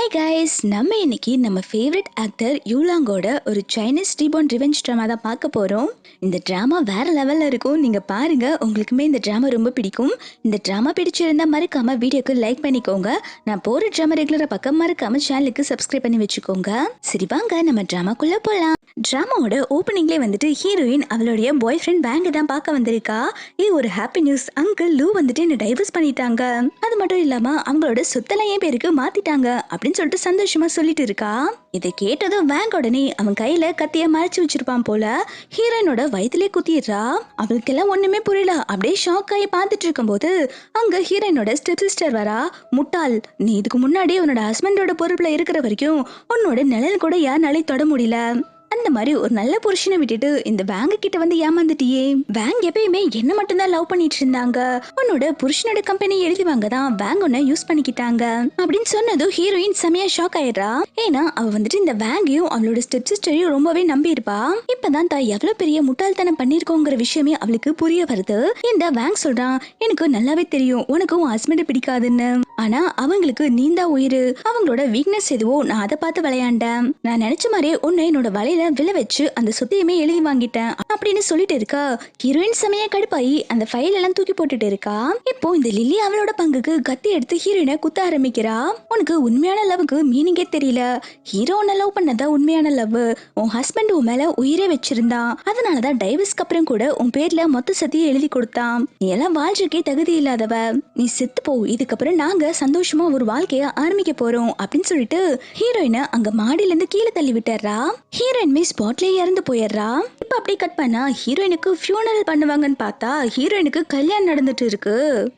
Hi guys, நம்ம இன்னைக்கு நம்ம ஃபேவரட் ஆக்டர் யூலாங்கோட ஒரு சைனீஸ் ரீபார்ன் ரிவெஞ்ச் ட்ராமா தான் பார்க்க போகிறோம். இந்த ட்ராமா வேற லெவலில் இருக்கும். நீங்கள் பாருங்க, உங்களுக்குமே இந்த ட்ராமா ரொம்ப பிடிக்கும். இந்த ட்ராமா பிடிச்சிருந்தா மறக்காம வீடியோக்கு லைக் பண்ணிக்கோங்க. நான் போகிற ட்ராமா ரெகுலராக பக்கம் மறக்காம சேனலுக்கு சப்ஸ்கிரைப் பண்ணி வச்சுக்கோங்க. சரி வாங்க நம்ம ட்ராமாக்குள்ளே போகலாம். ட்ராமாவோட ஓப்பனிங்லேயே வந்துட்டு ஹீரோயின் அவளுடைய பாய் ஃப்ரெண்ட் பேங்கை தான் பார்க்க வந்திருக்கா. இது ஒரு ஹாப்பி நியூஸ், அங்கிள் லூ வந்துட்டு என்ன டைவர்ஸ் பண்ணிட்டாங்க, அது மட்டும் இல்லாமல் அவங்களோட சொத்தெல்லாம் என் பேருக்கு மாற்றிட்டாங்க அப்படின்னு சொல்லிட்டு சந்தோஷமா சொல்லிட்டு இருக்கா. இதை கேட்டதும் வேங் உடனே அவன் கையில கத்திய மறைச்சு வச்சிருப்பான் போல ஹீரோயினோட வயிற்றுலே குத்திடுறா. அவளுக்கெல்லாம் ஒண்ணுமே புரியல. அப்படியே ஷாக் ஆகி பார்த்துட்டு இருக்கும் போது அங்க ஹீரோயினோட ஸ்டெப் சிஸ்டர் வரா. முட்டாள், நீ இதுக்கு முன்னாடி உன்னோட ஹஸ்பண்டோட பொறுப்புல இருக்கிற வரைக்கும் உன்னோட நிழல் கூட யாருனாலையும் தொட முடியல. அந்த மாதிரி ஒரு நல்ல புருஷனை விட்டுட்டு இந்த வேங்க கிட்ட வந்து ஏமாந்துட்டியே. வேங் எப்பயுமே என்ன மட்டும் தான் லவ் பண்ணிட்டு இருந்தாங்க, உன்னோட புருஷனோட கம்பெனி எழுதி வாங்க தான் வேங் உன்னை யூஸ் பண்ணிக்கிட்டாங்க அப்படின்னு சொன்னதும் ஹீரோயின் செமையா ஷாக் ஆயிடுறா. ஏன்னா அவ வந்துட்டு இந்த வேங்கையும் அவளோட ஸ்டெப் சிஸ்டரையும் ரொம்பவே நம்பி இருப்பா. இப்பதான் தான் எவ்வளவு பெரிய முட்டாள்தனம் பண்ணிருக்கோங்கிற விஷயமே அவளுக்கு புரிய வருது. இந்த வேங் சொல்றான், எனக்கு நல்லாவே தெரியும் உனக்கும் ஹஸ்பண்ட் பிடிக்காதுன்னு, ஆனா அவங்களுக்கு நீந்தா உயிர், அவங்களோட வீக்னஸ் எதுவோ நான் அதை பார்த்து விளையாண்டேன். நான் நினைச்ச மாதிரியே உன்னை என்னோட வலையில விழ வச்சு அந்த சொத்தையுமே எழுதி வாங்கிட்டேன் அப்படின்னு சொல்லிட்டு இருக்கா. ஹீரோயின் செமையா கடுப்பாயி அந்த ஃபைல் எல்லாம் தூக்கி போட்டுட்டு இருக்கா. இப்போ இந்த லில்லி அவளோட பங்குக்கு கத்தி எடுத்து ஹீரோயினை குத்த ஆரம்பிக்கிறா. உனக்கு உண்மையான லவ்வுக்கு மீனிங்கே தெரியல. ஹீரோ உன்னை லவ் பண்ணதா உண்மையான லவ். உன் ஹஸ்பண்ட் உன் மேல உயிரே வச்சிருந்தான், அதனாலதான் டைவர்ஸ்க்கு அப்புறம் கூட உன் பேர்ல மொத்த சத்தியை எழுதி கொடுத்தான். நீ எல்லாம் வாழ்க்கைக்கே தகுதி இல்லாதவ, நீ செத்து போ, இதுக்கப்புறம் நாங்க சந்தோஷமா ஒரு வாழ்க்கைய ஆரம்பிக்க போறோம் அப்படின்னு சொல்லிட்டு ஹீரோயினை அங்க மாடியில இருந்து கீழே தள்ளி விட்டுறா. ஹீரோயின் ஸ்பாட்லயே இறந்து போயிடுறா. இப்ப அப்படியே கட் பண்ணா ஹீரோயினுக்கு ஃபியூனரல் பண்ணுவாங்கன்னு பார்த்தா ஹீரோயினுக்கு கல்யாணம் நடந்துட்டு இருக்கு.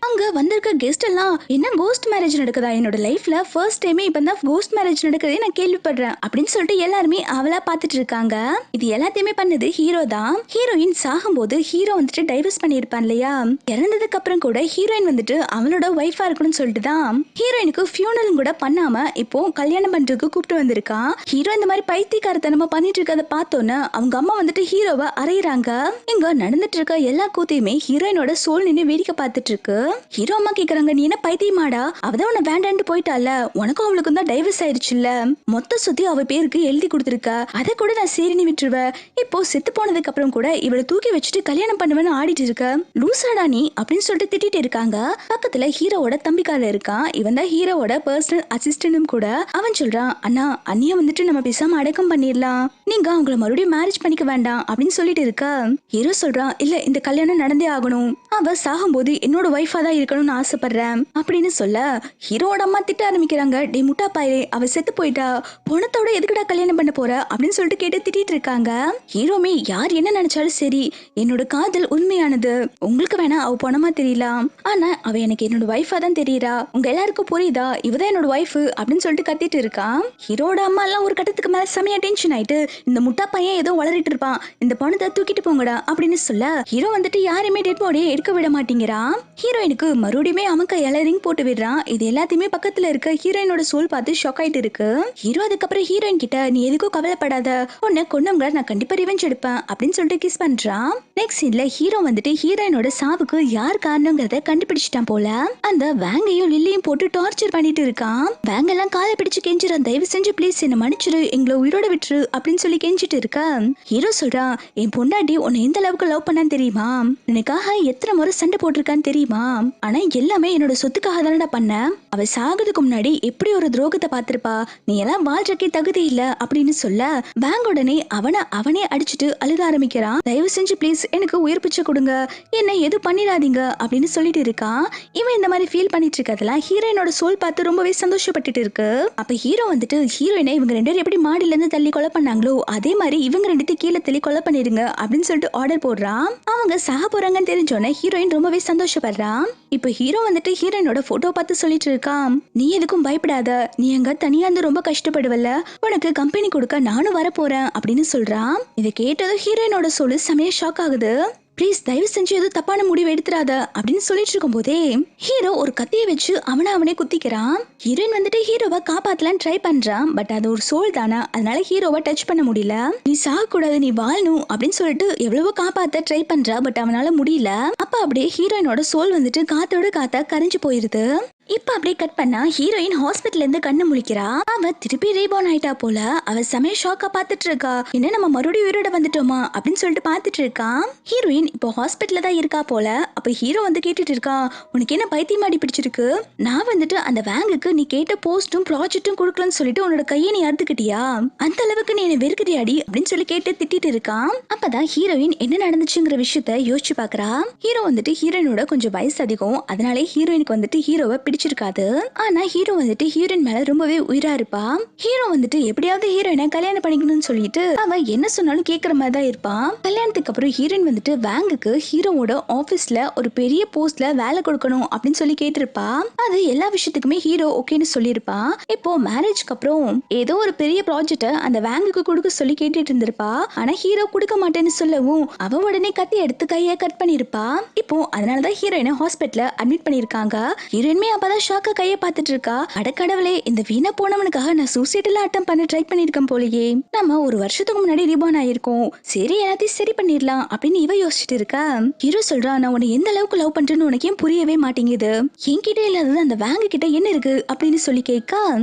அங்க வந்திருக்க கெஸ்ட் எல்லாம் என்ன கோஸ்ட் மேரேஜ் நடக்குதா, என்னோட லைஃப்ல ஃபர்ஸ்ட் டைமே இப்பதான் கோஸ்ட் மேரேஜ் நடக்குதே நான் கேள்விப்படுறேன் அப்படின்னு சொல்லிட்டு எல்லாருமே அவளா பாத்துட்டு இருக்காங்க. இது எல்லாத்தையுமே பண்ணது ஹீரோ தான். ஹீரோயின் சாகும்போது ஹீரோ வந்துட்டு டைவர்ஸ் பண்ணிருப்பான் இல்லையா, இறந்ததுக்கு அப்புறம் கூட ஹீரோயின் வந்துட்டு அவளோட ஒய்ஃபா இருக்கணும்னு சொல்லிட்டு தான் ஹீரோயினுக்கு ஃபியூனரல் கூட பண்ணாம இப்போ கல்யாணம் பண்றதுக்கு கூப்பிட்டு வந்திருக்கா. ஹீரோ இந்த மாதிரி பைத்தியக்காரத்தனமா பண்ணிட்டு இருக்கத பார்த்தோன்னு அவங்க அம்மா வந்துட்டு ஹீரோவை அறையிறாங்க. இங்க நடந்துட்டு இருக்க எல்லா கூத்தையுமே ஹீரோயினோட சோல் நின்று வேடிக்கை பார்த்துட்டு இருக்கு. ஹீரோ அம்மா கேக்குறாங்க, நீ என்ன பைத்தியமாடா, அவதான் உன்னை வேண்டான்னு போயிட்டால, உனக்கும் அவளுக்கும் தான் டைவர்ஸ் ஆயிடுச்சுல்ல, மொத்த சுத்தி அவ பேருக்கு எழுதி கொடுத்துருக்க, அதை கூட நான் சரின்னு விட்டுருவேன், இப்போ செத்து போனதுக்கு அப்புறம் கூட இவளை தூக்கி வச்சுட்டு கல்யாணம் பண்ணுவேன்னு ஆடிட்டு இருக்க, லூசாடா நீ அப்படின்னு சொல்லிட்டு திட்டிட்டு இருக்காங்க. பக்கத்துல ஹீரோவோட தம்பிக்கால இருக்கான், இவன் தான் ஹீரோவோட பர்சனல் அசிஸ்டன்டும் கூட. அவன் சொல்றான், அண்ணா அண்ணிய வந்துட்டு நம்ம பேசாம அடக்கம் பண்ணிடலாம், நீங்க அவங்கள மறுபடியும் மேரேஜ் பண்ணிக்க வேண்டாம் அப்படின்னு சொல்லிட்டு இருக்க. ஹீரோ சொல்றான், இல்ல இந்த கல்யாணம் நடந்தே ஆகணும், அவ சாகும்போது என்னோட ஒய்ஃபா தான் இருக்கணும்னு ஆசைப்படுறேன் அப்படின்னு சொல்ல ஹீரோட அம்மா திட்ட ஆரம்பிக்கிறாங்க. டே முட்டா பாயே, அவ செத்து போயிட்டா, பொணத்தோட எதுக்குடா கல்யாணம் பண்ண போற அப்படின்னு சொல்லிட்டு கேட்டு திட்டிட்டு இருக்காங்க. ஹீரோமே, யார் என்ன நினைச்சாலும் சரி, என்னோட காதல் உண்மையானது, உங்களுக்கு வேணா அவ பணமா தெரியலாம், ஆனா அவ எனக்கு என்னோட ஒய்ஃபா தான் தெரியறா, உங்க எல்லாருக்கும் புரியுதா, இவதான் என்னோட ஒய்ஃப் அப்படின்னு சொல்லிட்டு கத்திட்டு இருக்கான். ஹீரோட அம்மா எல்லாம் ஒரு கட்டத்துக்கு மேல செமையா டென்ஷன் ஆயிட்டு, இந்த முட்டா பையன் ஏதோ வளரிட்டு இருப்பான், இந்த பணத்தை தூக்கிட்டு போங்கடா அப்படின்னு சொல்ல ஹீரோ வந்துட்டு யாருமே டெட் பாடியை எடுக்க விட மாட்டேங்கிறான். ஹீரோயினுக்கு மறுபடியுமே அவன் கையால ரிங் போட்டு விடுறான். இது எல்லாத்தையுமே பக்கத்துல இருக்க ஹீரோயினோட சோல் பார்த்து ஷாக் ஆயிட்டு இருக்கு. ஹீரோ அதுக்கப்புறம் ஹீரோயின் கிட்ட, நீ எதுக்கும் கவலைப்படாத, உன்னை கொன்னவங்கள நான் கண்டிப்பா ரிவெஞ்ச் எடுப்பேன் அப்படின்னு சொல்லிட்டு கிஸ் பண்றான். நெக்ஸ்ட் சீன்ல ஹீரோ வந்துட்டு ஹீரோயினோட சாவுக்கு யார் காரணங்கிறத கண்டுபிடிச்சிட்டான் போல. அந்த வேங்கையும் லில்லியும் போட்டு டார்ச்சர் பண்ணிட்டு இருக்கான். வேங்க எல்லாம் காலை பிடிச்சு கெஞ்சிறான், தயவு செஞ்சு ப்ளீஸ் என்ன மன்னிச்சிரு, எங்களை உயிரோட விட்டுரு அப்படின்னு சொல்லி கெஞ்சிட்டு இருக்க. ஹீரோ சொல்றான், என் பொண்டாட்டி உன்னை எந்த அளவுக்கு லவ் பண்ணான்னு தெரியுமா, எனக்காக எத்தனை முறை சண்டை போட்டிருக்கான்னு தெரியுமா, ஆனா எல்லாமே என்னோட சொத்துக்காக தானடா பண்ண, அவ சாகிறதுக்கு முன்னாடி எப்படி ஒரு துரோகத்தை பார்த்திருப்பா, நீ எல்லாம் வாழ்க்கைக்கே தகுதி இல்ல அப்படின்னு சொல்ல பேங்க் உடனே அவனே அடிச்சுட்டு அழுத ஆரம்பிக்கிறான். தயவு செஞ்சு ப்ளீஸ் எனக்கு உயிர் பிச்சை கொடுங்க, என்ன எது பண்ணிடாதீங்க அப்படின்னு சொல்லிட்டு இருக்கான். இவன் இந்த மாதிரி ஃபீல் பண்ணிட்டு இருக்கதெல்லாம் ஹீரோயினோட சோல் பார்த்து ரொம்பவே சந்தோஷப்பட்டுட்டு இருக்கு. அப்ப ஹீரோ வந்துட்டு ஹீரோயினை இவங்க ரெண்டு பேரும் எப்படி மாடியில இருந்து தள்ளி கொலை பண்ணாங்களோ அதே மாதிரி இவங்க ரெண்டு கீழே தள்ளி கொலை பண்ணிருங்க அப்படின்னு சொல்லிட்டு ஆர்டர் போடுறான். அவங்க சாக போறாங்கன்னு தெரிஞ்சோன்னே ஹீரோயின் ரொம்பவே சந்தோஷப்படுறான். இப்ப ஹீரோ வந்துட்டு ஹீரோயினோட போட்டோ பார்த்து சொல்லிட்டு இருக்கான், நீ எதுக்கும் பயப்படாத, நீ அங்க தனியா இருந்து ரொம்ப கஷ்டப்படுவல்ல, உனக்கு கம்பெனி கொடுக்க நானும் வர போறேன் அப்படின்னு சொல்றான். இதை கேட்டதும் ஹீரோயினோட சோல் செமையா ஷாக் ஆகுது. ப்ளீஸ் தயவு செஞ்சு எதுவும் தப்பான முடிவு எடுத்துறாத அப்படின்னு சொல்லிட்டு இருக்கும் போதே ஹீரோ ஒரு கத்தியை வச்சு அவனே குத்திக்கிறான். ஹீரோயின் வந்துட்டு ஹீரோவை காப்பாத்தலான்னு ட்ரை பண்றான். பட் அது ஒரு சோல் தானே, அதனால ஹீரோவை டச் பண்ண முடியல. நீ சாகக்கூடாது, நீ வாழணும் அப்படின்னு சொல்லிட்டு எவ்வளவோ காப்பாத்த ட்ரை பண்றா. பட் அவனால முடியல. அப்ப அப்படியே ஹீரோயினோட சோல் வந்துட்டு காத்தோட காத்தா கரைஞ்சு போயிருது. இப்ப அப்படியே கட் பண்ணா ஹீரோயின் ஹாஸ்பிட்டல்ல இருந்து கண்ணு முழிக்கிறா. அவ திருப்பி ரீபார்ன் ஆயிட்டா போல. அவ செமைய ஷாக்கா பாத்துட்டு இருக்கா. என்ன நம்ம மறுபடியும் உயிரோட வந்துட்டோமா அப்படின்னு சொல்லிட்டு பாத்துட்டு இருக்கா. ஹீரோயின் இப்போ ஹாஸ்பிட்டல்ல தான் இருக்கா போல. அப்ப ஹீரோ வந்து கேட்டுட்டு இருக்கா, உனக்கு என்ன பைத்தியமாடி பிடிச்சிருக்கு? நான் வந்துட்டு அந்த வேங்குக்கு நீ கேட்ட போஸ்டும் ப்ராஜெக்டும் கொடுக்கலன்னு சொல்லிட்டு உன்னோட கையை நீ அறுத்துக்கிட்டியா? அந்த அளவுக்கு நீ என்ன வெறுக்கிறியாடி அப்படின்னு சொல்லி கேட்டு திட்டிட்டு இருக்கான். அப்பதான் ஹீரோயின் என்ன நடந்துச்சுங்கிற விஷயத்த யோசிச்சு பாக்குறா. ஹீரோ வந்துட்டு ஹீரோயினோட கொஞ்சம் வயசு அதிகம். அதனாலே ஹீரோயினுக்கு வந்துட்டு ஹீரோவை பிடிச்சிருக்காது. ஆனா ஹீரோ வந்துட்டு ஹீரோயின் மேல ரொம்பவே உயிரா இருப்பா. ஹீரோ வந்துட்டு எப்படியாவது ஹீரோயினை கல்யாணம் பண்ணிக்கணும்னு சொல்லிட்டு அவ என்ன சொன்னாலும் கேக்குற மாதிரி தான் இருப்பான். கல்யாணத்துக்கு அப்புறம் ஹீரோயின் வந்துட்டு வேங்குக்கு ஹீரோவோட ஆபீஸ்ல ஒரு பெரிய போஸ்ட்ல வேலை கொடுக்கணும் அப்படின்னு சொல்லி கேட்டிருப்பா. அது எல்லா விஷயத்துக்குமே ஹீரோ ஓகேன்னு சொல்லியிருப்பா. இப்போ மேரேஜ்க்கு அப்புறம் ஏதோ ஒரு பெரிய ப்ராஜெக்ட அந்த வேங்குக்கு கொடுக்க சொல்லி கேட்டுட்டு இருந்திருப்பா. ஆனா ஹீரோ கொடுக்க மாட்டேன்னு சொல்லவும் அவ உடனே கத்தி எடுத்து கையை கட் பண்ணிருப்பா. இப்போ அதனாலதான் ஹீரோயினை ஹாஸ்பிட்டல்ல அட்மிட் பண்ணிருக்காங்க. ஹீரோயினுமே அப்பதான் ஷாக்கா கையை பார்த்துட்டு இருக்கா. அடக்கடவுளே, இந்த வீணா போனவனுக்காக நான் சூசைட்ல அட்டம் பண்ண ட்ரை பண்ணிருக்கேன் போலயே. நம்ம ஒரு வருஷத்துக்கு முன்னாடி ரிபார்ன் ஆயிருக்கோம். சரி, எல்லாத்தையும் சரி பண்ணிடலாம் அப்படின்னு இவ யோசிச்சுட்டு இருக்கா. ஹீரோ சொல்றா, நான் உன்னை எந்த அளவுக்கு லவ் பண்றேன்னு உனக்கு ஏன் புரியவே மாட்டேங்குது? என்கிட்ட இல்லாதது அந்த வேங்கு கிட்ட என்ன இருக்கு அப்படின்னு சொல்லி கேட்க,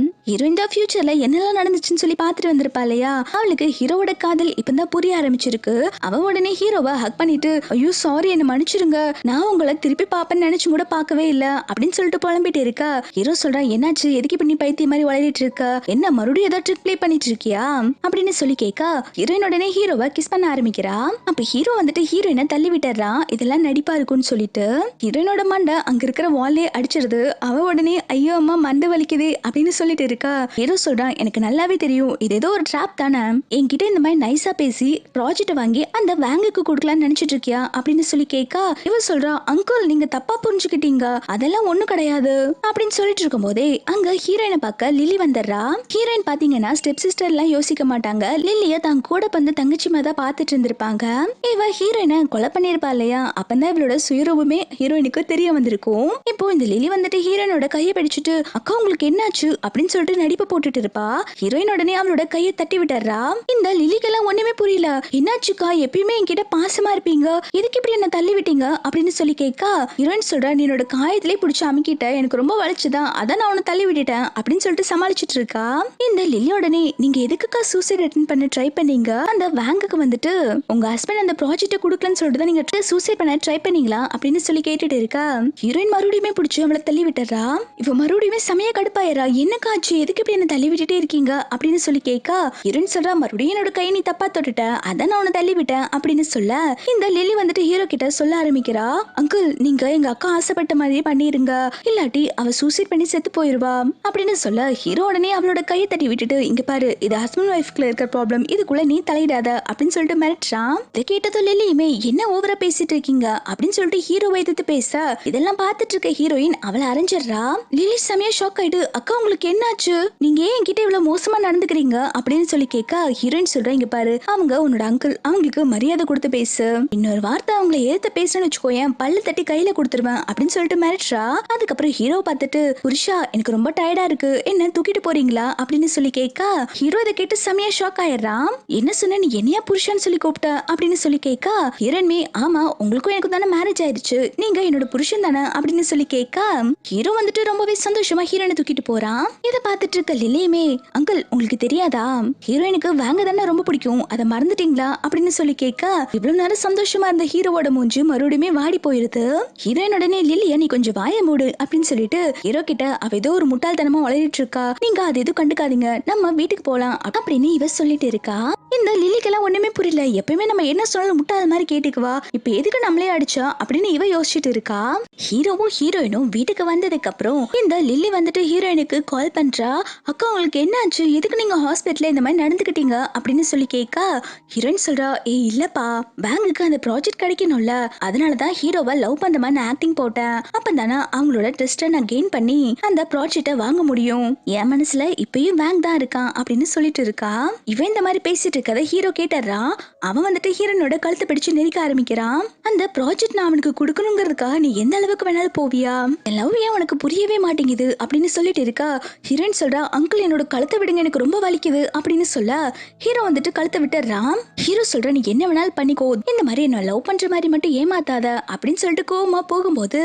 ஹீரோயின் தான் ஃபியூச்சர்ல என்னெல்லாம் நடந்துச்சுன்னு சொல்லி பாத்துட்டு வந்திருப்பா இல்லையா, அவளுக்கு ஹீரோவோட காதல் இப்பதான் புரிய ஆரம்பிச்சிருக்கு. அவ உடனே ஹீரோவை ஹக் பண்ணிட்டு, ஐயோ சாரி, என்ன மன்னிச்சிருங்க, நான் உங்களை திருப்பி பாப்பேன்னு நினைச்சு கூட பார்க்கவே இல்ல அப்படின்னு சொல்லிட்டு புலம்பிட்டு இருக்கா. ஹீரோ சொல்றா, என்னாச்சு, எதுக்கு இப்ப நீ பைத்திய மாதிரி வளரிட்டு இருக்க? என்ன மறுபடியும் ஏதாவது ட்ரிக் ப்ளே பண்ணிட்டு இருக்கியா அப்படின்னு சொல்லி கேட்க, ஹீரோயின் உடனே ஹீரோவை கிஸ் பண்ண ஆரம்பிக்கிறா. அப்ப ஹீரோ வந்துட்டு ஹீரோயினை தள்ளி விட்டுறான். இதெல்லாம் நடிப்பா இருக்கும்னு சொல்லிட்டு ஹீரோயினோட மண்டை அங்க இருக்கிற வால்லே அடிச்சிருது. அவ உடனே ஐயோ அம்மா மண்டை வலிக்குது அப்படின்னு சொல்லிட்டு இருக்கா. ஹீரோ சொல்றான், எனக்கு நல்லாவே தெரியும் இது ஏதோ ஒரு ட்ராப் தானே. என்கிட்ட இந்த மாதிரி நைஸா பேசி ப்ராஜெக்ட் வாங்கி அந்த வேங்குக்கு கொடுக்கலாம்னு நினைச்சிட்டு இருக்கியா அப்படின்னு சொல்லி கேட்க, இவ சொல்றா, அங்கிள் நீங்க தப்பா புரிஞ்சுக்கிட்டீங்க, அதெல்லாம் ஒண்ணும் கிடையாது அப்படின்னு சொல்லிட்டு இருக்கும் போதே அங்க ஹீரோயினை பார்க்க லில்லி வந்துடுறா. ஹீரோயின் பாத்தீங்கன்னா ஸ்டெப் சிஸ்டர் எல்லாம் யோசிக்க மாட்டாங்க. லில்லிய தான் கூட வந்து தங்கச்சி மாதிரி பார்த்துட்டு இருந்திருப்பாங்க. இவ ஹீரோயினை கொலை பண்ணிருப்பா இல்லையா, அப்பதான் இவளோட சுயரூபமே ஹீரோயினுக்கு தெரிய வந்திருக்கும். இப்போ இந்த லில்லி வந்துட்டு ஹீரோயினோட கையை பிடிச்சிட்டு, அக்கா உங்களுக்கு என்னாச்சு அப்படின்னு சொல்லிட்டு நடிப்பு போட்டுட்டு இருப்பா. ஹீரோயின் உடனே அவளோட கையை தட்டி விட்டுறா. இந்த லில்லிக்கெல்லாம் ஒண்ணுமே புரியல. என்னாச்சுக்கா, எப்பயுமே என்கிட்ட பாசமா இருப்பீங்க, எதுக்கு இப்படி என்ன தள்ளி விட்டீங்க அப்படின்னு சொல்லி கேட்க, ஹீரோயின் சொல்றா, நீ என்னோட காயத்திலே பிடிச்சி அமுக்கிட்ட, எனக்கு ரொம்ப வலிச்சுதான், அதான் நான் உன்னை தள்ளி விட்டுட்டேன் அப்படின்னு சொல்லிட்டு சமாளிச்சுட்டு இருக்கா. இந்த லில்லி உடனே, நீங்க எதுக்குக்கா சூசைட் அட்டெண்ட் பண்ண ட்ரை பண்ணீங்க? அந்த வேங்குக்கு வந்துட்டு உங்க ஹஸ்பண்ட் அந்த ப்ராஜெக்ட் கொடுக்கலன்னு சொல்லிட்டு நீங்க சூசைட் பண்ண ட்ரை பண்ணீங்களா அப்படின்னு சொல்லி கேட்டுட்டு இருக்கா. ஹீரோயின் மறுபடியுமே பிடிச்சி அவளை தள்ளி விட்டுறா. இவ மறுபடியுமே செமையா கடுப்பாயிரா. என்னக்கா ஆச்சு, எதுக்கு இப்படி என்ன தள்ளி விட்டுட்டே இருக்கீங்க அப்படின்னு சொல்லி கேட்க, ஹீரோயின் சொல்றா, மறுபடியும் என்னோட கை நீ தப்பா தொட்டுட்ட, அதான் நான் உன்னை தள்ளி விட்டேன் அப்படின்னு சொல்ல, இந்த லில்லி வந்துட்டு ஹீரோ கிட்ட சொல்ல ஆரம்பிக்கிறா, அங்கிள் நீங்க எங்க அக்கா ஆசைப்பட்ட மாதிரியே பண்ணிருங்க, இல்லாட்டி அவ சூசைட் பண்ணி செத்து போயிருவா அப்படின்னு சொல்ல, ஹீரோ உடனே அவளோட கையை தட்டி விட்டுட்டு, இங்க பாரு, இது ஹஸ்பண்ட் ஒய்ஃப்குள்ள இருக்கிற ப்ராப்ளம், இதுக்குள்ள நீ தலையிடாத அப்படின்னு சொல்லிட்டு மிரட்டுறான். இதை கேட்டதும் லில்லியுமே, என்ன ஓவரா பேசிட்டு இருக்கீங்க அப்படின்னு சொல்லிட்டு ஹீரோவை எதிர்த்து பேச, இதெல்லாம் பார்த்துட்டு இருக்க ஹீரோயின் அவளை அரைஞ்சிடுறா. லில்லி செமையா ஷாக் ஆயிடு, அக்கா உங்களுக்கு என்னாச்சு, நீங்க ஏன் என்கிட்ட இவ்வளவு மோசமா நடந்துக்கிறீங்க அப்படின்னு சொல்லி கேட்க, ஹீரோயின் சொல்றா, இங்க பாரு, அவங்க உன்னோட அங்கிள், அவங்களுக்கு மரியாதை கொடுத்து பேசு, இன்னொரு வார்த்தை அவங்களை ஏத்து பேசணும்னு வச்சுக்கோயேன், பல்லு தட்டி கையில கொடுத்துருவேன் அப்படின்னு சொல்லிட்டு மிரட்டுறா. அதுக்கப்புறம் ஹீரோ பார்த்துட்டு, புருஷா எனக்கு ரொம்ப டயர்டா இருக்கு, என்ன தூக்கிட்டு போறீங்களா அப்படின்னு சொல்லி கேட்க, ஹீரோ இதை கேட்டு செமையா ஷாக் ஆயிடுறான். என்ன சொன்ன, நீ என்னையா புருஷான்னு சொல்லி கூப்பிட்ட அப்படின்னு சொல்லி கேட்க, ஹீரோயின்மே, ஆமா உங்களுக்கும் எனக்கும் தானே மேரேஜ் ஆயிடுச்சு, நீங்க என்னோட புருஷன் தானே அப்படின்னு சொல்லி கேட்க, ஹீரோ வந்துட்டு ரொம்பவே சந்தோஷமா ஹீரோயினை தூக்கிட்டு போறான். இதை பார்த்துட்டு இருக்க லில்லியுமே, அங்கிள் உங்களுக்கு தெரியாதா, ஹீரோயினுக்கு வேங்க தானே ரொம்ப பிடிக்கும், அதை மறந்துட்டீங்களா அப்படின்னு சொல்லி கேட்க, இவ்வளவு நேரம் சந்தோஷமா இருந்த ஹீரோவோட மூஞ்சி மறுபடியுமே வாடி போயிருது. ஹீரோயின் உடனே, லில்லியா நீ கொஞ்சம் வாய மூடு அப்படின்னு சொல்லிட்டு ஹீரோ கிட்ட, அவ ஏதோ ஒரு முட்டாள்தனமா வளரிட்டு இருக்கா, நீங்க அது எதுவும் கண்டுக்காதீங்க, நம்ம வீட்டுக்கு போலாம் அப்படின்னு இவ சொல்லிட்டு இருக்கா. இந்த லில்லிக்கெல்லாம் ஒண்ணுமே புரியல. எப்பயுமே நம்ம என்ன சொன்னாலும் முட்டாத மாதிரி கேட்டுக்குவா, இப்ப எதுக்கு நம்மளே அடிச்சா அப்படின்னு இவ யோசிச்சுட்டு இருக்கா. ஹீரோவும் ஹீரோயினும் வீட்டுக்கு வந்ததுக்கு அப்புறம் இந்த லில்லி வந்துட்டு ஹீரோயினுக்கு கால் பண்றா. அக்கா உங்களுக்கு என்ன ஆச்சு, எதுக்கு நீங்க ஹாஸ்பிட்டல்ல இந்த மாதிரி நடந்துக்கிட்டீங்க அப்படின்னு சொல்லி கேட்க, ஹீரோயின் சொல்றா, ஏய் இல்லப்பா, பேங்குக்கு அந்த ப்ராஜெக்ட் கிடைக்கணும்ல, அதனாலதான் ஹீரோவை லவ் பண்ற மாதிரி ஆக்டிங் போட்டேன், அப்பதானே அவங்களோட ட்ரஸ்ட்டை நான் கெயின் பண்ணி அந்த ப்ராஜெக்டை வாங்க முடியும், என் மனசுல இப்பயும் பேங்க் தான் இருக்கான் அப்படின்னு சொல்லிட்டு இருக்கா. இவன் இந்த மாதிரி பேசிட்டு பேசிட்டு இருக்கத ஹீரோ கேட்டுறான். அவன் வந்துட்டு ஹீரோனோட கழுத்தை பிடிச்சு நெரிக்க ஆரம்பிக்கிறான். அந்த ப்ராஜெக்ட் நான் அவனுக்கு கொடுக்கணுங்கிறதுக்காக நீ எந்த அளவுக்கு வேணாலும் போவியா? என் லவ் ஏன் உனக்கு புரியவே மாட்டேங்குது அப்படின்னு சொல்லிட்டு இருக்கா. ஹீரோயின் சொல்றா, அங்கிள் என்னோட கழுத்தை விடுங்க, எனக்கு ரொம்ப வலிக்குது அப்படின்னு சொல்ல ஹீரோ வந்துட்டு கழுத்தை விட்டுறான். ஹீரோ சொல்ற, நீ என்ன வேணாலும் பண்ணிக்கோ, இந்த மாதிரி என்ன லவ் பண்ற மாதிரி மட்டும் ஏமாத்தாத அப்படின்னு சொல்லிட்டு கோவமா போகும்போது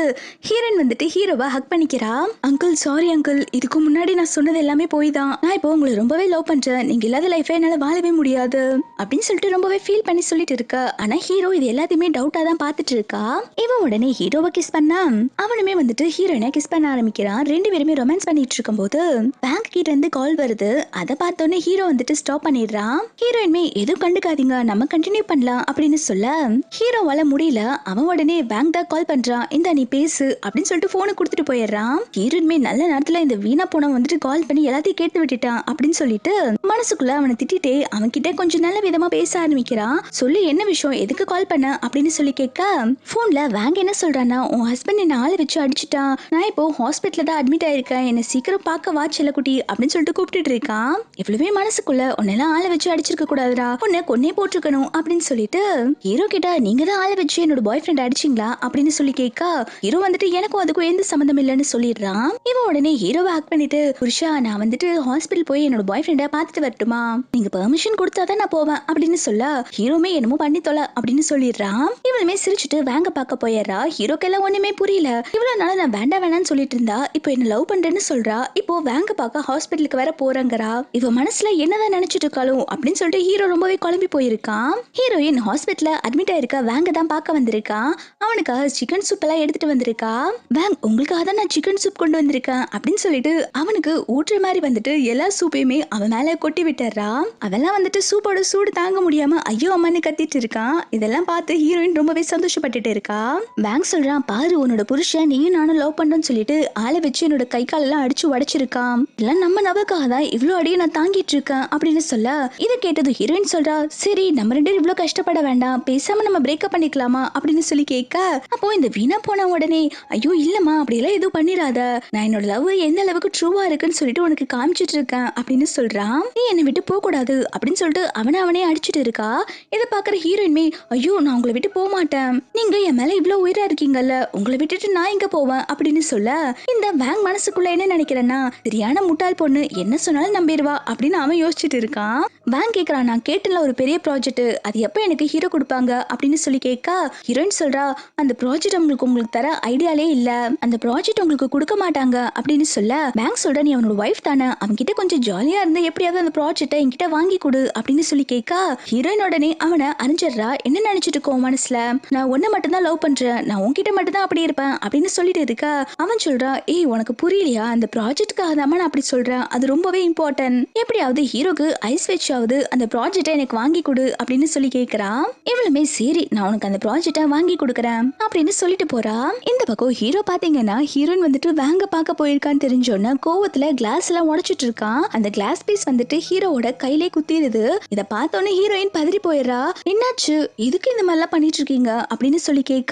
ஹீரோயின் வந்துட்டு ஹீரோவை ஹக் பண்ணிக்கிறா. அங்கிள் சாரி அங்கிள், இதுக்கு முன்னாடி நான் சொன்னது எல்லாமே போய் தான். நான் இப்போ உங்களை ரொம்பவே லவ் பண்றேன், நீங்க இல்லாத லைஃபை என்னால வாழவே முடியாது அப்படின்னு சொல்லிட்டு ரொம்பவே ஃபீல் பண்ணி சொல்லிட்டு இருக்க. ஆனா ஹீரோ இது எல்லாத்தையுமே டவுட்டா தான் பாத்துட்டு இருக்கா. இவன் உடனே ஹீரோவை கிஸ் பண்ணா அவனுமே வந்துட்டு ஹீரோயினை கிஸ் பண்ண ஆரம்பிக்கிறான். ரெண்டு பேருமே ரொமான்ஸ் பண்ணிட்டு இருக்கும் போது பேங்க் கிட்ட இருந்து கால் வருது. அதை பார்த்தோன்னே ஹீரோ வந்துட்டு ஸ்டாப் பண்ணிடுறான். ஹீரோயின்மே எதுவும் கண்டுக்காதீங்க, நம்ம கண்டினியூ பண்ணலாம் அப்படின்னு சொல்ல ஹீரோவால முடியல. அவன் உடனே பேங்க் தான் கால் பண்றான். இந்த நீ பேசு அப்படின்னு சொல்லிட்டு போனை கொடுத்துட்டு போயிடுறான். ஹீரோயின்மே நல்ல நேரத்துல இந்த வீணா போன வந்துட்டு கால் பண்ணி எல்லாத்தையும் கேட்டு விட்டுட்டான் அப்படின்னு சொல்லிட்டு மனசுக்குள்ள அவனை திட்டிட்டே அவன் கிட்ட கொஞ்சம் நல்ல விதமா பேச ஆரம்பிக்கிறான். சொல்லு என்ன விஷயம், எதுக்கு கால் பண்ண அப்படின்னு சொல்லி கேட்க போன்ல வேங்க என்ன சொல்றான்னா, உன் ஹஸ்பண்ட் என்ன ஆளை வச்சு அடிச்சுட்டான், நான் இப்போ ஹாஸ்பிட்டல்ல தான் அட்மிட் ஆயிருக்கேன், என்ன சீக்கிரம் பார்க்க வா செல்லக்குட்டி அப்படின்னு சொல்லிட்டு கூப்பிட்டுட்டு இருக்கான். இவ்வளவே மனசுக்குள்ள உன்னெல்லாம் ஆளை வச்சு அடிச்சிருக்க கூடாதுடா, உன்னை கொன்னே போட்டிருக்கணும் அப்படின்னு சொல்லிட்டு ஹீரோ கிட்ட நீங்க தான் ஆளை வச்சு என்னோட பாய் ஃப்ரெண்ட் அடிச்சிங்களா அப்படின்னு சொல்லி கேட்க ஹீரோ வந்துட்டு எனக்கும் அதுக்கும் எந்த சம்மந்தம் இல்லைன்னு சொல்லிடுறான். இவன் உடனே ஹீரோவை ஹக் பண்ணிட்டு, புருஷா நான் வந்துட்டு ஹாஸ்பிட்டல் போய் என்னோட பாய் ஃப்ரெண்டை பார்த்துட்டு வரட்டுமா, நீங்க பெர்மிஷன் கொடுத்தாதான் நான் போவேன் அப்படின்னு சொல்ல ஹீரோமே என்னமோ பண்ணி தொலை அப்படின்னு சொல்லிடுறான். இவளுமே சிரிச்சுட்டு வேங்க பார்க்க போயிடுறா. ஹீரோக்கெல்லாம் ஒண்ணுமே புரியல. இவ்வளவு நாள நான் வேண்டாம் வேணான்னு சொல்லிட்டு இருந்தா இப்போ என்ன லவ் பண்றேன்னு சொல்றா, இப்போ வேங்க பார்க்க ஹாஸ்பிட்டலுக்கு வேற போறாங்கறா. இவ மனசுல என்னதான் நினைச்சிட்டு இருக்காளோ அப்படின்னு சொல்லிட்டு ஹீரோ ரொம்பவே குழம்பி போயிருக்கான். ஹீரோயின் ஹாஸ்பிட்டல்ல அட்மிட் ஆயிருக்கா. வேங்க தான் பார்க்க வந்திருக்கான். அவனுக்காக சிக்கன் சூப் எல்லாம் எடுத்துட்டு வந்திருக்கா. வேங் உங்களுக்காக தான் நான் சிக்கன் சூப் கொண்டு வந்திருக்கேன் அப்படின்னு சொல்லிட்டு அவனுக்கு ஊற்ற மாதிரி வந்துட்டு எல்லா சூப்பையுமே அவன் மேல கொட்டி விட்டுறா. அவெல்லாம் வந்துட்டு சூப்போட சூடு தாங்க முடியாம ஐயோ அம்மான்னு கத்திட்டு இருக்கான். இதெல்லாம் பார்த்து ஹீரோயின் ரொம்பவே சந்தோஷப்பட்டுட்டு இருக்கா. வேங் சொல்றான், பாரு உன்னோட புருஷன் நீயும் நானும் லவ் பண்றோம்னு சொல்லிட்டு ஆளை வச்சு என்னோட கை காலெல்லாம் அடிச்சு உடைச்சிருக்கான். எல்லாம் நம்ம நபருக்காக தான் இவ்வளவு அடியை நான் தாங்கிட்டு இருக்கேன் அப்படின்னு சொல்ல இதை கேட்டது ஹீரோயின் சொல்றா, சரி நம்ம ரெண்டு இவ்வளவு கஷ்டப்பட வேண்டாம், பேசாம நம்ம பிரேக்கப் பண்ணிக்கலாமா அப்படின்னு சொல்லி கேட்க அப்போ இந்த வீணா போன உடனே ஐயோ இல்லம்மா அப்படியெல்லாம் எதுவும் பண்ணிடாத, நான் என்னோட லவ் எந்த அளவுக்கு ட்ரூவா இருக்குன்னு சொல்லிட்டு உனக்கு காமிச்சிட்டு இருக்கேன் அப்படின்னு சொல்றான். நீ என்னை விட்டு போக கூடாது அப்படின்னு சொல்லிட்டு அவனே அடிச்சுட்டு இருக்கா. இதை பாக்குற ஹீரோயின்மே ஐயோ நான் உங்களை விட்டு போக மாட்டேன், நீங்க என் மேல இவ்வளவு உயிரா இருக்கீங்கல்ல, உங்களை விட்டுட்டு நான் எங்க போவேன் அப்படின்னு சொல்ல இந்த வேங் மனசுக்குள்ள என்ன நினைக்கிறேன்னா, சரியான முட்டாள் பொண்ணு என்ன சொன்னாலும் நம்பிடுவா அப்படின்னு அவன் யோசிச்சுட்டு இருக்கான். வேங் கேக்குறான், நான் கேட்டல ஒரு பெரிய ப்ராஜெக்ட், அது எப்ப எனக்கு ஹீரோ கொடுப்பாங்க அப்படின்னு சொல்லி கேட்க ஹீரோயின் சொல்றா, அந்த ப்ராஜெக்ட் உங்களுக்கு தர ஐடியாலே இல்ல, அந்த ப்ராஜெக்ட் உங்களுக்கு கொடுக்க மாட்டாங்க அப்படின்னு சொல்ல வேங் சொல்ற, நீ அவனோட வைஃப் தானே, அவன்கிட்ட கொஞ்சம் ஜாலியா இருந்து எப்படியாவது அந்த ப்ராஜெக்ட்டை என்கிட்ட வாங்கி கொடு அப்படின்னு சொல்லி கேட்க ஹீரோயின் உடனே அவனை அறிஞ்சிடுறா. என்ன நினைச்சிட்டு இருக்கோம் மனசுல, நான் உன்னை மட்டும் தான் லவ் பண்றேன், நான் உன்கிட்ட மட்டும் தான் அப்படி இருப்பேன் அப்படின்னு சொல்லிட்டு இருக்க அவன் சொல்றா, ஏய் உனக்கு புரியலையா, அந்த ப்ராஜெக்ட்டுக்காக தான் நான் அப்படி சொல்றேன், அது ரொம்பவே இம்பார்ட்டன்ட், எப்படியாவது ஹீரோக்கு ஐஸ் வச்சாவது அந்த ப்ராஜெக்ட்டை எனக்கு வாங்கி கொடு அப்படின்னு சொல்லி கேட்கறான். இவளுமே சரி நான் உனக்கு அந்த ப்ராஜெக்ட்டை வாங்கி கொடுக்கறேன் அப்படின்னு சொல்லிட்டு போறா. இந்த பக்கம் ஹீரோ பாத்தீங்கன்னா ஹீரோயின் வந்துட்டு வேங்க பார்க்க போயிருக்கான்னு தெரிஞ்சோன்னா கோவத்துல கிளாஸ் எல்லாம் உடைச்சிட்டு இருக்கான். அந்த கிளாஸ் பீஸ் வந்துட்டு ஹீரோவோட கையிலே குத்திடுது. இதை பார்த்தோன்னே ஹீரோயின் பதறி போயிடுறா. என்னாச்சு, எதுக்கு இந்த மாதிரி எல்லாம் பண்ணிட்டு இருக்கீங்க அப்படின்னு சொல்லி கேட்க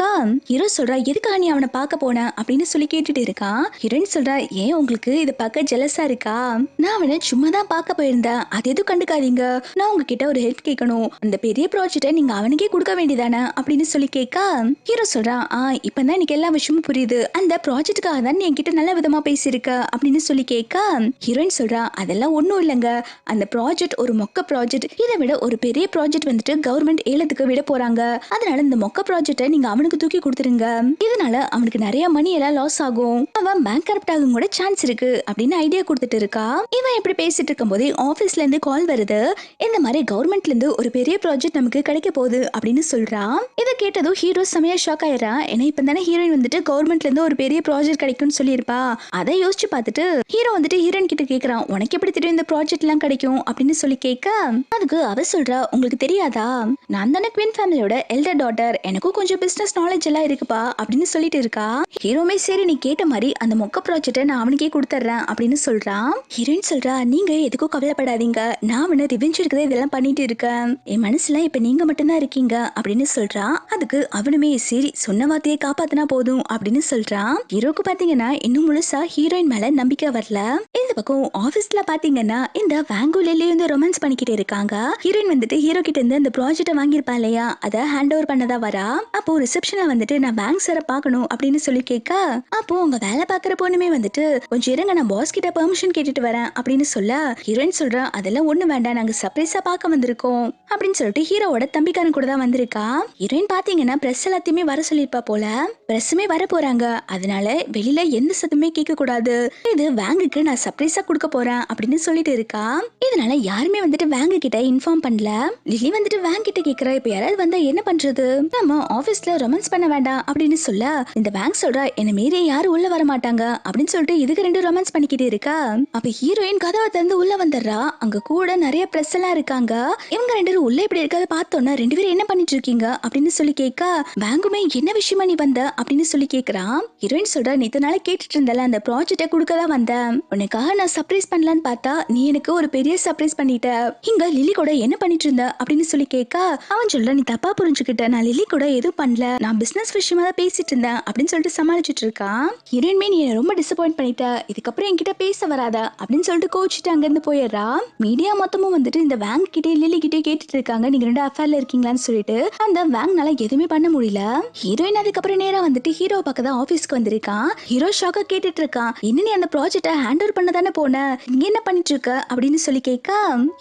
ஹீரோ சொல்றா, எதுக்காக நீ அவனை பார்க்க போன அப்படின்னு சொல்லி கேட்டுட்டு இருக்கான். ஹீரோயின் சொல்றா, ஏன் உங்களுக்கு இதை பார்க்க ஜெலஸா இருக்கா, நான் அவனை சும்மா தான் பார்க்க போயிருந்தேன், அது எதுவும் கண்டுக்காதீங்க, நான் உங்ககிட்ட ஒரு ஹெல்ப் கேட்கணும், அந்த பெரிய ப்ராஜெக்ட்டை நீங்க அவனுக்கே கொடுக்க வேண்டியதானே அப்படின்னு சொல்லி கேட்க ஹீரோ சொல்றா, இப்பதான் எனக்கு எல்லா விஷயமும் புரியுது, அந்த ப்ராஜெக்ட்டுக்காக தான் நீ என்கிட்ட நல்ல விதமா பேசியிருக்க அப்படின்னு சொல்லி கேட்க ஹீரோயின் சொல்றா, அதெல்லாம் ஒண்ணும் இல்லைங்க, அந்த ப்ராஜெக்ட் ஒரு மொக்க ப்ராஜெக்ட், இதை விட ஒரு பெரிய ப்ராஜெக்ட் வந்துட்டு கவர்மெண்ட் ஏலத்துக்கு விட போறாங்க, அதனால இந்த மொக்க ப்ராஜெக்ட்டை நீங்க அவனுக்கு தூக்கி கொடுத்துருங்க, இதனால அவனுக்கு நிறைய மணி எல்லாம் லாஸ் ஆகும், அவன் பேங்க் கரப்ட் ஆகும் கூட சான்ஸ் இருக்கு அப்படின்னு ஐடியா கொடுத்துட்டு இருக்கா. இவன் இப்படி பேசிட்டு இருக்கும் போதே ஆபீஸ்ல இருந்து கால் வருது. இந்த மாதிரி கவர்மெண்ட்ல இருந்து ஒரு பெரிய ப்ராஜெக்ட் நமக்கு கிடைக்க போகுது அப்படின்னு சொல்றான். இதை கேட்டதும் ஹீரோ செமையா ஷாக் ஆயிரா. ஏன்னா இப்ப தானே ஹீரோயின் வந்துட்டு கவர்மெண்ட்ல இருந்து ஒரு பெரிய ப்ராஜெக்ட் கிடைக்கும்னு சொல்லியிருப்பா. அதை யோசிச்சு பார்த்துட்டு ஹீரோ வந்துட்டு ஹீரோயின் கிட்ட கேக்குறான், உனக்கு எப்படி தெரியும் இந்த ப்ராஜெக்ட் எல்லாம் கிடைக்கும் அப்படின்னு சொல்லி கேட்க அதுக்கு அவ சொல்றா, உங்களுக்கு தெரியாதா, நான் தானே குவீன் ஃபேமிலியோட எல்டர் டாட்டர், எனக்கும் கொஞ்சம் பிசினஸ் நாலேஜ் எல்லாம் இருக்குப்பா அப்படின்னு சொல்லிட்டு இருக்கா. ஹீரோமே சரி நீ கேட்ட மாதிரி அந்த மொக்க ப்ராஜெக்ட்டை நான் அவனுக்கே கொடுத்துட்றேன் அப்படின்னு சொல்றான். ஹீரோயின் சொல்றா, நீங்க எதுக்கும் கவலைப்படாதீங்க, நான் அவனை ரிவெஞ்ச் எடுக்கவே இதெல்லாம் பண்ணிட்டு இருக்கேன், என் மனசுல இப்ப நீங்க மட்டும்தான் இருக்கீங்க அப்படின்னு சொல்றான். அதுக்கு அவனுமே சரி சொன்ன வார்த்தையை காப்பாத்தினா போதும் அப்படின்னு சொல்றான். ஹீரோக்கு பாத்தீங்கன்னா இன்னும் முழுசா ஹீரோயின் மேல நம்பிக்கை வரல. இந்த பக்கம் ஆபீஸ்ல பாத்தீங்கன்னா இந்த வேங்குலேயே வந்து ரொமான்ஸ் பண்ணிக்கிட்டே இருக்க இருக்காங்க. ஹீரோயின் வந்துட்டு ஹீரோ கிட்ட இருந்து அந்த ப்ராஜெக்ட வாங்கியிருப்பா இல்லையா, அதை ஹேண்ட் ஓவர் பண்ணதா வரா. அப்போ ரிசப்ஷன்ல வந்துட்டு நான் பேங்க் சார பார்க்கணும் அப்படின்னு சொல்லி கேட்க, அப்போ உங்க வேலை பார்க்குற பொண்ணுமே வந்துட்டு கொஞ்சம் இருங்க நான் பாஸ் கிட்ட பெர்மிஷன் கேட்டுட்டு வரேன் அப்படின்னு சொல்ல, ஹீரோயின் சொல்றா அதெல்லாம் ஒண்ணு வேண்டாம், நாங்க சர்ப்ரைஸா பார்க்க வந்திருக்கோம் அப்படின்னு சொல்லிட்டு ஹீரோவோட தம்பிக்காரன் கூட தான் வந்திருக்கா. ஹீரோயின் பாத்தீங்கன்னா பிரஸ் எல்லாத்தையுமே வர சொல்லிருப்பா போல. பிரஸ்ஸுமே வர போறாங்க, அதனால வெளியில எந்த சத்தமே கேட்க கூடாது, இது வேங்குக்கு நான் சர்ப்ரைஸா கொடுக்க போறேன் அப்படின்னு சொல்லிட்டு இருக்கா. இதனால யாருமே வந்துட்டு வேங்கு கிட்ட இன்ஃபார்ம் பண்ணல. லில்லி வந்துட்டு வேங் கிட்ட கேக்குறா, இப்ப யாராவது வந்தா என்ன பண்றது, நம்ம ஆபீஸ்ல ரொமான்ஸ் பண்ண வேண்டாம் அப்படின்னு சொல்ல, இந்த வேங் சொல்றா என்ன மீறி யாரும் உள்ள வர மாட்டாங்க அப்படின்னு சொல்லிட்டு இதுக்கு ரெண்டு ரொமான்ஸ் பண்ணிக்கிட்டு இருக்கா. அப்ப ஹீரோயின் கதவை திறந்து உள்ள வந்துடுறா. அங்க கூட நிறைய பிரஸ் எல்லாம் இருக்காங்க. இவங்க ரெண்டு பேரும் உள்ள இப்படி இருக்கிறத பார்த்தோன்னா ரெண்டு பேரும் என்ன பண்ணிட்டு இருக்கீங்க அப்படின்னு சொல்லி கேட்க, வேங்குமே என்ன விஷயமா நீ வந்த அப்படின்னு சொல்லி கேக்குறான். ஹீரோயின் சொல்றா நேத்து நாளை கேட்டுட்டு இருந்தால அந்த ப்ராஜெக்ட கொடுக்கதான் வந்தேன், உனக்காக நான் சர்ப்ரைஸ் பண்ணலான்னு பார்த்தா நீ எனக்கு ஒரு பெரிய சர்ப்ரைஸ் பண்ணிட்ட, இங்க லில்லி கூட என்ன பண்ணிட்டு இருந்த அப்படின்னு சொல்லி கேட்க, அவன் சொல்ற நீ தப்பா புரிஞ்சுக்கிட்ட, நான் லில்லி கூட எதுவும் பண்ணல, நான் பிசினஸ் விஷயமா தான் பேசிட்டு இருந்தேன் அப்படின்னு சொல்லிட்டு சமாளிச்சுட்டு இருக்கான். ஹீரோயின்மே நீ ரொம்ப டிசப்பாயிண்ட் பண்ணிட்ட, இதுக்கப்புறம் என்கிட்ட பேச வராத அப்படின்னு சொல்லிட்டு கோச்சிட்டு அங்க இருந்து போயிடுறா. மீடியா மொத்தமும் வந்துட்டு இந்த வேங் கிட்டே லில்லி கிட்டே கேட்டுட்டு இருக்காங்க, நீங்க ரெண்டு அஃபேர்ல இருக்கீங்களான்னு சொல்லிட்டு. அந்த வேங்னால எதுவுமே பண்ண முடியல. ஹீரோயின் அதுக்கப்புறம் நேரா வந்துட்டு ஹீரோ பக்கம் தான் ஆபீஸ்க்கு வந்திருக்கான். ஹீரோ ஷாக்கா கேட்டுட்டு இருக்கான், என்ன நீ அந்த ப்ராஜெக்ட ஹேண்ட் ஓவர் பண்ண தானே போன, நீ என்ன பண்ணிட்டு இருக்க அப்படின்னு சொல்லி கேட்க,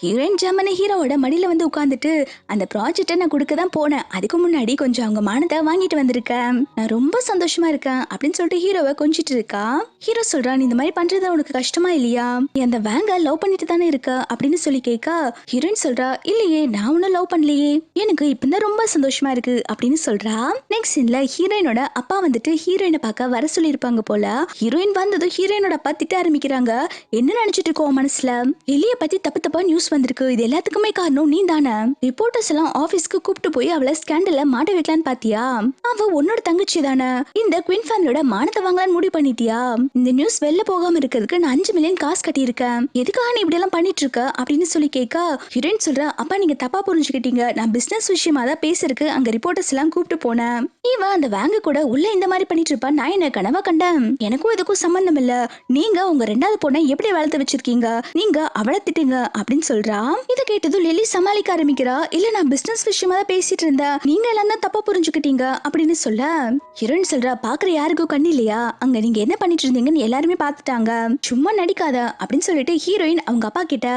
ஹீரோயின் ஜாமன ஹீரோவோட மடியில வந்து உட்கார்ந்துட்டு அந்த ப்ராஜெக்ட நான் கொடுக்க தான் போனேன், அதுக்கு முன்னாடி கொஞ்சம் அவங்க மானத்தை வாங்கிட்டு வந்திருக்கேன், நான் ரொம்ப சந்தோஷமா இருக்கேன் அப்படின்னு சொல்லிட்டு ஹீரோவை கொஞ்சிட்டு இருக்கா. ஹீரோ சொல்றான் நீ இந்த மாதிரி பண்றது உனக்கு கஷ்டமா இல்லையா, நீ அந்த வேங்க லவ் பண்ணிட்டு தானே இருக்க அப்படின்னு சொல்லி கேட்க, ஹீரோயின் சொல்றா இல்லையே நான் ஒன்னும் லவ் பண்ணலையே, எனக்கு இப்பதான் ரொம்ப சந்தோஷமா இருக்கு அப்படின்னு சொல்றா. நெக்ஸ்ட் சீன்ல ஹீரோயினோட அப்பா வந்துட்டு ஹீரோயினை பார்க்க வர சொல்லி இருப்பாங்க போல. ஹீரோயின் வந்ததும் ஹீரோயினோட அப்பா திட்ட ஆரம்பிக்கிறாங்க, என்ன நினைச்சிட்டு இருக்கோம் மனசுல, லில்லிய பத்தி தப்பு தப்பா நியூஸ் வந்திருக்கு, இது எல்லாத்துக்குமே காரணம் நீ தானே, ரிப்போர்ட்டர்ஸ் எல்லாம் ஆபீஸ்க்கு கூப்பிட்டு போய் அவளை ஸ்கேண்டல்ல மாட்ட வைக்கலான்னு பாத்தியா, அவ உன்னோட தங்கச்சி தானே, இந்த குயின் ஃபேமிலியோட மானத்தை வாங்கலான்னு முடிவு பண்ணிட்டியா, இந்த நியூஸ் வெளில போகாம இருக்கிறதுக்கு நான் 5 மில்லியன் காசு கட்டியிருக்கேன், எதுக்காக நீ இப்படி எல்லாம் பண்ணிட்டு இருக்க அப்படின்னு சொல்லி கேட்க, ஹீரோயின் சொல்றா அப்பா நீங்க தப்பா புரிஞ்சுக்கிட்டீங்க, நான் பிசினஸ் விஷயமா தான் பேசுறதுக்கு அங்க ரிப்போர்ட்டர்ஸ் எல்லாம் கூப்பிட்டு போனேன், இவன் அந்த வேங்க கூட உள்ள இந்த மாதிரி பண்ணிட்டு இருப்பா, நான் என்ன கனவா கண்டேன், எனக்கும் இதுக்கும் சம்பந்தம் இல்ல, நீங்க உங்க ரெண்டாவது பொண்ணை எப்படி வளர்த்து வச்சிருக்கீங்க, நீங்க அவளை திட்டுங்க அப்படின்னு சொல்றா. இதை கேட்டதும் லில்லி சமாளிக்க ஆரம்பிக்கிறா, இல்ல நான் பிசினஸ் விஷயமா தான் பேசிட்டு இருந்தேன், நீங்க எல்லாம் தான் தப்பா புரிஞ்சுக்கிட்டீங்க அப்படின்னு சொல்ல, ஹீரோயின் சொல்றா பாக்குற யாருக்கும் கண்ணு இல்லையா, அங்க நீங்க என்ன பண்ணிட்டு இருந்தீங்கன்னு எல்லாருமே பாத்துட்டாங்க, சும்மா நடிக்காத அப்படின்னு சொல்லிட்டு ஹீரோயின் அவங்க அப்பா கிட்ட,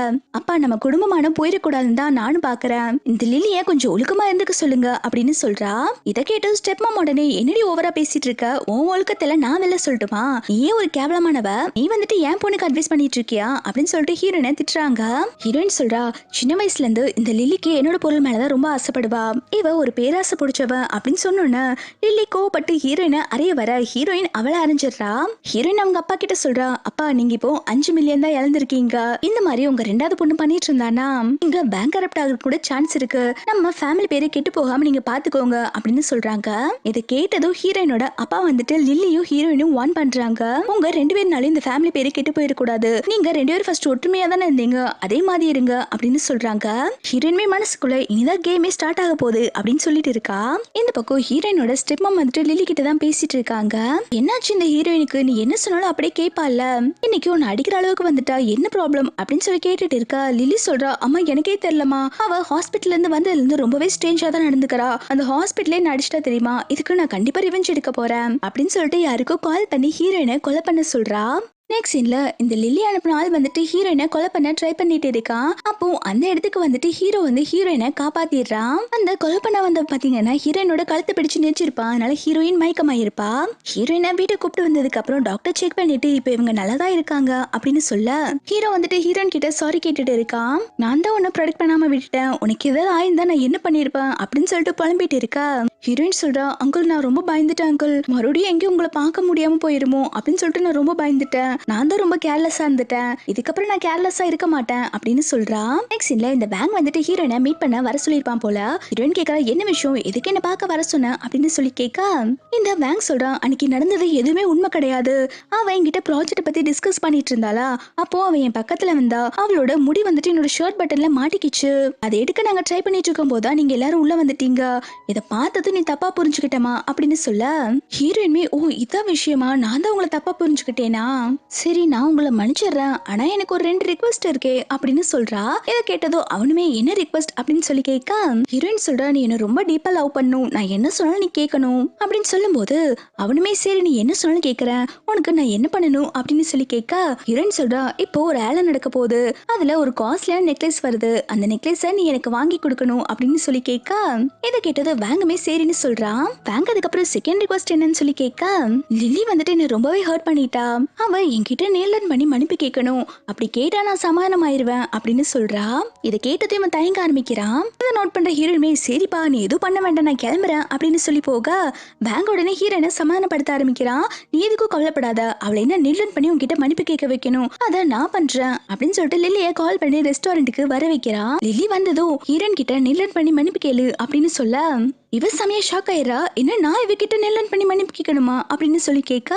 அப்பா நம்ம குடும்பமான போயிடக்கூடாதுன்னு தான் நானும் பாக்குறேன், இந்த லில்லிய கொஞ்சம் ஒழுக்கமா இருந்துக்க சொல்லுங்க அப்படின்னு சொல்றா. இதை கேட்டு ஸ்டெப் மாம் உடனே என்னடி ஓவரா பேசிட்டு இருக்க, உன் ஒழுக்கத்துல நான் வெளில சொல்லட்டுமா, நீயே ஒரு கேவலமானவ, நீ வந்துட்டு என் பொண்ணுக்கு அட்வைஸ் பண்ணிட்டு இருக்கியா அப்படின்னு சொல்லிட்டு ஹீரோயினை திட்டுறாங்க. ஹீரோயின் சொல்றா சின்ன வயசுல இருந்து இந்த லில்லிக்கு என்னோட பொருள் மேலதான் ரொம்ப ஆசைப்படுவா, இவ ஒரு பேராசை பிடிச்சவ அப்படின்னு சொன்னோன்னு லில்லி கோவப்பட்டு ஹீரோயினை அறைய வர ஹீரோயின் அவளை அரைஞ்சிடுறா. ஹீரோயின் அவங்க அப்பா கிட்ட சொல்றா, அப்பா நீங்க இப்போ 5 மில்லியன் தான் இழந்திருக்கீங்க, இந்த மாதிரி உங்க ரெண்டாவது பொண்ணு பண்ணிட்டு இருந்தானா இங்க பேங்க் கரப்ட் ஆக கூட சான்ஸ் இருக்கு, நம்ம ஃபேமிலி பேரை கெட்டு போகாம நீங்க பாத்துக்கோங்க அப்படின்னு சொல்றாங்க. இதை கேட்டதும் ஹீரோயினோட அப்பா வந்துட்டு லில்லியும் ஹீரோயினும் வார்ன் பண்றாங்க, உங்க ரெண்டு பேர்னாலும் இந்த ஃபேமிலி பேரை கெட்டு போயிடக்கூடாது, நீங்க ரெண்டு பேரும் ஃபர்ஸ்ட் ஒற்றுமையா தானே இருந்தீங்க, அதே மாதிரி இருங்க அப்படின்னு சொல்றாங்க. ஹீரோயின்மே மனசுக்குள்ள இனிதான் கேமே ஸ்டார்ட் ஆக போகுது அப்படின்னு சொல்லிட்டு இருக்கா. இந்த பக்கம் ஹீரோயினோட ஸ்டெப் மாம் வந்துட்டு லில்லி கிட்ட தான் பேசிட்டு இருக்காங்க. என்னாச்சு இந்த ஹீரோயினுக்கு, நீ என்ன சொன்னாலும் அப்படியே கேட்பால, இன்னைக்கு உன்னை அடிக்கிற அளவுக்கு வந்துட்டா என்ன ப்ராப்ளம் அப்படின்னு சொல்லி கேட்டுட்டு இருக்கா. லில்லி சொல்றா அம்மா எனக்கே தெரியலமா, அவ ஹாஸ்பிட்டல்ல இருந்து வந்ததுல இருந்து ரொம்பவே ஸ்ட்ரேஞ்சா தான் நடந்துக்கிறா, அந்த ஹாஸ்பிட்டலே நடிச்சிட்டா தெரியுமா, இதுக்கு நான் கண்டிப்பா ரிவெஞ்ச் எடுக்க போறேன் அப்படின்னு சொல்லிட்டு யாருக்கோ கால் பண்ணி ஹீரோயினை கொலை பண்ண சொல்றா. நெக்ஸ்ட் சீன்ல இந்த லில்லி அனுப்பின ஆள் வந்துட்டு ஹீரோயினை கொலை பண்ண ட்ரை பண்ணிட்டு இருக்கான். அப்போ அந்த இடத்துக்கு வந்துட்டு ஹீரோ வந்து ஹீரோயினை காப்பாத்திடுறான். அந்த கொலை பண்ண வந்த பாத்தீங்கன்னா ஹீரோயினோட கழுத்தை பிடிச்சு நெரிச்சிருப்பான், அதனால ஹீரோயின் மயக்கமாயிருப்பா. ஹீரோயினை வீட்டுக்கு கூப்பிட்டு வந்ததுக்கு அப்புறம் டாக்டர் செக் பண்ணிட்டு இப்ப இவங்க நல்லாதான் இருக்காங்க அப்படின்னு சொல்ல, ஹீரோ வந்துட்டு ஹீரோயின் கிட்ட சாரி கேட்டுட்டு இருக்கான், நான் தான் உன்னை ப்ரொடெக்ட் பண்ணாம விட்டுட்டேன், உனக்கு ஏதாவது ஆயிருந்தா நான் என்ன பண்ணிருப்பேன் அப்படின்னு சொல்லிட்டு புலம்பிட்டு இருக்கா. ஹீரோயின் சொல்றா அங்கிள் நான் ரொம்ப பயந்துட்டேன் அங்கிள், மறுபடியும் எங்கேயும் உங்களை பார்க்க முடியாம போயிருமோ அப்படின்னு சொல்லிட்டு நான் ரொம்ப பயந்துட்டேன், நான் தான் ரொம்ப கேர்லெஸ்ஸா இருந்துட்டேன், இதுக்கப்புறம் நான் கேர்லெஸ்ஸா இருக்க மாட்டேன் அப்படின்னு சொல்றா. நெக்ஸ்ட் சீன்ல இந்த பேங்க் வந்துட்டு ஹீரோயினை மீட் பண்ண வர சொல்லியிருப்பான் போல. ஹீரோயின் கேட்கறா என்ன விஷயம், எதுக்கு என்ன பார்க்க வர சொன்ன அப்படின்னு சொல்லி கேட்க, இந்த பேங்க் சொல்றான் அன்னைக்கு நடந்தது எதுவுமே உண்மை கிடையாது, அவன் என்கிட்ட ப்ராஜெக்ட் பத்தி டிஸ்கஸ் பண்ணிட்டு இருந்தாளா, அப்போ அவன் என் பக்கத்துல வந்தா, அவளோட முடி வந்துட்டு என்னோட ஷர்ட் பட்டன்ல மாட்டிக்கிச்சு, அதை எடுக்க நாங்க ட்ரை பண்ணிட்டு இருக்கும் போதா நீங்க எல்லாரும் உள்ள வந்துட்டீங்க, இதை பார்த்தது நீ தப்பா புரிஞ்சுக்கிட்டமா அப்படின்னு சொல்ல, ஹீரோயின்மே ஓ இதான் விஷயமா, நான் தான் உங்களை தப்பா புரிஞ்சுக்கிட்டேனா, சரி நான் உங்களை மன்னிச்சிடுறேன், ஆனா எனக்கு ஒரு 2 ரிக்வெஸ்ட் இருக்கே அப்படின்னு சொல்றா. இதை கேட்டதோ அவனுமே என்ன ரிக்வெஸ்ட் அப்படின்னு சொல்லி கேட்க, ஹீரோயின் சொல்றா நீ என்ன ரொம்ப டீப்பா லவ் பண்ணும், நான் என்ன சொன்னாலும் நீ கேட்கணும் அப்படின்னு சொல்லும்போது அவனுமே சரி நீ என்ன சொன்னாலும் கேட்கறேன், உனக்கு நான் என்ன பண்ணணும் அப்படின்னு சொல்லி கேட்க, ஹீரோயின் சொல்றா இப்போ ஒரு ஏலம் நடக்க போகுது, அதுல ஒரு காஸ்ட்லியான நெக்லஸ் வருது, அந்த நெக்லஸ நீ எனக்கு வாங்கி கொடுக்கணும் அப்படின்னு சொல்லி கேட்க, இதை கேட்டது வேங்குமே சரின்னு சொல்றான். வேங்க அதுக்கப்புறம் செகண்ட் ரிக்வெஸ்ட் என்னன்னு சொல்லி கேட்க, லில்லி வந்துட்டு என்ன ரொம்பவே ஹர்ட் பண்ணிட்டா, அவ என்கிட்ட நேர்லன் பண்ணி மன்னிப்பு கேட்கணும், அப்படி கேட்டா நான் சமாதானம் ஆயிருவேன் அப்படின்னு சொல்றா. இதை கேட்டதே அவன் தயங்க ஆரம்பிக்கிறான். இதை நோட் பண்ற ஹீரோயினுமே சரிப்பா நீ எதுவும் பண்ண வேண்டாம் நான் கிளம்புறேன் அப்படின்னு சொல்லி போக, பேங்க் உடனே ஹீரோயினை சமாதானப்படுத்த ஆரம்பிக்கிறான். நீ எதுக்கும் கவலைப்படாத, அவளை என்ன நேர்லன் பண்ணி உன்கிட்ட மன்னிப்பு கேட்க வைக்கணும், அதை நான் பண்றேன் அப்படின்னு சொல்லிட்டு லில்லிய கால் பண்ணி ரெஸ்டாரண்ட்டுக்கு வர வைக்கிறான். லில்லி வந்ததும் ஹீரோயின் கிட்ட நேர்லன் பண்ணி மன்னிப்பு கேளு அப்படின்னு சொல்ல, இவ செமையா ஷாக் ஆயிரா. என்ன நான் இவகிட்ட நெல்லன் பண்ணி மன்னிப்பு கேட்கணுமா அப்படின்னு சொல்லி கேட்க,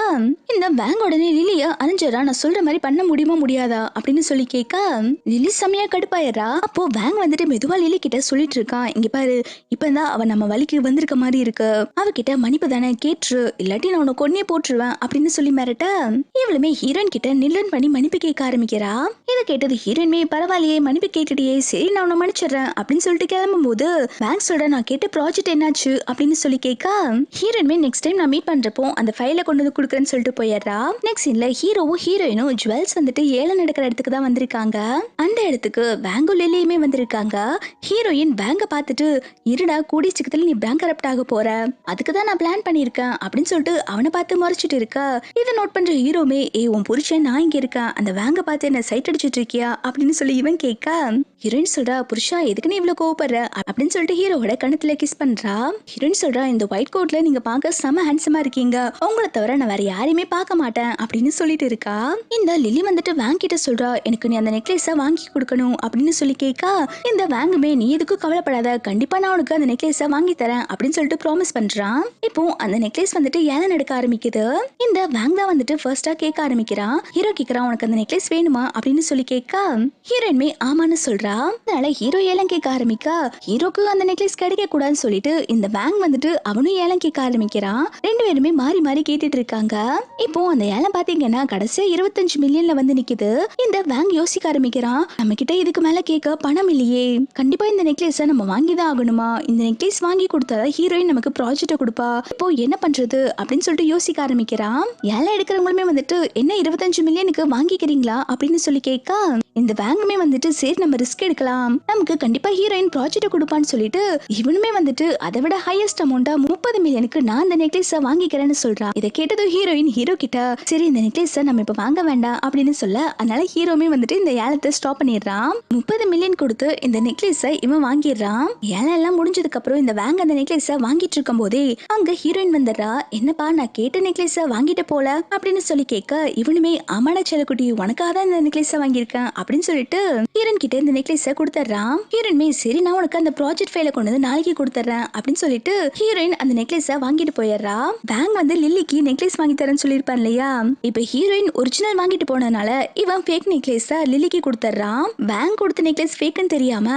இந்த பேங்க் உடனே லிலிய அரைஞ்சரா நான் சொல்ற மாதிரி பண்ண முடியுமா முடியாதா அப்படின்னு சொல்லி கேட்க, லிலி செமையா கடுப்பாயிரா. அப்போ பேங்க் வந்துட்டு மெதுவா லிலி கிட்ட சொல்லிட்டு இருக்கான், இங்க பாரு இப்பதான் அவ நம்ம வழிக்கு வந்திருக்க மாதிரி இருக்கு, அவகிட்ட மன்னிப்பு தானே கேட்டுரு, இல்லாட்டி நான் உன்னை கொன்னே போட்டுருவேன் அப்படின்னு சொல்லி மிரட்ட, இவளுமே ஹீரோயின் கிட்ட நில்லன் பண்ணி மன்னிப்பு கேட்க ஆரம்பிக்கிறா. இதை கேட்டது ஹீரோயின்மே பரவாயில்லையே மன்னிப்பு கேட்டுட்டியே, சரி நான் உன்னை மன்னிச்சிடுறேன் அப்படின்னு சொல்லிட்டு கிளம்பும் போது பேங்க் சொல்ற நான் கேட்ட ப்ராஜெக்ட் என்ன அப்படின்னு சொல்லி கேட்க, ஹீரோயினுமே நெக்ஸ்ட் டைம் நான் மீட் பண்றப்போ அந்த ஃபைலை கொண்டு வந்து கொடுக்குறேன்னு சொல்லிட்டு போயிடுறா. நெக்ஸ்ட் சீன்ல ஹீரோவும் ஹீரோயினும் ஜுவல்ஸ் வந்துட்டு ஏலம் நடக்கிற இடத்துக்கு தான் வந்திருக்காங்க. அந்த இடத்துக்கு பேங்கும் லில்லியுமே வந்திருக்காங்க. ஹீரோயின் பேங்க பார்த்துட்டு இருடா கூடி சீக்கிரத்துல நீ பேங்க் கரப்ட் ஆக போற, அதுக்கு தான் நான் பிளான் பண்ணிருக்கேன் அப்படின்னு சொல்லிட்டு அவனை பார்த்து முறைச்சிட்டு இருக்க. இதை நோட் பண்ற ஹீரோமே உன் புருஷன் நான் இங்க இருக்கேன், அந்த பேங்க பார்த்து என்ன சைட் அடிச்சிட்டு இருக்கியா அப்படின்னு சொல்லி இவன் கேட்க, ஹீரோயின் சொல்றா புருஷா எதுக்கு நீ இவ்வளவு கோவப்படுற அப்படின்னு சொல்லிட்டு ஹீரோவோட கணத்துல கிஸ் பண்றா. ஹீரோயின் சொல்றா இந்த ஒயிட் கோட்ல நீங்க பார்க்க செம ஹேண்ட்ஸமா இருக்கீங்க, உங்களை தவிர நான் வேற யாரையுமே பார்க்க மாட்டேன் அப்படின்னு சொல்லிட்டு இருக்கா. இந்த லில்லி வந்துட்டு வேங் கிட்ட சொல்றா எனக்கு நீ அந்த நெக்லஸ வாங்கி கொடுக்கணும் அப்படின்னு சொல்லி கேட்க, இந்த வேங்குமே நீ எதுக்கும் கவலைப்படாத, கண்டிப்பா நான் உனக்கு அந்த நெக்லஸ வாங்கி தரேன் அப்படின்னு சொல்லிட்டு ப்ராமிஸ் பண்றான். இப்போ அந்த நெக்லஸ் வந்துட்டு ஏலம் நடக்க ஆரம்பிக்குது. இந்த வேங் தான் வந்துட்டு ஃபர்ஸ்டா கேட்க ஆரம்பிக்கிறான். ஹீரோ கேக்குறான் உனக்கு அந்த நெக்லஸ் வேணுமா அப்படின்னு சொல்லி கேட்க, ஹீரோயின்மே ஆமான்னு சொல்றா. அதனால ஹீரோ ஏலம் கேட்க ஆரம்பிக்க, ஹீரோக்கு அந்த நெக்லஸ் கிடைக்க கூடாதுன்னு சொல்லிட்டு இந்த பேங்க் வந்துட்டு அவனும் ஏலம் கேட்க ஆரம்பிக்கிறான். ரெண்டு பேருமே மாறி மாறி கேட்டுட்டு இருக்காங்க. இப்போ அந்த ஏலம் பாத்தீங்கன்னா கடைசியா 25 மில்லியன்ல வந்து நிக்குது. இந்த பேங்க் யோசிக்க ஆரம்பிக்கிறான், நம்ம கிட்ட இதுக்கு மேல கேட்க பணம் இல்லையே, கண்டிப்பா இந்த நெக்லஸ நம்ம வாங்கிதான் ஆகணுமா, இந்த நெக்லஸ் வாங்கி கொடுத்தாதான் ஹீரோயின் நமக்கு ப்ராஜெக்ட் கொடுப்பா, இப்போ என்ன பண்றது அப்படின்னு சொல்லிட்டு யோசிக்க ஆரம்பிக்கிறான். ஏலம் எடுக்கிறவங்களுமே வந்துட்டு என்ன 25 மில்லியனுக்கு வாங்கிக்கிறீங்களா அப்படின்னு சொல்லி கேட்க, இந்த பேங்குமே வந்துட்டு சரி நம்ம ரிஸ்க் எடுக்கலாம், நமக்கு கண்டிப்பா ஹீரோயின் ப்ராஜெக்ட் கொடுப்பான்னு சொல்லிட்டு இவனுமே வந்துட்டு அதை விட ஹையஸ்ட் அமௌண்டா 30 மில்லியனுக்கு நான் அந்த நெக்லஸ வாங்கிக்கிறேன்னு சொல்றான். இதை கேட்டதும் ஹீரோயின் ஹீரோ கிட்ட சரி இந்த நெக்லஸ நம்ம இப்ப வாங்க வேண்டாம் அப்படின்னு சொல்ல, அதனால ஹீரோமே வந்துட்டு இந்த ஏலத்தை ஸ்டாப் பண்ணிடுறான். 30 மில்லியன் கொடுத்து இந்த நெக்லஸ இவன் வாங்கிடுறான். ஏலம் எல்லாம் முடிஞ்சதுக்கு அப்புறம் இந்த வேங்க அந்த நெக்லஸ வாங்கிட்டு இருக்கும் போதே அங்க ஹீரோயின் வந்துடுறா. என்னப்பா நான் கேட்ட நெக்லஸ வாங்கிட்டு போல அப்படின்னு சொல்லி கேட்க, இவனுமே ஆமாடா செல்லக்குட்டி உனக்காக தான் இந்த நெக்லஸ வாங்கியிருக்கேன் அப்படின்னு சொல்லிட்டு ஹீரோயின் கிட்ட இந்த நெக்லஸ கொடுத்துறான். ஹீரோயின்மே சரி நான் உனக்கு அந்த ப்ராஜெக்ட் ஃபைல கொண்டு வந்து நாளைக்கு கொடுத்துறேன் அப்படின்னு சொல்லிட்டு ஹீரோயின் அந்த நெக்லஸ வாங்கிட்டு போயிடுறா. பேங்க் வந்து லில்லிக்கு நெக்லஸ் வாங்கி தரேன்னு சொல்லியிருப்பான் இல்லையா, இப்ப ஹீரோயின் ஒரிஜினல் வாங்கிட்டு போனதுனால இவன் ஃபேக் நெக்லஸ லில்லிக்கு கொடுத்துறான். பேங்க் கொடுத்த நெக்லஸ் ஃபேக்குன்னு தெரியாம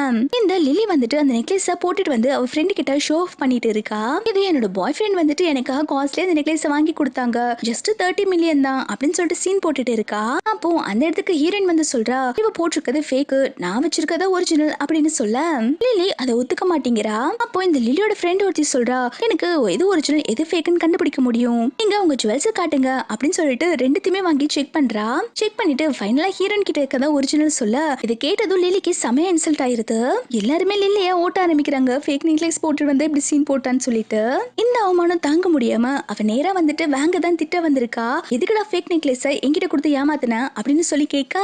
இந்த லில்லி வந்துட்டு அந்த நெக்லஸ போட்டுட்டு வந்து அவ ஃப்ரெண்ட் கிட்ட ஷோ ஆஃப் பண்ணிட்டு இருக்கா. இது என்னோட பாய் ஃப்ரெண்ட் வந்துட்டு எனக்காக காஸ்ட்லியா அந்த நெக்லஸ வாங்கி கொடுத்தாங்க, ஜஸ்ட் 30 மில்லியன் தான் அப்படின்னு சொல்லிட்டு சீன் போட்டுட்டு இருக்கா. அப்போ அந்த இடத்துக்கு ஹீரோயின் வந்து சொல்றா இவ போட்டிருக்கிறது ஃபேக், நான் வச்சிருக்கத ஒரிஜினல் அப்படின்னு சொல்ல, லில்லி அதை ஒத்துக்க மாட்டேங்கிறா. அப்போ இந்த லில்லியோட ஃப்ரெண்ட் ஒருத்தி சொல்றா எனக்கு எது ஒரிஜினல் எது ஃபேக்னு கண்டுபிடிக்க முடியும், நீங்க உங்க ஜுவல்ஸ் காட்டுங்க அப்படின்னு சொல்லிட்டு ரெண்டுத்தையுமே வாங்கி செக் பண்றா. செக் பண்ணிட்டு ஃபைனலா ஹீரோயின் கிட்ட இருக்கதா ஒரிஜினல் சொல்ல, இதை கேட்டதும் லில்லிக்கு செமையா இன்சல்ட் ஆயிருது. எல்லாருமே லில்லிய ஓட்ட ஆரம்பிக்கிறாங்க, ஃபேக் நெக்லஸ் போட்டு வந்து இப்படி சீன் போட்டான்னு சொல்லிட்டு. இந்த அவமானம் தாங்க முடியாம அவ நேரா வந்துட்டு வேங்க தான் திட்ட வந்திருக்கா, எதுக்குடா ஃபேக் நெக்லஸ என்கிட்ட கொடுத்து ஏமாத்தின அப்படின்னு சொல்லி கேட்க,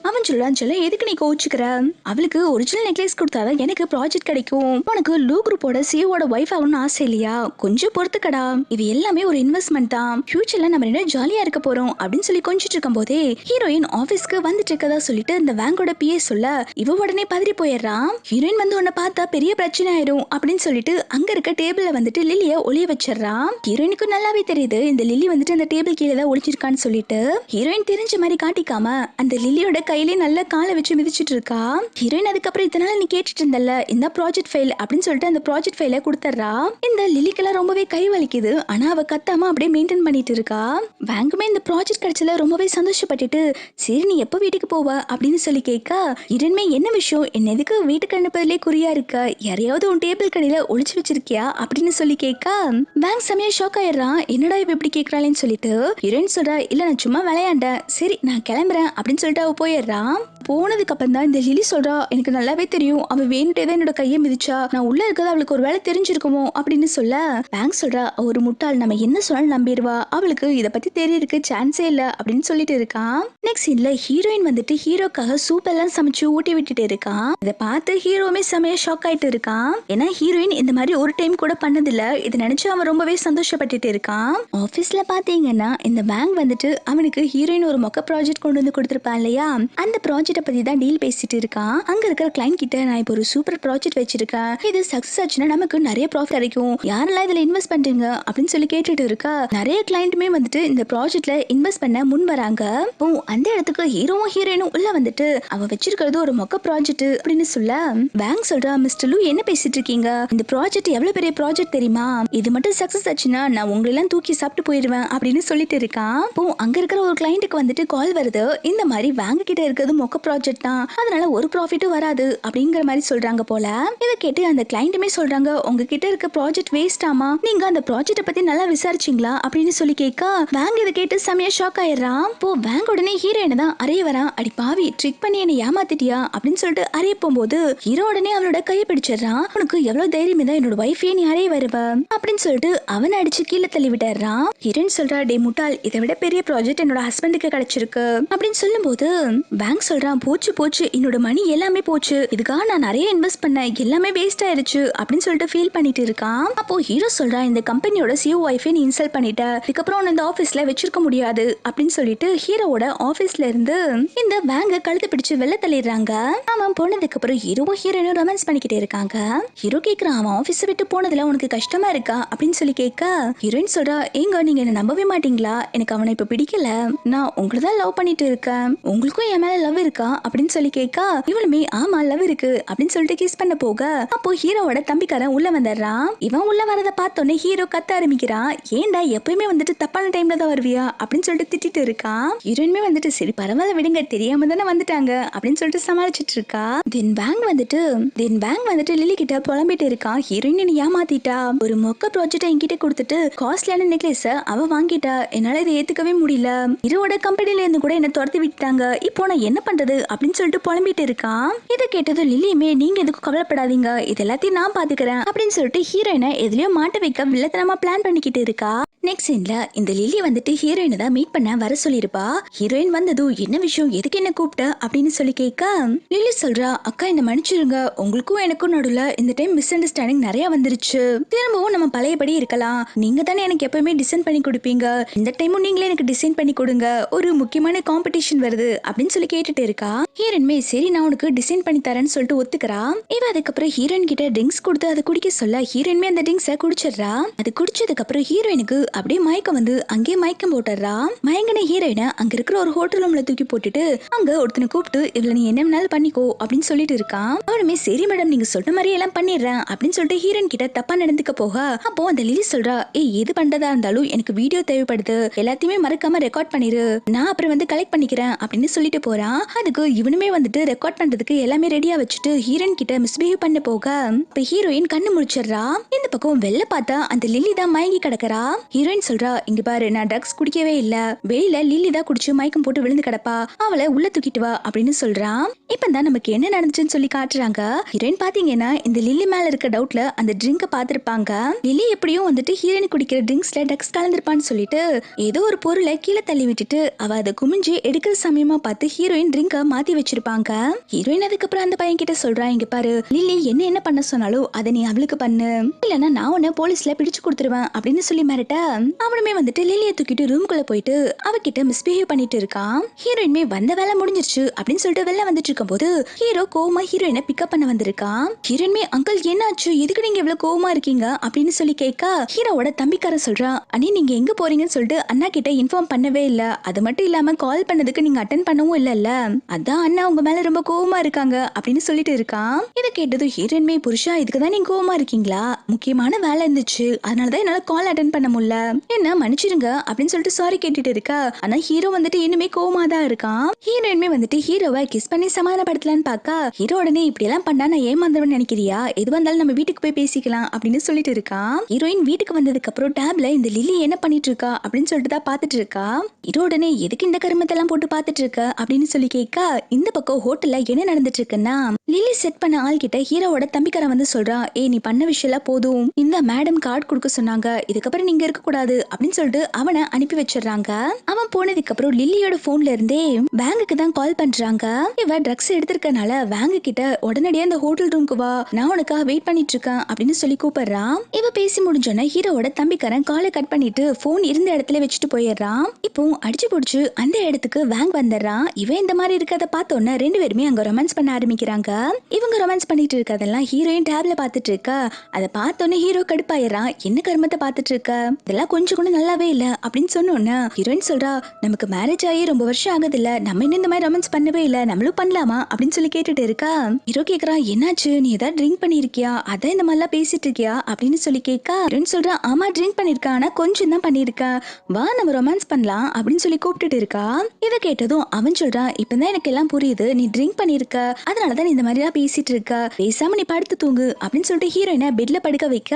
அவன் சொல்றான் சொல்ல எதுக்கு நீ கோச்சுக்கிற, அவளுக்கு ஒரிஜினல் நெக்லஸ் கொடுத்தாதான் எனக்கு ப்ராஜெக்ட் கிடைக்கும், உனக்கு லூ குரூப்போட சிஓட வைஃப் ஆகணும்னு ஆசை இல்லையா, கொஞ்சம் பொறுத்துக்கடா, இது எல்லாமே ஒரு இன்வெஸ்ட்மெண்ட் தான், ஃபியூச்சர்ல நம்ம என்ன ஜாலியா இருக்க போறோம் அப்படின்னு சொல்லி கொஞ்சிட்டு இருக்கும் போதே ஹீரோயின் ஆபீஸ்க்கு வந்துட்டு இருக்கதா சொல்லிட்டு இந்த வேங்கோட பிஏ சொல்ல, இவ உடனே பதறி போயிடுறான். ஹீரோயின் வந்து உன்னை பார்த்தா பெரிய பிரச்சனை ஆயிரும் அப்படின்னு சொல்லிட்டு அங்க இருக்க டேபிள்ல வந்துட்டு லில்லிய ஒளிய வச்சிடறான். ஹீரோயினுக்கு நல்லாவே தெரியுது இந்த லில்லி வந்துட்டு அந்த டேபிள் கீழே தான் ஒளிச்சிருக்கான்னு சொல்லிட்டு. ஹீரோயின் தெரிஞ்ச மாதிரி காட்டிக்காம அந்த லில்லியோட கையிலே நல்ல காலை வச்சு மிதிச்சிட்டு இருக்கா. ஹீரோயின் அதுக்கப்புறம் இதனால நீ கேட்டுட்டு இருந்தல இந்த ப்ராஜெக்ட் ஃபைல் அப்படின்னு சொல்லிட்டு அந்த ப்ராஜெக்ட் ஃபைலை கொடுத்துறா. இந்த லிலிக்கெல்லாம் ரொம்பவே கை வலிக்குது. ஆனா அவ கத்தாம அப்படியே மெயின்டைன் பண்ணிட்டு இருக்கா. பேங்குமே இந்த ப்ராஜெக்ட் கிடைச்சல ரொம்பவே சந்தோஷப்பட்டுட்டு சரி நீ எப்ப வீட்டுக்கு போவ அப்படின்னு சொல்லி கேட்க, இரண்டுமே என்ன விஷயம், என்ன எதுக்கு வீட்டுக்கு அனுப்புறதுலே குறியா இருக்க, யாரையாவது உன் டேபிள் கடையில ஒளிச்சு வச்சிருக்கியா அப்படின்னு சொல்லி கேட்க, பேங்க் செமையா ஷாக் ஆயிடுறான். என்னடா இவ இப்படி கேட்கறாளேன்னு சொல்லிட்டு ஹீரோயின் சொல்றா, இல்ல நான் சும்மா விளையாண்டேன், சரி நான் கிளம்புறேன் அப்படின்னு சொல்லிட்டு அவ போயிடுறான். போனதுக்கு அப்புறம் தான் இந்த லிலி சொல்றா, எனக்கு நல்லாவே தெரியும் அவ வேணுட்டே தான் என்னோட கையை மிதிச்சா, நான் உள்ள இருக்கிறது அவளுக்கு ஒரு வேலை தெரிஞ்சிருக்குமோ அப்படின்னு சொல்ல, பேங்க் சொல்றா ஒரு முட்டாள், நம்ம என்ன சொன்னாலும் நம்பிடுவா, அவளுக்கு இத பத்தி தெரியறதுக்கு சான்ஸே இல்ல அப்படின்னு சொல்லிட்டு இருக்கான். நெக்ஸ்ட் சீன்ல ஹீரோயின் வந்துட்டு ஹீரோக்காக சூப் எல்லாம் சமைச்சு ஊட்டி விட்டுட்டு இருக்கான். இதை பார்த்து ஹீரோவுமே செமையா ஷாக் ஆயிட்டு இருக்கான். ஏன்னா ஹீரோயின் இந்த மாதிரி ஒரு டைம் கூட பண்ணதில்ல. இதை நினைச்சு அவன் ரொம்பவே சந்தோஷப்பட்டுட்டு இருக்கான். ஆபீஸ்ல பாத்தீங்கன்னா இந்த பேங்க் வந்துட்டு அவனுக்கு ஹீரோயின் ஒரு மொக்க ப்ராஜெக்ட் கொண்டு வந்து கொடுத்திருப்பான் இல்லையா, அந்த ப்ராஜெக்ட பத்தி தான் டீல் பேசிட்டு இருக்கான். அங்க இருக்கிற கிளைண்ட் கிட்ட நான் இப்போ ஒரு சூப்பர் ப்ராஜெக்ட் வச்சிருக்கேன், இது சக்சஸ் ஆச்சுன்னா நமக்கு நிறைய ப்ராஃபிட் கிடைக்கும், யாரெல்லாம் இதுல இன்வெஸ்ட் பண்றீங்க அப்படின்னு சொல்லி கேட்டுட்டு இருக்கா. நிறைய கிளைண்ட்டுமே வந்துட்டு இந்த ப்ராஜெக்ட்ல இன்வெஸ்ட் பண்ண முன் வராங்க. அந்த இடத்துக்கு ஹீரோவும் ஹீரோயினும் உள்ள வந்துட்டு அவ வச்சிருக்கிறது ஒரு மொக்க ப்ராஜெக்ட் அப்படின்னு சொல்ல, பேங்க் சொல்றா, மிஸ்டர் லூ என்ன பேசிட்டு இருக்கீங்க, இந்த ப்ராஜெக்ட் எவ்வளவு பெரிய ப்ராஜெக்ட் தெரியுமா, இது மட்டும் சக்சஸ் ஆச்சுன்னா நான் உங்களை எல்லாம் தூக்கி சாப்பிட்டு போயிடுவேன் அப்படின்னு சொல்லிட்டு இருக்கான். அங்க இருக்கிற ஒரு கிளைண்ட்டுக்கு வந்துட்டு கால் வருது, இந்த மாதிரி பேங்க் கிட்ட இருக்கிறது மொக்க ப்ராஜெக்ட் தான், அதனால ஒரு ப்ராஃபிட்டும் வராது அப்படிங்கிற மாதிரி சொல்றாங்க போல. இதை கேட்டு அந்த கிளைண்ட்டுமே சொல்றாங்க, உங்ககிட்ட இருக்க ப்ராஜெக்ட் வேஸ்ட் ஆமா, நீங்க அந்த ப்ராஜெக்ட பத்தி நல்லா விசாரிச்சீங்களா அப்படின்னு சொல்லி கேட்க, பேங்க் இதை கேட்டு செமையா ஷாக் ஆயிடுறான். பேங்க் உடனே ஹீரோயினை தான் அறைய வரான். அடி பாவி, ட்ரிக் பண்ணி என்னை ஏமாத்திட்டியா அப்படின்னு சொல்லிட்டு அறைய போகும்போது ஹீரோ உடனே அவனோட கையை பிடிச்சிடறான். உனக்கு எவ்வளவு தைரியம் தான் என்னோட வைஃபே நீ அறைய வருவ அப்படின்னு சொல்லிட்டு அவனை அடிச்சு கீழே தள்ளி விட்டுறான். ஹீரோயின் சொல்றா, டே முட்டாள், இதை விட பெரிய ப்ராஜெக்ட் என்னோட ஹஸ்பண்டுக்கு கிடைச்சிருக்கு அப்படின்னு சொல்லும் போது பேங்க் சொல்றான், போச்சு போச்சு, என்னோட மணி எல்லாமே போச்சு, இதுக்காக நான் நிறைய இன்வெஸ்ட் பண்ண எல்லாமே வேஸ்ட் ஆயிருச்சு அப்படின்னு சொல்லிட்டு ஃபீல் பண்ணிட்டு இருக்கான். அப்போ ஹீரோ சொல்றான், இந்த கம்பெனியோட சிஓ வைஃபை நீ இன்சல்ட் பண்ணிட்ட, இதுக்கப்புறம் உன்னை இந்த ஆபீஸ்ல வச்சிருக்க முடியாது அப்படின்னு சொல்லிட்டு ஹீரோவோட ஆபீஸ்ல இருந்து இந்த பேங்க கழுத்து பிடிச்சு வெளில தள்ளிடுறாங்க. அவன் போனதுக்கு அப்புறம் ஹீரோவும் ஹீரோயினும் ரொமான்ஸ் பண்ணிக்கிட்டே இருக்காங்க. ஹீரோ கேக்குறான், அவன் ஆபீஸ் விட்டு போனதுல உனக்கு கஷ்டமா இருக்கா அப்படின்னு சொல்லி கேட்க, ஹீரோயின் சொல்றா, ஏங்க நீங்க என்ன நம்பவே மாட்டீங்களா, எனக்கு அவனை இப்ப பிடிக்கல, நான் உங்களை தான் லவ் பண்ணிட்டு இருக்கேன், உங்களுக்கும் என் மேல லவ் இருக்கா அப்படின்னு சொல்லி கேட்க, இவளுமே ஆமா லவ் இருக்கு அப்படின்னு சொல்லிட்டு கிஸ் பண்ண போக, அப்போ ஹீரோவோட தம்பிக்காரன் உள்ள வந்துடுறான். இவன் உள்ள வரத பார்த்தோன்னே ஹீரோ கத்த ஆரம்பிக்கிறான், ஏன்டா எப்பயுமே வந்துட்டு தப்பான டைம்ல தான் வருவியா அப்படின்னு சொல்லிட்டு திட்டிட்டு இருக்கான். ஹீரோயினுமே வந்துட்டு சரி பரவாயில்ல விடுங்க, தெரியாம தானே வந்துட்டாங்க அப்படின்னு சொல்லிட்டு சமாளிச்சிட்டு இருக்கா. தென் பேங்க் வந்துட்டு லிலி கிட்ட புலம்பிட்டு இருக்கான், ஹீரோயின் என்ன ஏமாத்திட்டா, ஒரு மொக்க ப்ராஜெக்ட் என்கிட்ட கொடுத்துட்டு காஸ்ட்லியான நெக்லஸ் அவ வாங்கிட்டா, என்னால இதை ஏத்துக்கவே முடியல, ஹீரோட கம்பெனில இருந்து கூட என்ன துரத்தி விட்டாங்க, இப்போ நான் என்ன பண்றது அப்படின்னு சொல்லிட்டு புலம்பிட்டு இருக்கான். இதை கேட்டது லிலியுமே, நீங்க எதுக்கும் கவலைப்படாதீங்க, இது எல்லாத்தையும் நான் பாத்துக்கிறேன் அப்படின்னு சொல்லிட்டு ஹீரோயினை எதுலயோ மாட்ட வைக்க வில்லத்தனமா பிளான் பண்ணிக்கிட்டு இருக்கா. நெக்ஸ்ட் சீன்ல இந்த லிலி வந்துட்டு ஹீரோயினை தான் மீட் பண்ண வர சொல்லிருப்பா. ஹீரோயின் வந்ததும் என்ன விஷயம், எதுக்கு என்ன கூப்பிட்ட அப்படின்னு சொல்லி கேட்க, லிலி சொல்றா, அக்கா என்ன மன்னிச்சிருங்க, உங்களுக்கும் எனக்கும் நடுவுல இந்த டைம் மிஸ் அண்டர்ஸ்டாண்டிங் நிறைய வந்துருச்சு, திரும்பவும் நம்ம பழையபடி இருக்கலாம், நீங்க தானே எனக்கு எப்பவுமே டிசைன் பண்ணி கொடுப்பீங்க, இந்த டைமும் நீங்களே எனக்கு டிசைன் பண்ணி கொடுங்க, ஒரு முக்கியமான காம்படிஷன் வருது அப்படின்னு சொல்லி கேட்டுட்டு இருக்கா. ஹீரோயின்மே சரி நான் உனக்கு டிசைன் பண்ணி தரேன்னு சொல்லிட்டு ஒத்துக்கிறா. இவ அதுக்கப்புறம் ஹீரோயின் கிட்ட ட்ரிங்க்ஸ் கொடுத்து அதை குடிக்க சொல்ல, ஹீரோயின்மே அந்த ட்ரிங்க்ஸை குடிச்சிடுறா. அது குடிச்சதுக்கு அப்புறம் ஹீரோயினுக்கு அப்படியே மயக்கம் வந்து அங்கே மயக்கம் போட்டுறா. மயங்கின ஹீரோயினை அங்க இருக்கிற ஒரு ஹோட்டல் ரூம்ல தூக்கி போட்டுட்டு அங்க ஒருத்தனை கூப்பிட்டு இவளை நீ என்ன வேணாலும் பண்ணிக்கோ அப்படின்னு சொல்லிட்டு இருக்கான். அவனுமே சரி மேடம் நீங்க சொன்ன மாதிரி எல்லாம் பண்ணிடுறேன் அப்படின்னு சொல்லிட்டு ஹீரோயின் கிட்ட தப்பா நடந்துக்க போக, அப்போ அந்த லிலி சொல்றா, ஏய் எது பண்றதா இருந்தாலும் எனக்கு வீடியோ தேவைப்படுது, எல்லாத்தையுமே மறக்காம ரெக்கார்ட் பண்ணிரு, நான் அப்புறம் வந்து கலெக்ட் பண்ணிக்கிறேன் அப்படின்னு சொல்லிட்டு போறான். அதுக்கு இவனுமே வந்துட்டு ரெக்கார்ட் பண்றதுக்கு எல்லாமே ரெடியா வச்சுட்டு ஹீரோயின் கிட்ட மிஸ்பிஹேவ் பண்ண போக, இப்ப ஹீரோயின் கண்ணு முழிச்சிடுறா. இந்த பக்கம் வெளில பார்த்தா அந்த லிலி தான் மயங்கி கிடக்குறா. ஹீரோயின் சொல்றா, இங்க பாரு நான் ட்ரக்ஸ் குடிக்கவே இல்ல, வெளியில லில்லி தான் குடிச்சு மயக்கம் போட்டு விழுந்து கிடப்பா, அவளை உள்ள தூக்கிட்டு வா அப்படின்னு சொல்றான். இப்பதான் நமக்கு என்ன நடந்துச்சுன்னு சொல்லி காட்டுறாங்க. ஹீரோயின் பாத்தீங்கன்னா இந்த லில்லி மேல இருக்க டவுட்ல அந்த ட்ரிங்க பாத்திருப்பாங்க. லில்லி எப்படியும் வந்துட்டு ஹீரோயின் குடிக்கிற ட்ரிங்க்ஸ்ல ட்ரக்ஸ் கலந்திருப்பான்னு சொல்லிட்டு ஏதோ ஒரு பொருளை கீழே தள்ளி விட்டுட்டு அவ அதை குமிஞ்சு எடுக்கிற சமயமா பார்த்து ஹீரோயின் ட்ரிங்க மாத்தி வச்சிருப்பாங்க. ஹீரோயின் அதுக்கப்புறம் அந்த பையன் கிட்ட சொல்றா, இங்க பாரு லில்லி என்ன என்ன பண்ண சொன்னாலும் அதை நீ அவளுக்கு பண்ணு, இல்லன்னா நான் உன்னை போலீஸ்ல பிடிச்சு கொடுத்துருவேன் அப்படின்னு சொல்லி மிரட்ட, அவனுமே வந்துட்டு லில்லியை தூக்கிட்டு ரூம்குள்ள போயிட்டு அவகிட்ட மிஸ்பிஹேவ் பண்ணிட்டு இருக்கான். ஹீரோயின்மே வந்த வேலை முடிஞ்சிருச்சு அப்படின்னு சொல்லிட்டு வெளில வந்துட்டு இருக்கும் போது ஹீரோ கோவமா ஹீரோயினை பிக்கப் பண்ண வந்திருக்கான். ஹீரோயின்மே அங்கிள் என்னாச்சு, எதுக்கு நீங்க இவ்வளவு கோவமா இருக்கீங்க அப்படின்னு சொல்லி கேட்க ஹீரோவோட தம்பிக்காரன் சொல்றான், அண்ணி நீங்க எங்க போறீங்கன்னு சொல்லிட்டு அண்ணா கிட்ட இன்ஃபார்ம் பண்ணவே இல்ல, அது மட்டும் இல்லாம கால் பண்ணதுக்கு நீங்க அட்டென்ட் பண்ணவும் இல்லல்ல, அதான் அண்ணா உங்க மேல ரொம்ப கோவமா இருக்காங்க அப்படின்னு சொல்லிட்டு இருக்கான். இதை கேட்டதும் ஹீரோயின்மே புருஷா இதுக்குதான் நீங்க கோவமா இருக்கீங்களா, முக்கியமான வேலை இருந்துச்சு அதனாலதான் என்னால கால் அட்டென்ட் பண்ண முடியல, என்ன மன்னிச்சிருங்க அப்படின்னு சொல்லிட்டு சாரி கேட்டுட்டு இருக்கா. ஆனா ஹீரோ வந்துட்டு இன்னுமே கோவமா தான் இருக்கான். ஹீரோயின்மே வந்துட்டு ஹீரோவை கிஸ் பண்ணி சமாதானப்படுத்தலான்னு பாக்கா ஹீரோ உடனே இப்படி எல்லாம் பண்ணா நான் ஏமாந்துருவேன்னு நினைக்கிறியா, எது வந்தாலும் நம்ம வீட்டுக்கு போய் பேசிக்கலாம் அப்படின்னு சொல்லிட்டு இருக்கான். ஹீரோயின் வீட்டுக்கு வந்ததுக்கு அப்புறம் டேப்ல இந்த லில்லி என்ன பண்ணிட்டு இருக்கா அப்படின்னு சொல்லிட்டு தான் பாத்துட்டு இருக்கா. ஹீரோ உடனே எதுக்கு இந்த கருமத்தை எல்லாம் போட்டு பாத்துட்டு இருக்க அப்படின்னு சொல்லி கேட்கா. இந்த பக்கம் ஹோட்டல்ல என்ன நடந்துட்டு இருக்குன்னா லில்லி செட் பண்ண ஆள் கிட்ட ஹீரோவோட தம்பிக்காரன் வந்து சொல்றான், ஏ நீ பண்ண விஷயம் எல்லாம் போதும், இந்த மேடம் கார்டு கொடுக்க சொன்னாங்க, இதுக்கப்புறம் நீங்க இருக்க கூடாது அப்படின்னு சொல்லிட்டு அவனை அனுப்பி வச்சிடறாங்க. அவன் போனதுக்கு அப்புறம் லில்லியோட போன்ல இருந்தே பேங்குக்கு தான் கால் பண்றாங்க. இவ ட்ரக்ஸ் எடுத்திருக்கனால பேங்கு கிட்ட உடனடியா இந்த ஹோட்டல் ரூம்க்கு வா, நான் உனக்காக வெயிட் பண்ணிட்டு இருக்கேன் அப்படின்னு சொல்லி கூப்பிடுறான். இவ பேசி முடிஞ்சோன்னா ஹீரோவோட தம்பிக்காரன் காலை கட் பண்ணிட்டு போன் இருந்த இடத்துல வச்சுட்டு போயிடுறான். இப்போ அடிச்சு புடிச்சு அந்த இடத்துக்கு வேங் வந்துடுறான். இவன் இந்த மாதிரி இருக்கத பார்த்தோன்னே ரெண்டு பேருமே அங்க ரொமான்ஸ் பண்ண ஆரம்பிக்கிறாங்க. இவங்க ரொமான்ஸ் பண்ணிட்டு இருக்கதெல்லாம் ஹீரோயின் டேப்ல பாத்துட்டு இருக்கா. அதை பார்த்தோன்னே ஹீரோ கடுப்பாயிடுறான், என்ன கர்மத்தை பாத்துட்டு இருக்க, இதெல்லாம் கொஞ்சம் கூட நல்லாவே இல்ல அப்படின்னு சொன்னோன்னு ஹீரோயின் சொல்றா, நமக்கு மேரேஜ் ஆகி ரொம்ப வருஷம் ஆகுது இல்ல, நம்ம இன்னும் இந்த மாதிரி ரொமான்ஸ் பண்ணவே இல்ல, நம்மளும் பண்ணலாமா அப்படின்னு சொல்லி கேட்டுட்டு இருக்கா. ஹீரோ கேக்குறான், என்னாச்சு நீ ஏதாவது ட்ரிங்க் பண்ணிருக்கியா, அதான் இந்த மாதிரிலாம் பேசிட்டு இருக்கியா அப்படின்னு சொல்லி கேட்கா. ஹீரோயின் சொல்றா, ஆமா ட்ரிங்க் பண்ணிருக்கா, ஆனா கொஞ்சம் தான் பண்ணிருக்கா, வா நம்ம ரொமான்ஸ் பண்ணலாம் அப்படின்னு சொல்லி கூப்பிட்டுட்டு இருக்கா. இதை கேட்டதும் அவன் சொல்றான், இப்பதான் எனக்கு எல்லாம் புரியுது, நீ ட்ரிங்க் பண்ணிருக்க, அதனாலதான் நீ இந்த மாதிரி எல்லாம் பேசிட்டு இருக்க, பேசாம நீ படுத்து தூங்கு அப்படின்னு சொல்லிட்டு ஹீரோயினை பெட்ல படுக்க வைக்க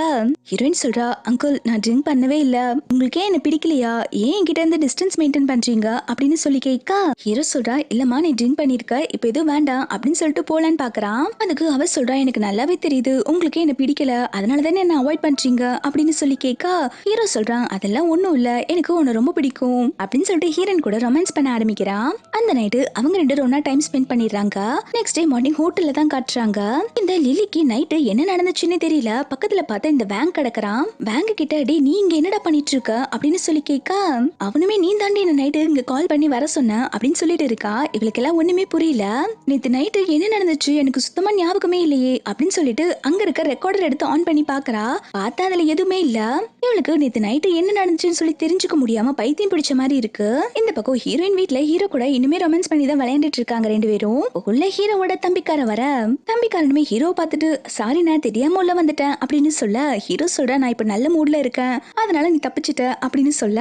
ஹீரோயின் சொல்றா, அங்கிள் நான் ட்ரிங்க் பண்ணவே இல்ல, உங்களுக்கே என்ன பிடிக்கலையா, ஏன் என்கிட்ட இருந்து டிஸ்டன்ஸ் மெயின்டைன் பண்றீங்க அப்படின்னு சொல்லி கேட்க ஹீரோ சொல்றா, இல்லம்மா நீ ட்ரிங்க் பண்ணிருக்க, இப்ப எதுவும் வேண்டாம் அப்படின்னு சொல்லிட்டு போலான்னு பாக்குறான். அதுக்கு அவ சொல்றா, எனக்கு நல்லாவே தெரியுது உங்களுக்கே என்ன பிடிக்கல, அதனாலதானே என்ன அவாய்ட் பண்றீங்க அப்படின்னு சொல்லி கேட்க ஹீரோ சொல்றான், அதெல்லாம் ஒண்ணும் இல்ல, எனக்கு உன்னை ரொம்ப பிடிக்கும் அப்படின்னு சொல்லிட்டு ஹீரோயின் கூட ரொமான்ஸ் பண்ண ஆரம்பிக்கிறான். அந்த நைட்டு அவங்க ரெண்டு ஒன்னா டைம் ஸ்பெண்ட் பண்ணிடுறாங்க. நெக்ஸ்ட் டே மார்னிங் ஹோட்டல்ல தான் காட்டுறாங்க. இந்த லிலிக்கு நைட்டு என்ன நடந்துச்சுன்னு தெரியல, பக்கத்துல பார்த்தா இந்த பேங்க் கிடக்குறான். பேங்க் கிட்ட டே நீ இங்க என்னடா பண்ணிட்டு இருக்க அப்படின்னு சொல்லி கேட்க அவனுமே நீ தாண்டி என்ன நைட்டு இங்க கால் பண்ணி வர சொன்ன அப்படின்னு சொல்லிட்டு இருக்கா. இவளுக்கு எல்லாம் ஒண்ணுமே புரியல. நேத்து நைட்டு என்ன நடந்துச்சு எனக்கு சுத்தமா ஞாபகமே இல்லையே அப்படின்னு சொல்லிட்டு அங்க இருக்க ரெக்கார்டர் எடுத்து ஆன் பண்ணி பாக்குறா. பார்த்தா அதுல எதுவுமே இல்ல. இவளுக்கு நேத்து நைட்டு என்ன நடந்துச்சுன்னு சொல்லி தெரிஞ்சுக்க முடியாம பைத்தியம் பிடிச்ச மாதிரி இருக்கு. இந்த பக்கம் ஹீரோயின் வீட்ல ஹீரோ கூட இனிமே ரொமான்ஸ் பண்ணி தான் விளையாண்டுட்டு இருக்காங்க ரெண்டு பேரும். உள்ள ஹீரோவோட தம்பிக்காரன் வர தம்பிக்காரனுமே ஹீரோ பார்த்துட்டு சாரி நான் தெரியாம உள்ள வந்துட்டேன் அப்படின்னு சொல்ல ஹீரோ சொல்ற, நான் இப்ப நல்ல மூட்ல இருக்கேன் அதனால நீ தப்பிச்சிட்ட அப்படின்னு சொல்ல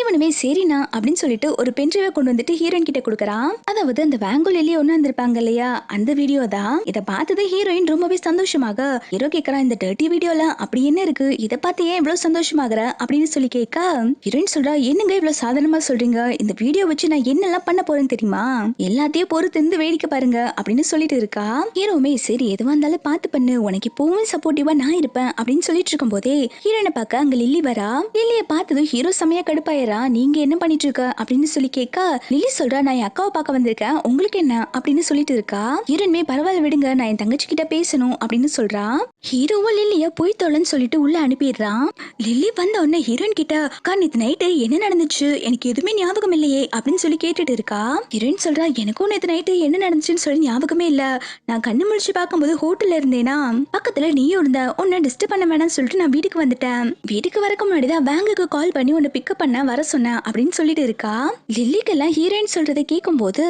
இவனுமே சரிண்ணா அப்படின்னு சொல்லிட்டு ஒரு பென்ட்ரைவை கொண்டு வந்துட்டு ஹீரோயின் கிட்ட கொடுக்கறான். அதாவது அந்த வேங்கோ லில்லி ஒண்ணு வந்திருப்பாங்க இல்லையா, அந்த வீடியோ தான். இதை பார்த்தது ஹீரோயின் ரொம்பவே சந்தோஷமாக ஹீரோ கேட்கறான், இந்த டர்ட்டி வீடியோல அப்படி என்ன இருக்கு, இதை பார்த்து ஏன் இவ்வளவு சந்தோஷமாகற அப்படின்னு சொல்லி கேட்க ஹீரோயின் சொல்றா, என்னங்க இவ்வளவு சாதாரணமா சொல்றீங்க, இந்த வீடியோ வச்சு நான் என்னெல்லாம் பண்ண போறேன்னு தெரியுமா, எல்லாத்தையும் பொறுத்து இருந்து வேடிக்கை பாருங்க அப்படின்னு சொல்லிட்டு இருக்கா. ஹீரோமே சரி எதுவா இருந்தாலும் பார்த்து பண்ணு, உனக்கு எப்பவும் சப்போர்ட்டிவா நான் இருப்பேன் அப்படின்னு சொல்லிட்டு இருக்கும் போதே ஹீரோனை பார்க்க அங்க லில்லி வரா. லில்லியை பார்த்ததும் ஹீரோ செமையா கடுப்பாயிரா, நீங்க என்ன பண்ணிட்டு இருக்க அப்படின்னு சொல்லி கேட்க லில்லி சொல்றா, நான் என் அக்காவை பார்க்க வந்திருக்கேன், உங்களுக்கு என்ன அப்படின்னு சொல்லிட்டு இருக்கா. ஹீரோனுமே பரவாயில்ல விடுங்க, நான் என் தங்கச்சி கிட்ட பேசணும் அப்படின்னு சொல்றா. ஹீரோவும் லில்லிய போய் தொலைன்னு சொல்லிட்டு உள்ள அனுப்பிடுறான். லில்லி வந்த உடனே ஹீரோயின் கிட்ட, அக்கா நேத்து நைட்டு என்ன நடந்துச்சு எனக்கு எதுவுமே ஞாபகம் இல்லையே அப்படின்னு சொல்லி கேட்டுட்டு இருக்கா. ஹீரோயின் சொல்றா, எனக்கும் நேத்து நைட்டு என்ன நடந்துச்சுன்னு சொல்லி ஞாபகமே இல்ல, நான் கண்ணு முழிச்சு பார்க்கும்போது ஹோட்டல்ல இருந்தேனா பக்கத்துல நீயும் இருந்த, உன்னை டிஸ்டர்ப் பண்ண வேணாம்னு சொல்லிட்டு நான் வீட்டுக்கு வந்துட்டேன், வீட்டுக்கு வரக்கு முன்னாடிதான் பேங்குக்கு கால் பண்ணி உன்னை பிக்கப் பண்ண வர சொன்னேன் அப்படின்னு சொல்லிட்டு இருக்கா. லில்லிக்கெல்லாம் ஹீரோயின் சொல்றதை கேட்கும் போது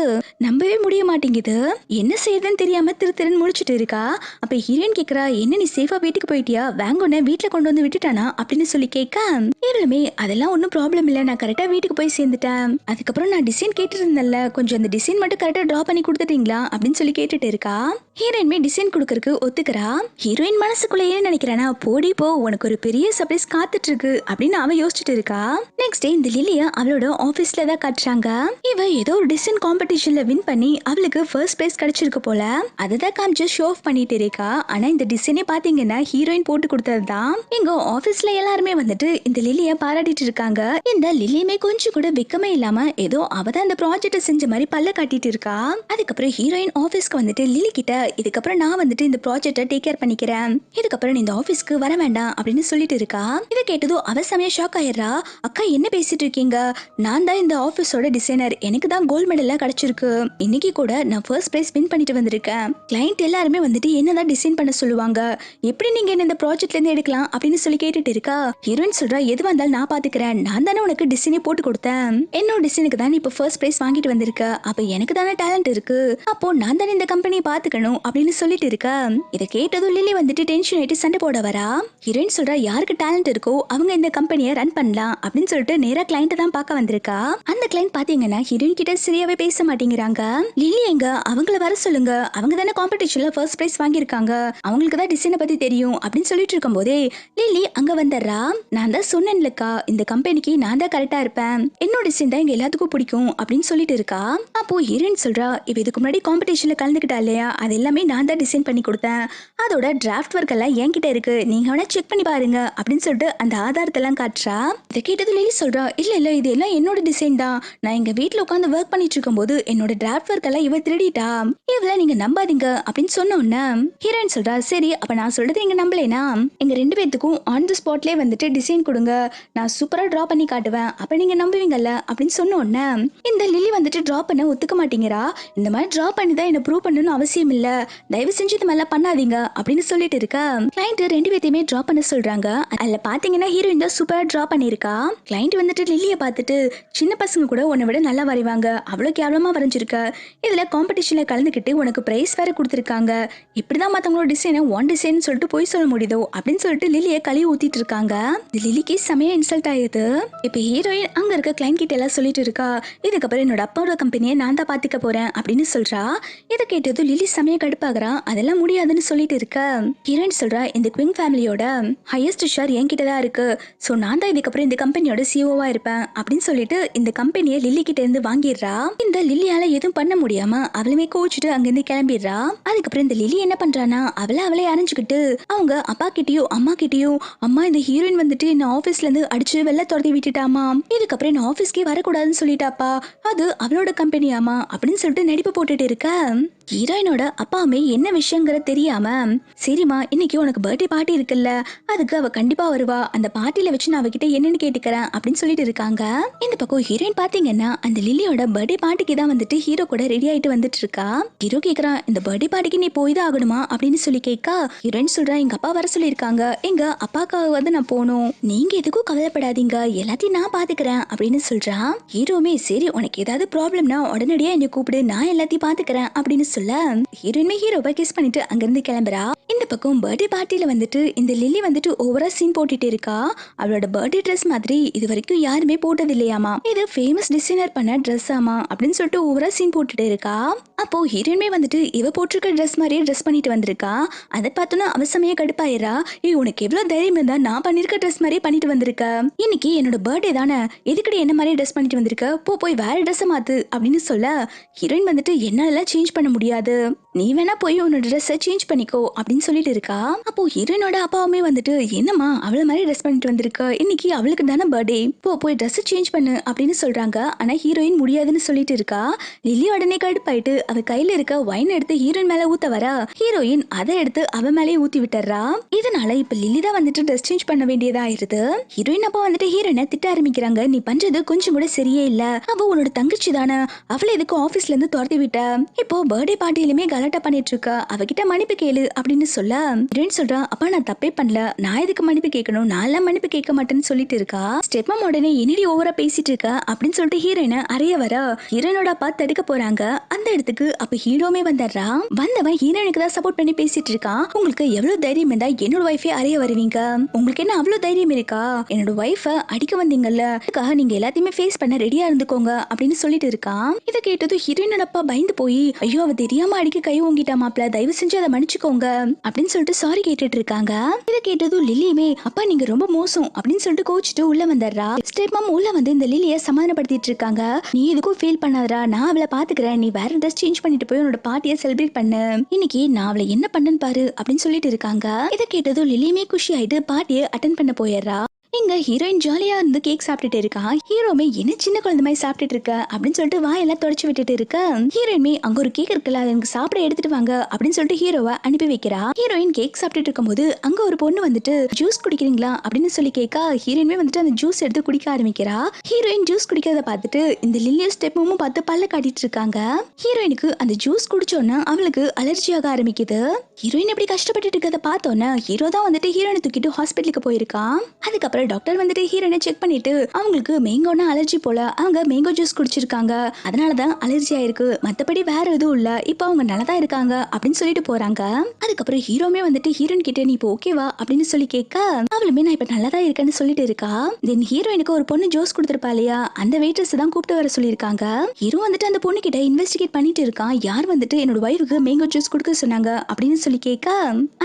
நம்பவே முடிய மாட்டேங்குது. என்ன செய்யறதுன்னு தெரியாம திருன்னு முழிச்சிட்டு இருக்கா. அப்ப ஹீரோயின் கேக்குறா, என்ன நீ சேஃபா வீட்டுக்கு போயிட்டியா, வேங்கோன வீட்டுல கொண்டு வந்து விட்டுட்டானா அப்படின்னு சொல்லி கேட்க இவளுமே அதெல்லாம் ஒன்னும் ப்ராப்ளம் இல்ல, நான் கரெக்டா வீட்டுக்கு போய் சேர்ந்துட்டேன், அதுக்கப்புறம் நான் டிசைன் கேட்டு இருந்தேன்ல, கொஞ்சம் அந்த டிசைன் மட்டும் கரெக்டா டிரா பண்ணி கொடுத்துட்டீங்களா அப்படின்னு சொல்லி கேட்டுட்டு இருக்கா. ஹீரோயின்மே டிசைன் கொடுக்கறதுக்கு ஒத்துக்கிறா. ஹீரோயின் மனசுக்குள்ள என்ன நினைக்கிறானா, போடி போ உனக்கு ஒரு பெரிய சர்ப்ரைஸ் காத்துட்டு இருக்கு அப்படின்னு அவ யோசிச்சுட்டு இருக்கா. நெக்ஸ்ட் டே இந்த லிலியா அவளோட ஆபீஸ்ல தான் காட்டுறாங்க. இவ ஏதோ ஒரு டிசைன் காம்படிஷன்ல வின் பண்ணி அவளுக்கு ஃபர்ஸ்ட் பிரைஸ் கிடைச்சிருக்கு போல, அததான் காமிச்சு ஷோ ஆஃப் பண்ணிட்டு இருக்கா. ஆனா இந்த டிசைனே பாத்தீங்கன்னா ஹீரோயின் போட்டு கொடுத்ததுதான். எங்க ஆபீஸ்ல எல்லாருமே வந்துட்டு இந்த லிலிய பாராட்டிட்டு இருக்காங்க. இந்த லிலியுமே கொஞ்சம் கூட வெக்கமே இல்லாம ஏதோ அவதான் இந்த ப்ராஜெக்ட் செஞ்ச மாதிரி பல்ல காட்டிட்டு இருக்கா. அதுக்கப்புறம் ஹீரோயின் ஆபீஸ்க்கு வந்துட்டு லிலி கிட்ட, இதுக்கப்புறம் நான் வந்துட்டு இந்த ப்ராஜெக்ட டேக் கேர் பண்ணிக்கிறேன், இதுக்கப்புறம் இந்த ஆபீஸ்க்கு வர வேண்டாம் அப்படின்னு சொல்லிட்டு இருக்கா. இதை கேட்டதும் அவ அவ செமையா ஷாக் ஆயிடுறா. அக்கா என்ன பேசிட்டு இருக்கீங்க? நான் தான் இந்த ஆபீஸோட டிசைனர். எனக்கு தான் கோல்ட் மெடல் எல்லாம் கிடைச்சிருக்கு. இன்னைக்கு கூட நான் ஃபர்ஸ்ட் பிரைஸ் வின் பண்ணிட்டு வந்திருக்கேன். கிளைண்ட் எல்லாருமே வந்துட்டு என்னதான் டிசைன் பண்ண சொல்லுவாங்க. எப்படி நீங்க என்ன இந்த ப்ராஜெக்ட்ல இருந்து எடுக்கலாம் அப்படின்னு சொல்லி கேட்டுட்டு இருக்கா. ஹீரோயின் சொல்றா, எது வந்தாலும் நான் பாத்துக்கிறேன். நான் தானே உனக்கு டிசைனே போட்டு கொடுத்தேன். என்னோட டிசைனுக்கு தான் இப்ப ஃபர்ஸ்ட் பிரைஸ் வாங்கிட்டு வந்திருக்க. அப்ப எனக்கு தானே டேலண்ட் இருக்கு. அப்போ நான் தானே இந்த கம்பெனியை பாத்துக்கணும் அப்படின்னு சொல்லிட்டு இருக்கா. இதை கேட்டதும் லில்லி வந்துட்டு டென்ஷன் ஆயிட்டு சண்டை போட வரா. ஹீரோயின் சொல்றா, யாருக்கு டேலண்ட் இருக்கோ அவங்க இந்த கம்பெனியை ரன் பண்ணலாம் அப்படின்னு சொல்லிட்டு நேரா கிளைண்ட் தான் பார்க்க வந்திருக்கா. அந்த கிளைண்ட் பாத்தீங்கன்னா ஹீரோயின் கிட்ட சரியாவே பேச மாட்டேங்கிறாங்க. லில்லி எங்க, அவங்கள வர சொல்லுங்க. அவங்க தானே காம்படிஷன்ல ஃபர்ஸ்ட் பிரைஸ் வாங்கியிருக்காங்க. அவங்களுக்கு தான் டிசைனை பத்தி தெரியும் அப்படின்னு சொல்லிட்டு இருக்கும் போதே லில்லி அங்க வந்துடுறா. நான் தான் சொன்னேன்லக்கா, இந்த கம்பெனிக்கு நான் தான் கரெக்டா இருப்பேன். என்னோட டிசைன் தான் எங்க எல்லாத்துக்கும் பிடிக்கும் அப்படின்னு சொல்லிட்டு இருக்கா. அப்போ ஹீரோயின் சொல்றா, இப்ப இதுக்கு முன்னாடி காம்படிஷன்ல கலந்துக்கிட்டா இல்லையா, அது எல்லாமே நான் தான் டிசைன் பண்ணி கொடுத்தேன். அதோட டிராஃப்ட் ஒர்க் எல்லாம் என்கிட்ட இருக்கு, நீங்க வேணா செக் பண்ணி பாருங்க அப்படின்னு சொல்லிட்டு அந்த ஆதாரத்தை எல்லாம் காட்டுறா. இதை கேட்டது லில்லி சொல்றா, இல்ல இல்ல இது எல்லாம் என்னோட டிசைன் தான். நான் எங்க வீட்டுல உட்காந்து ஒர்க் பண்ணிட்டு இருக்கும் போது என்னோட டிராஃப்ட் ஒர்க் எல்லாம் இவ திருடிட்டா. இவள நீங்க நம்பாதீங்க அப்படின்னு சொன்ன உடனே ஹீரோயின் சொல்றா, சரி அப்ப நான் சொல்றது நீங்க நம்பலைனா எங்க ரெண்டு பேத்துக்கும் ஆன் தி ஸ்பாட்லயே வந்துட்டு டிசைன் கொடுங்க, நான் சூப்பரா டிரா பண்ணி காட்டுவேன், அப்ப நீங்க நம்புவீங்கல்ல அப்படின்னு சொன்ன உடனே இந்த லில்லி வந்துட்டு டிரா பண்ண ஒத்துக்க மாட்டேங்கிறா. இந்த மாதிரி டிரா பண்ணி தான் என்ன ப்ரூவ் பண்ணணும்னு அவசியம் இல்ல, தயவு செஞ்சு இது மாதிரிலாம் பண்ணாதீங்க அப்படின்னு சொல்லிட்டு இருக்கா. கிளைண்ட் ரெண்டு பேத்தையுமே டிரா பண்ண சொல்றாங்க. அதுல பாத்தீங்கன்னா ஹீரோயின் தான் சூப்பரா டிரா பண்ணிருக்கா. கிளைண்ட் வந்துட்டு லில்லிய பார்த்துட்டு, சின்ன பசங்க கூட உன்னை விட நல்லா வரைவாங்க, அவ்வளவு கேவலமா வரைஞ்சிருக்க, இதுல காம்படிஷன்ல கலந்துக்கிட்டு உனக்கு பிரைஸ் வேற கொடுத்திருக்காங்க, இப்படிதான் மத்தவங்களோட டிசைனை ஒன் டிசைன் சொல்லிட்டு போய் சொல்ல முடியுதோ அப்படின்னு சொல்லிட்டு லில்லிய கழுவி ஊத்திட்டு இருக்காங்க. லில்லிக்கு செமையா இன்சல்ட் ஆயிடுது. இப்ப ஹீரோயின் அங்க இருக்க கிளைண்ட் கிட்ட எல்லாம் சொல்லிட்டு இருக்கா, இதுக்கப்புறம் என்னோட அப்பாவோட கம்பெனியை நான் தான் பாத்துக்க போறேன் அப்படின்னு சொல்றா. இதை கேட்டதும் லில்லி செமையா கடுப்பாகிறா. அதெல்லாம் முடியாதுன்னு சொல்லிட்டு இருக்க ஹீரோயின் சொல்றா, இந்த குவின் ஃபேமிலியோட ஹையஸ்ட் ஷேர் என்கிட்ட தான் இருக்கு, சோ நான் தான் இதுக்கப்புறம் இந்த கம்பெனியோட சிஓவா இருப்பேன் அப்படின்னு சொல்லிட்டு இந்த கம்பெனியை லில்லி கிட்ட இருந்து வாங்கிடுறா. இந்த லில்லியால எதுவும் பண்ண முடியாம அவளுமே கோச்சிட்டு அங்கிருந்து கிளம்பிடுறா. அதுக்கப்புறம் இந்த லில்லி என்ன பண்றானா, அவளே அரைஞ்சுக்கிட்டு அவங்க அப்பா கிட்டயும் அம்மா கிட்டயும், அம்மா இந்த ஹீரோயின் வந்துட்டு என்ன ஆபீஸ்ல இருந்து அடிச்சு வெளில துரத்தி விட்டுட்டாமா, இதுக்கப்புறம் என்ன ஆபீஸ்க்கே வரக்கூடாதுன்னு சொல்லிட்டாப்பா, அது அவளோட கம்பெனியாமா அப்படின்னு சொல்லிட்டு நடிப்பு போட்டுட்டு இருக்க. ஹீரோயினோட அப்பாவுமே என்ன விஷயங்கிற தெரியாம, சரிம்மா இன்னைக்கு உனக்கு பர்த்டே பார்ட்டி இருக்குல்ல, அதுக்கு அவ கண்டிப்பா வருவா, அந்த பார்ட்டில வச்சு நான் அவகிட்ட என்னன்னு கேட்டுக்கிறேன் அப்படின்னு சொல்லிட்டு இருக்காங்க. இந்த பக்கம் ஹீரோயின் பாத்தீங்கன்னா அந்த லில்லியோட பர்த்டே பார்ட்டிக்கு தான் வந்துட்டு ஹீரோ கூட ரெடி ஆயிட்டு வந்துட்டு இருக்கா. ஹீரோ கேக்குறான், இந்த பர்த்டே பார்ட்டிக்கு நீ போய் தான் ஆகணுமா அப்படின்னு சொல்லி கேட்கா. ஹீரோயின் சொல்றா, எங்க அப்பா வர சொல்லியிருக்காங்க, எங்க அப்பாக்காக வந்து நான் போகணும், நீங்க எதுக்கும் கவலைப்படாதீங்க, எல்லாத்தையும் நான் பாத்துக்கிறேன் அப்படின்னு சொல்றா. ஹீரோமே சரி உனக்கு ஏதாவது ப்ராப்ளம்னா உடனடியா என்ன கூப்பிடு, நான் எல்லாத்தையும் பாத்துக்கிறேன் அப்படின்னு சொல்ல ஹீரோயின்மே ஹீரோவை கிஸ் பண்ணிட்டு அங்கிருந்து கிளம்புறா. இந்த பக்கம் பர்த்டே பார்ட்டில வந்துட்டு இந்த லில்லி வந்துட்டு ஓவரா சீன் போட்டுட்டு இருக்கா. அவளோட பர்த்டே ட்ரெஸ் மாதிரி இது வரைக்கும் யாருமே போட்டது இல்லையாமா, இது ஃபேமஸ் டிசைனர் பண்ண ட்ரெஸ் ஆமா அப்படின்னு சொல்லிட்டு ஓவரா சீன் போட்டுட்டு இருக்கா. அப்போ ஹீரோயின்மே வந்துட்டு இவ போட்டிருக்க ட்ரெஸ் மாதிரியே ட்ரெஸ் பண்ணிட்டு வந்திருக்கா. அதை பார்த்தோன்னா அவசமையா கடுப்பாயிரா. உனக்கு எவ்வளவு தைரியம் இருந்தா நான் பண்ணிருக்க ட்ரெஸ் மாதிரியே பண்ணிட்டு வந்திருக்க, இன்னைக்கு என்னோட பர்த்டே தானே, எதுக்கடி என்ன மாதிரி ட்ரெஸ் பண்ணிட்டு வந்திருக்க, போய் வேற ட்ரெஸ் மாத்து அப்படின்னு சொல்ல ஹீரோயின் வந்துட்டு என்னால சேஞ்ச் பண்ண முடியாது, நீ வேணா போய் உன்னோட ட்ரெஸ்ஸை சேஞ்ச் பண்ணிக்கோ அப்படின்னு சொல்லிட்டு இருக்கா. அப்போ ஹீரோயினோட அப்பாவுமே வந்துட்டு, என்னம்மா அவள மாதிரி ட்ரெஸ் பண்ணிட்டு வந்திருக்க, இன்னைக்கு அவளுக்கு தானே பர்த்டே, போய் ட்ரெஸ் சேஞ்ச் பண்ணு அப்படின்னு சொல்றாங்க. ஆனா ஹீரோயின் முடியாதுன்னு சொல்லிட்டு இருக்கா. லில்லி உடனே கடுப்பாயிட்டு அவ கையில இருக்க வைன் எடுத்து ஹீரோயின் மேல ஊத்த வர ஹீரோயின் அதை எடுத்து அவ மேலே ஊத்தி விட்டுறா. இதனால இப்ப லில்லி தான் வந்துட்டு ட்ரெஸ் சேஞ்ச் பண்ண வேண்டியதா ஆயிருது. ஹீரோயின் அப்பா வந்துட்டு ஹீரோயினை திட்ட ஆரம்பிக்கிறாங்க, நீ பண்றது கொஞ்சம் கூட சரியே இல்ல, அவ உன்னோட தங்கச்சி தானே, அவளை எதுக்கு ஆபீஸ்ல இருந்து துரத்தி விட்ட, இப்போ பர்த்டே பார்ட்டிலுமே கலாட்டா பண்ணிட்டு இருக்க, அவகிட்ட மன்னிப்பு கேளு அப்படின்னு சொல்ல ஹீரோயின் சொல்றா, அப்பா நான் தப்பே பண்ணல, நான் எதுக்கு மன்னிப்பு கேட்கணும், நான் மன்னிப்பு கேட்க மாட்டேன்னு சொல்லிட்டு இருக்கா. ஸ்டெப்மாம் உடனே என்னடி ஓவரா பேசிட்டு இருக்க அப்படின்னு சொல்லிட்டு ஹீரோயினை அறைய வர ஹீரோயினோட அப்பா தடுக்க போறாங்க. அந்த இடத்துக்கு அப்ப ஹீரோமே வந்துடுறா. வந்தவன் ஹீரோயினுக்கு தான் சப்போர்ட் பண்ணி பேசிட்டு இருக்கான். உங்களுக்கு எவ்வளவு தைரியம் இருந்தா என்னோட வைஃபே அறைய வருவீங்க, உங்களுக்கு என்ன அவ்வளவு தைரியம் இருக்கா, என்னோட வைஃப அடிக்க வந்தீங்கல்ல, அதுக்காக நீங்க எல்லாத்தையுமே ஃபேஸ் பண்ண ரெடியா இருந்துக்கோங்க அப்படின்னு சொல்லிட்டு இருக்கான். இதை கேட்டது ஹீரோயினோட அப்பா பயந்து போய், ஐயோ அவ தெரியாம அடிக்க கை ஓங்கிட்டா மாப்ள, தயவு செஞ்சு அதை மன்னிச்சுக்கோங்க அப்படின்னு சொல்லிட்டு சாரி கேட்டுட்டு இருக்காங்க. இதை கேட்டதும் லில்லியுமே, அப்பா நீங்க ரொம்ப மோசம் அப்படின்னு சொல்லிட்டு கோச்சிட்டு உள்ள வந்துடுறா. ஸ்டெப் மாம் உள்ள வந்து இந்த லில்லிய சமாதானப்படுத்திட்டு இருக்காங்க. நீ எதுக்கும் ஃபீல் பண்ணாதடா, நான் அவளை பாத்துக்கிறேன், நீ வேற ட்ரெஸ் சேஞ்ச் பண்ணிட்டு போய் உன்னோட பார்ட்டியை செலிப்ரேட் பண்ணு, இன்னைக்கு நான் அவளை என்ன பண்ணன்னு பாரு அப்படின்னு சொல்லிட்டு இருக்காங்க. இதை கேட்டதும் லில்லியுமே குஷி ஆயிட்டு பார்ட்டியை அட்டென்ட் பண்ண போயிடுறா. இங்க ஹீரோயின் ஜாலியா இருந்து கேக் சாப்பிட்டுட்டு இருக்கா. ஹீரோமே என்ன சின்ன குழந்தை மாதிரி சாப்பிட்டுட்டு இருக்க அப்படின்னு சொல்லிட்டு வாயெல்லாம் தொடச்சு விட்டுட்டு இருக்க. ஹீரோயின்மே அங்க ஒரு கேக் இருக்குல்ல, அது எனக்கு சாப்பிட எடுத்துட்டு வாங்க அப்படின்னு சொல்லிட்டு ஹீரோவை அனுப்பி வைக்கிறா. ஹீரோயின் கேக் சாப்பிட்டுட்டு இருக்கும்போது அங்க ஒரு பொண்ணு வந்துட்டு ஜூஸ் குடிக்கிறீங்களா அப்படின்னு சொல்லி கேட்கா. ஹீரோயின்மே வந்துட்டு அந்த ஜூஸ் எடுத்து குடிக்க ஆரம்பிக்கிறா. ஹீரோயின் ஜூஸ் குடிக்கிறத பார்த்துட்டு இந்த லில்லியும் ஸ்டெப்பும் பார்த்து பல்ல காட்டிட்டு இருக்காங்க. ஹீரோயினுக்கு அந்த ஜூஸ் குடிச்சோன்னா அவளுக்கு அலர்ஜி ஆக ஆரம்பிக்குது. ஹீரோயின் எப்படி கஷ்டப்பட்டுட்டு இருக்கிறத பார்த்தோன்னா ஹீரோ தான் வந்துட்டு ஹீரோயினை தூக்கிட்டு ஹாஸ்பிட்டலுக்கு போயிருக்கான். அதுக்கப்புறம் டாக்டர் வந்துட்டு ஹீரோயினை செக் பண்ணிட்டு அவங்களுக்கு மேங்கோனா அலர்ஜி போல, அவங்க மேங்கோ ஜூஸ் குடிச்சிருக்காங்க, அதனாலதான் அலர்ஜி ஆயிருக்கு, மத்தபடி வேற எதுவும் இல்ல, இப்போ அவங்க நல்லதா இருக்காங்க அப்படின்னு சொல்லிட்டு போறாங்க. அதுக்கப்புறம் ஹீரோமே வந்துட்டு ஹீரோயின் கிட்ட நீ இப்போ ஓகேவா அப்படின்னு சொல்லி கேட்க, அவளுமே நான் இப்ப நல்லதா இருக்கேன்னு சொல்லிட்டு இருக்கா. தென் ஹீரோயினுக்கு ஒரு பொண்ணு ஜூஸ் கொடுத்திருப்பா இல்லையா, அந்த வெயிட்ரஸ் தான் கூப்பிட்டு வர சொல்லியிருக்காங்க. ஹீரோ வந்துட்டு அந்த பொண்ணு கிட்ட இன்வெஸ்டிகேட் பண்ணிட்டு இருக்கான். யார் வந்துட்டு என்னோட வைஃபுக்கு மேங்கோ ஜூஸ் கொடுக்க சொன்னாங்க அப்படின்னு சொல்லி கேட்க,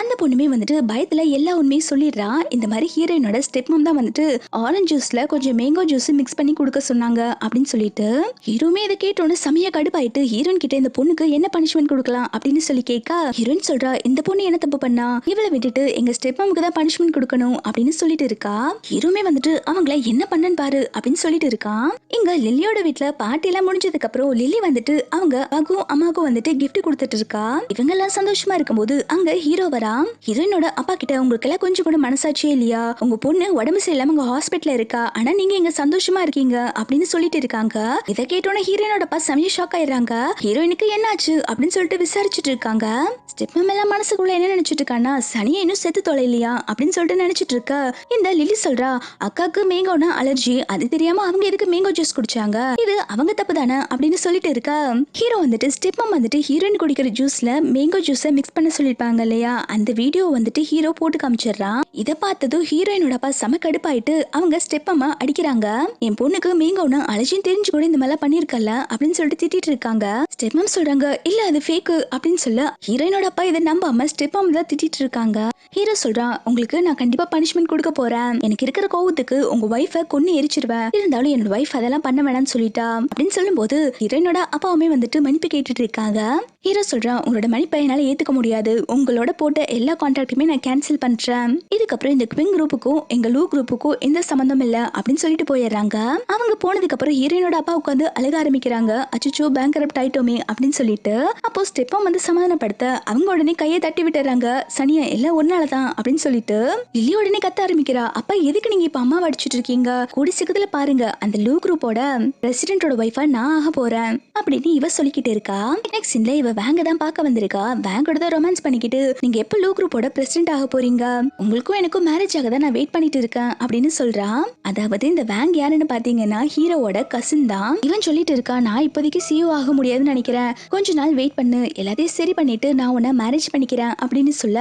அந்த பொண்ணுமே வந்துட்டு பயத்துல எல்லா உண்மையும் சொல்லிடுறா. இந்த மாதிரி ஹீரோயினோட ஸ்டெப் மம் தான் வந்துட்டு ஆரஞ்சு ஜூஸ்ல கொஞ்சம் மேங்கோ ஜூஸ் மிக்ஸ் பண்ணி கொடுக்க சொன்னாங்க அப்படின்னு சொல்லிட்டு, ஹீரோமே இதை கேட்டோன்னு செமையா கடுப்பாயிட்டு ஹீரோயின் கிட்ட இந்த பொண்ணுக்கு என்ன பனிஷ்மெண்ட் கொடுக்கலாம் அப்படின்னு சொல்லி கேட்க, ஹீரோயின் சொல்றா இந்த பொண்ணு என்ன தப்பு பண்ணா, இவளை விட்டுட்டு எங்க ஸ்டெப் மம்க்கு தான் பனிஷ்மெண்ட் கொடுக்கணும் அப்படின்னு சொல்லிட்டு இருக்கா. ஹீரோமே வந்துட்டு அவங்கள என்ன பண்ணன்னு பாரு அப்படின்னு சொல்லிட்டு இருக்கான். இங்க லில்லியோட வீட்டுல பார்ட்டி எல்லாம் முடிஞ்சதுக்கு அப்புறம் லில்லி வந்துட்டு அவங்க அப்பாக்கும் அம்மாக்கும் வந்துட்டு கிஃப்ட் கொடுத்துட்டு இருக்கா. இவங்க எல்லாம் சந்தோஷமா இருக்கும்போது அங்க ஹீரோ வரா. ஹீரோயினோட அப்பா கிட்ட உங்களுக்கு எல்லாம் கொஞ்சம் கூட மனசாட்சியே இல்லையா, உங்க பொண்ணு உடம்பு சரியில்லாம உங்க ஹாஸ்பிட்டல்ல இருக்கா, ஆனா நீங்க இங்க சந்தோஷமா இருக்கீங்க அப்படின்னு சொல்லிட்டு இருக்காங்க. இதை கேட்டோன்னே ஹீரோயினோட அப்பா செமையா ஷாக் ஆயிடுறாங்க. ஹீரோயினுக்கு என்னாச்சு அப்படின்னு சொல்லிட்டு விசாரிச்சுட்டு இருக்காங்க. ஸ்டெப்மம் எல்லாம் மனசுக்குள்ள என்ன நினைச்சிட்டு இருக்கான்னா, சனியை இன்னும் செத்து தொலைலையா அப்படின்னு சொல்லிட்டு நினைச்சிட்டு இருக்க. இந்த லில்லி சொல்றா அக்காக்கு மேங்கோனா அலர்ஜி, அது தெரியாம அவங்க எதுக்கு மேங்கோ ஜூஸ் குடிச்சாங்க, இது அவங்க தப்பு தானே அப்படின்னு சொல்லிட்டு இருக்க. ஹீரோ வந்துட்டு ஸ்டெப்மம் வந்துட்டு ஹீரோயின் குடிக்கிற ஜூஸ்ல மேங்கோ ஜூஸை மிக்ஸ் பண்ண சொல்லிருப்பாங்க இல்லையா, அந்த வீடியோ வந்துட்டு ஹீரோ போட்டு காமிச்சிடுறான். இதை பார்த்ததும் ஹீரோயினோட அப்பா செம கடுப்பாயிட்டு அவங்க ஸ்டெப்பம்மா அடிக்கிறாங்க. என் பொண்ணுக்கு மேங்கோனா அலர்ஜின்னு தெரிஞ்சு கூட இந்த மாதிரிலாம் பண்ணிருக்கல அப்படின்னு சொல்லிட்டு திட்டிட்டு இருக்காங்க. ஸ்டெப்மம் சொல்றாங்க இல்ல அது ஃபேக் அப்படின்னு சொல்ல, ஹீரோயினோட அப்பா இதை நம்பாம ஸ்டெப்மம் தான் திட்டிட்டு இருக்காங்க. ஹீரோ சொல்றான் உங்களுக்கு நான் கண்டிப்பா பனிஷ்மெண்ட் கொடுக்க போறேன், எனக்கு இருக்கிற கோவத்துக்கு உங்க வைஃபை கொன்னு எரிச்சிருவேன், இருந்தாலும் என்னோட வைஃப் அதெல்லாம் பண்ண வேணாம்னு சொல்லிட்டா அப்படின்னு சொல்லும்போது ஹீரோயினோட அப்பாவுமே வந்துட்டு மன்னிப்பு கேட்டுட்டு இருக்காங்க. ஹீரோ சொல்றான் உங்களோட மன்னிப்பை என்னால ஏத்துக்க முடியாது, உங்களோட போட்ட எல்லா கான்ட்ராக்டுமே நான் கேன்சல் பண்றேன், இதுக்கப்புறம் இந்த குவிங் குரூப்புக்கும் எங்க லூ குரூப்புக்கும் எந்த சம்பந்தம் இல்ல அப்படின்னு சொல்லிட்டு போயிடுறாங்க. அவங்க போனதுக்கு அப்புறம் ஹீரோயினோட அப்பா உட்காந்து அழுக ஆரம்பிக்கிறாங்க. அச்சோ பேங்க்ரப்ட் ஆயிட்டோமே அப்படின்னு சொல்லிட்டு. அப்போ ஸ்டெப்பம் வந்து சமாதானப்படுத்த அவங்க உடனே கையை தட்டி விட்டுறாங்க. சனியா எல்லாம் ஒன்னாலதான் அப்படின்னு சொல்லிட்டு லில்லி உடனே கத்த ஆரம்பிக்கிறா. அப்பா எதுக்கு நீங்க இப்ப அம்மா அடிச்சிட்டு இருக்கீங்க, கூடி சீக்கிரத்துல பாருங்க அந்த லூ குரூப்போட பிரசிடென்டோட வைஃபா நான் ஆக போறேன் அப்படின்னு இவ சொல்லிக்கிட்டு இருக்கா. நெக்ஸ்ட் சீன்ல இவ வேங்க தான் பார்க்க வந்திருக்கா. வேங்கோட தான் ரொமான்ஸ் பண்ணிக்கிட்டு நீங்க எப்ப லூ குரூப்போட பிரசிடென்ட் ஆக போறீங்க, உங்களுக்கும் எனக்கும் மேரேஜ் ஆக தான் நான் வெயிட் பண்ணிட்டு இருக்கேன் அப்படின்னு சொல்றா. அதாவது இந்த வேங் யாருன்னு பாத்தீங்கன்னா ஹீரோவோட கசின் தான். இவன் சொல்லிட்டு இருக்கா நான் இப்போதைக்கு சிஓ ஆக முடியாதுன்னு நினைக்கிறேன், கொஞ்ச நாள் வெயிட் பண்ணு, எல்லாத்தையும் சரி பண்ணிட்டு நான் உன்னை மேரேஜ் பண்ணிக்கிறேன் அப்படின்னு சொல்ல,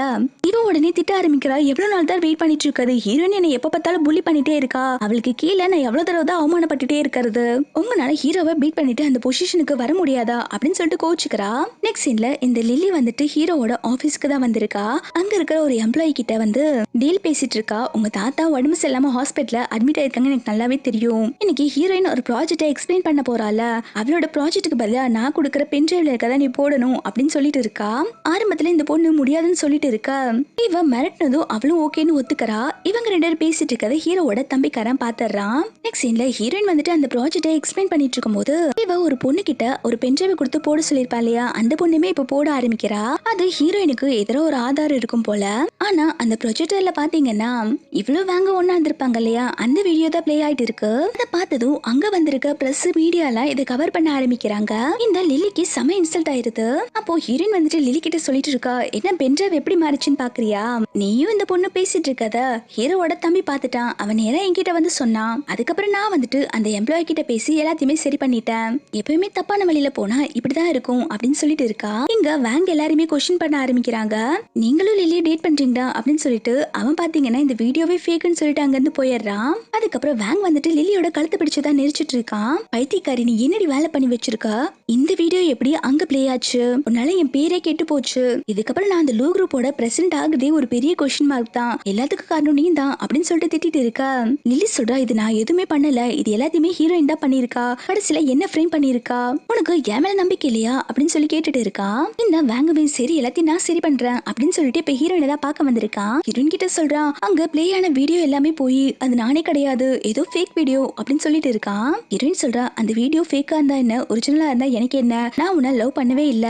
இவ உடனே திட்ட ஆரம்பிக்கிறா. எவ்வளவு நாள் தான் வெயிட் பண்ணிட்டு இருக்காது, ஹீரோயின் என்னை எப்ப பார்த்தாலும் புள்ளி பண்ணிட்டே இருக்கா, அவளுக்கு கீழே நான் எவ்வளவு தடவை தான் அவமானப்பட்டுட்டே இருக்கிறது, உங்களால ஹீரோவை பீட் பண்ணிட்டு அந்த பொசிஷனுக்கு வர முடியாதா அப்படின்னு சொல்லிட்டு கோச்சுக்கிறா. நெக்ஸ்ட் சீன்ல இந்த லில்லி வந்துட்டு ஹீரோவோட ஆபீஸ்க்கு தான் வந்திருக்கா. அங்க இருக்கிற ஒரு எம்ப்ளாயி கிட்ட வந்து டீல் பேசிட்டு இருக்கா. உங்க தாத்தா உடம்பு சரியில்லாம ஹாஸ்பிட்டல்ல அட்மிட் ஆயிருக்காங்க எனக்கு நல்லாவே தெரியும், இன்னைக்கு ஹீரோயின் ஒரு ப்ராஜெக்டை எக்ஸ்பிளைன் பண்ண போறால, அவளோட ப்ராஜெக்ட்டுக்கு பதிலா நான் கொடுக்குற பென் டிரைவ்ல இருக்கதான் நீ போடணும் அப்படின்னு சொல்லிட்டு இருக்கா. ஆரம்பத்துல இந்த பொண்ணு முடியாதுன்னு சொல்லிட்டு இருக்கா. இவ மிரட்டினதும் அவளும் ஓகேன்னு ஒத்துக்கிறா. இவங்க ரெண்டு பேரும் பேசிட்டு இருக்கதை ஹீரோவோட தம்பிக்காரன் பாத்துறான். நெக்ஸ்ட் சீன்ல ஹீரோயின் வந்துட்டு அந்த ப்ராஜெக்டை எக்ஸ்பிளைன் பண்ணிட்டு இருக்கும் போது இவ ஒரு பொண்ணு கிட்ட ஒரு பென் டிரைவ் கொடுத்து போட சொல்லிருப்பா இல்லையா, அந்த பொண்ணுமே இப்ப போட ஆரம்பிக்கிறா. அது ஹீரோயினுக்கு எதிர ஒரு ஆதாரம் இருக்கும் போல. ஆனா அந்த ப்ரொஜெக்டர்ல பாத்தீங்கன்னா இவ்வளவு வாங்க ஒண்ணா இருந்திருப்பாங்க இல்லையா, அந்த வீடியோ தான் பிளே ஆயிட்டு இருக்கு. அதை பார்த்ததும் அங்க வந்திருக்க பிரஸ் மீடியா எல்லாம் இதை கவர் பண்ண ஆரம்பிக்கிறாங்க. இந்த லில்லிக்கு செம இன்சல்ட் ஆயிருது. அப்போ ஹீரோயின் வந்துட்டு லில்லி கிட்ட சொல்லிட்டு இருக்கா, என்ன பென் டிரைவ் எப்படி மாறிச்சுன்னு பாக்குறியா, நீயும் இந்த பொண்ணு பேசிட்டு இருக்கத ஹீரோவோட தம்பி பாத்துட்டான், அவன் நேரா என்கிட்ட வந்து சொன்னான், அதுக்கப்புறம் நான் வந்துட்டு அந்த எம்ப்ளாயி கிட்ட பேசி எல்லாத்தையுமே சரி பண்ணிட்டேன், எப்பயுமே தப்பான வழியில போனா இப்படிதான் இருக்கும் அப்படின்னு சொல்லிட்டு இருக்கா. இங்க வேங்க எல்லாருமே கொஸ்டின் பண்ண ஆரம்பிக்கிறாங்க. நீங்களும் லில்லியை டேட் பண்றீங்களா அப்படின்னு சொல்லிட்டு அவன் பாத்தீங்கன்னா இந்த வீடியோவே ஃபேக்னு சொல்லிட்டு அங்க இருந்து போயிடுறான். அதுக்கப்புறம் வேங் வந்துட்டு லில்லியோட கழுத்து பிடிச்சதான் நெரிச்சிட்டு இருக்கான். பைத்தியக்காரி நீ என்னடி வேலை பண்ணி வச்சிருக்க, இந்த வீடியோ எப்படி அங்க பிளே ஆச்சு, உன்னால என் பேரே கெட்டு போச்சு, இதுக்கப்புறம் நான் அந்த லூ குரூப்போட பிரசிடென்ட் ஆகுதே ஒரு பெரிய கொஸ்டின் மார்க் தான், எல்லாத்துக்கும் காரணம் நீ தான் அப்படின்னு சொல்லிட்டு திட்டிட்டு இருக்கா. லில்லி சொல்றா இது நான் எதுவுமே பண்ணல, இது எல்லாத்தையுமே ஹீரோயின் தான் பண்ணிருக்கா, கடைசியில என்ன ஃப்ரேம் பண்ணிருக்கா, உனக்கு என் மேல நம்பிக்கை இல்லையா அப்படின்னு சொல்லி கேட்டு கேட்டுட்டு இருக்கா. இந்த வேங்கவே சரி எல்லாத்தையும் நான் சரி பண்றேன் அப்படின்னு சொல்லிட்டு இப்ப ஹீரோயினை தான் பார்க்க வந்திருக்கா. ஹீரோயின் கிட்ட சொல்றா அங்க பிளே ஆன வீடியோ எல்லாமே போய் அது நானே கிடையாது, ஏதோ ஃபேக் வீடியோ அப்படின்னு சொல்லிட்டு இருக்கா. ஹீரோயின் சொல்றா அந்த வீடியோ ஃபேக்கா இருந்தா என்ன, ஒரிஜினலா இருந்தா எனக்கு என்ன, நான் உன்னை லவ் பண்ணவே இல்ல.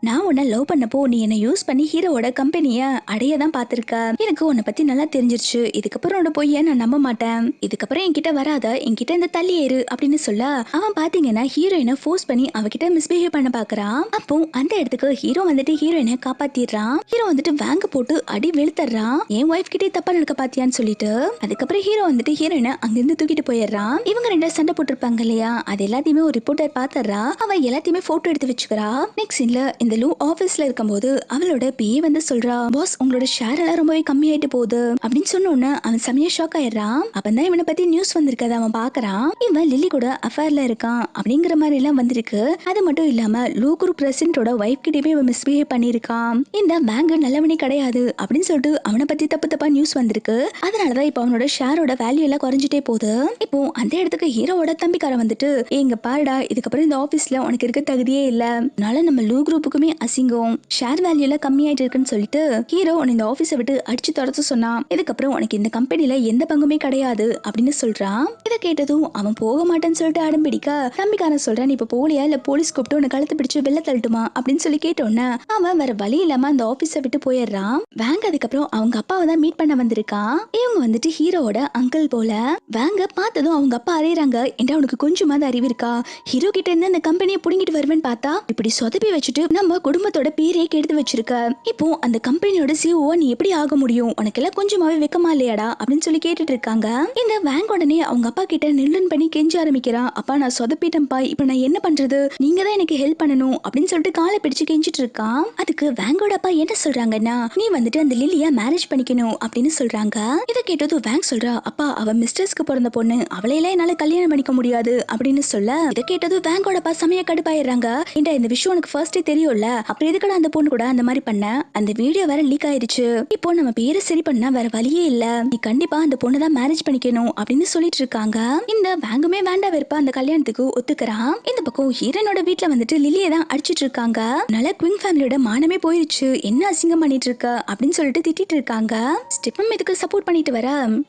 நான் உன்னை லவ் பண்ணப்போ நீ என்ன யூஸ் பண்ணி ஹீரோவோட கம்பெனிய அடைய தான் பாத்திருக்க. எனக்கு உன்னை பத்தி நல்லா தெரிஞ்சிருச்சு. இதுக்கப்புறம் உன்னை போய் நான் நம்ப மாட்டேன். இதுக்கப்புறம் என்கிட்ட வராத, என்கிட்ட இந்த தள்ளி ஏறு அப்படின்னு சொல்ல அவன் பாத்தீங்கன்னா ஹீரோயினை ஃபோர்ஸ் பண்ணி அவகிட்ட மிஸ்பிஹேவ் பண்ண பாக்குறான். அப்போ அந்த இடத்துக்கு ஹீரோ வந்துட்டு ஹீரோயினை காப்பாத்திடுறான். ஹீரோ வந்துட்டு வேங்க போட்டு அடி வெளுத்துறான். என் ஒய்ஃப் கிட்டே தப்பா நடக்க பாத்தியான்னு சொல்லிட்டு அதுக்கப்புறம் ஹீரோ வந்துட்டு ஹீரோயினை அங்கிருந்து தூக்கிட்டு போயிடுறான். இவங்க ரெண்டு சண்டை போட்டிருப்பாங்க இல்லையா, அது எல்லாத்தையுமே ஒரு ரிப்போர்ட்டர் பாத்துறா. அவ எல்லாத்தையுமே போட்டோ எடுத்து வச்சுக்கிறா. நெக்ஸ்ட் சீன்ல இந்த லூ ஆபீஸ்ல இருக்கும்போது அவளோட பிஏ வந்து சொல்றா பாஸ் உங்களோட ஷேர் எல்லாம் ரொம்பவே கம்மியாயிட்டு போகுது அப்படின்னு சொன்னோன்னு அவன் செமையா ஷாக் ஆயிடுறான். அப்பதான் இவனை பத்தி நியூஸ் வந்திருக்கத அவன் பாக்குறான். இவன் லில்லி கூட அஃபேர்ல இருக்கான் அப்படிங்கிற மாதிரி எல்லாம் வந்திருக்கு. அது மட்டும் இல்லாம லூ குரூப் பிரசிடென்ட்டோட வைஃப் கிட்டவே இவன் மிஸ்பிஹேவ் பண்ணிருக்கான். இந்த பேங்க் நல்லவனே கிடையாது அப்படின்னு சொல்லிட்டு அவனை பத்தி தப்பு தப்பா நியூஸ் வந்திருக்கு. அதனாலதான் இப்ப அவனோட ஷேரோட வேல்யூ எல்லாம் குறைஞ்சிட்டே போகுது. இப்போ அந்த இடத்துக்கு ஹீரோவோட தம்பிக்காரன் வந்துட்டு எங்க பாருடா, இதுக்கப்புறம் இந்த ஆபீஸ்ல உனக்கு இருக்க தகுதியே இல்ல, அதனால நம்ம லூ குரூப்புக்குமே அசிங்கம், ஷேர் வேல்யூல கம்மியாயிட்டு இருக்குன்னு சொல்லிட்டு ஹீரோ உன்னை இந்த ஆபீஸை விட்டு அடிச்சு துரத்து சொன்னான். இதுக்கப்புறம் உனக்கு இந்த கம்பெனில எந்த பங்குமே கிடையாது அப்படின்னு சொல்றான். இதை கேட்டதும் அவன் போக மாட்டேன்னு சொல்லிட்டு அடம் பிடிக்க தம்பிக்காரன் சொல்றான் இப்ப போலியா இல்ல போலீஸ் கூப்பிட்டு உன்னை கழுத்து பிடிச்சு வெளில தள்ளட்டுமா அப்படின்னு சொல்லி கேட்டோன்னு அவன் வேற வழி இல்லாம அந்த ஆபீஸை விட்டு போயிடுறான். வேங்க அதுக்கப்புறம் அவங்க அப்பாவை தான் மீட் பண்ண வந்திருக்கான். இவங்க வந்துட்டு ஹீரோவோட அங்கிள் போல. வேங்க பார்த்ததும் அவங்க அப்பா அறியறாங்க. என்றா உனக்கு கொஞ்சமாவது அறிவு இருக்கா, ஹீரோ கிட்ட இருந்து அந்த கம்பெனியை புடுங்கிட்டு வருவேன்னு பார்த்தா இப்படி சொதப்பி வச்சுட்டு நம்ம குடும்பத்தோட பேரையே கெடுத்து வச்சிருக்க. இப்போ அந்த கம்பெனியோட சிஓ நீ எப்படி ஆக முடியும், உனக்கெல்லாம் கொஞ்சமாவே வெக்கமா இல்லையாடா அப்படின்னு சொல்லி கேட்டுட்டு இருக்காங்க. இந்த வேங்க உடனே அவங்க அப்பா கிட்ட நில்லன் பண்ணி கெஞ்ச ஆரம்பிக்கிறான். அப்பா நான் சொதப்பிட்டேன்ப்பா, இப்ப நான் என்ன பண்றது, நீங்க தான் எனக்கு ஹெல்ப் பண்ணணும் அப்படின்னு சொல்லிட்டு காலை பிடிச்சு கெஞ்சிட்டு இருக்கான். அதுக்கு வேங்கோட அப்பா என்ன சொல்றாங்கன்னா நீ வந்துட்டு அந்த லில்லிய மேரேஜ் பண்ணிக்கணும் அப்படின்னு சொல்றாங்க. இதை கேட்டது வேங் சொல்றா அப்பா அவ மிஸ்டர்ஸ்க்கு பிறந்த பொண்ணு, அவளையெல்லாம் என்னால கல்யாணம் பண்ணிக்க முடியாது அப்படின்னு சொல்ல இதை கேட்டது வேங்கோட அப்பா சமய கடுப்பாயிடுறாங்க. இந்த விஷயம் உனக்கு ஃபர்ஸ்டே தெரியும்ல, அப்புறம் எதுக்கடா அந்த பொண்ணு கூட அந்த மாதிரி பண்ண, அந்த வீடியோ வேற லீக் ஆயிடுச்சு, இப்போ நம்ம பேரை சரி பண்ணா வேற வழியே இல்ல, நீ கண்டிப்பா அந்த பொண்ணு தான் மேரேஜ் பண்ணிக்கணும் அப்படின்னு சொல்லிட்டு இருக்காங்க. இந்த வேங்குமே வேண்டா வெறுப்பா அந்த கல்யாணத்துக்கு ஒத்துக்கிறான். இந்த பக்கம் ஹீரோனோட வீட்டுல வந்துட்டு லில்லியை தான் அடிச்சிட்டு இருக்காங்க. அதனால குயின் ஃபேமிலியோட மானமே போயிருச்சு, என்ன அசிங்கம் பண்ணிட்டு இருக்க அப்படின்னு சொல்லிட்டு திட்டிட்டு இருக்காங்க. ஸ்டெப்பம் இதுக்கு சப்போர்ட் பண்ணிட்டு வர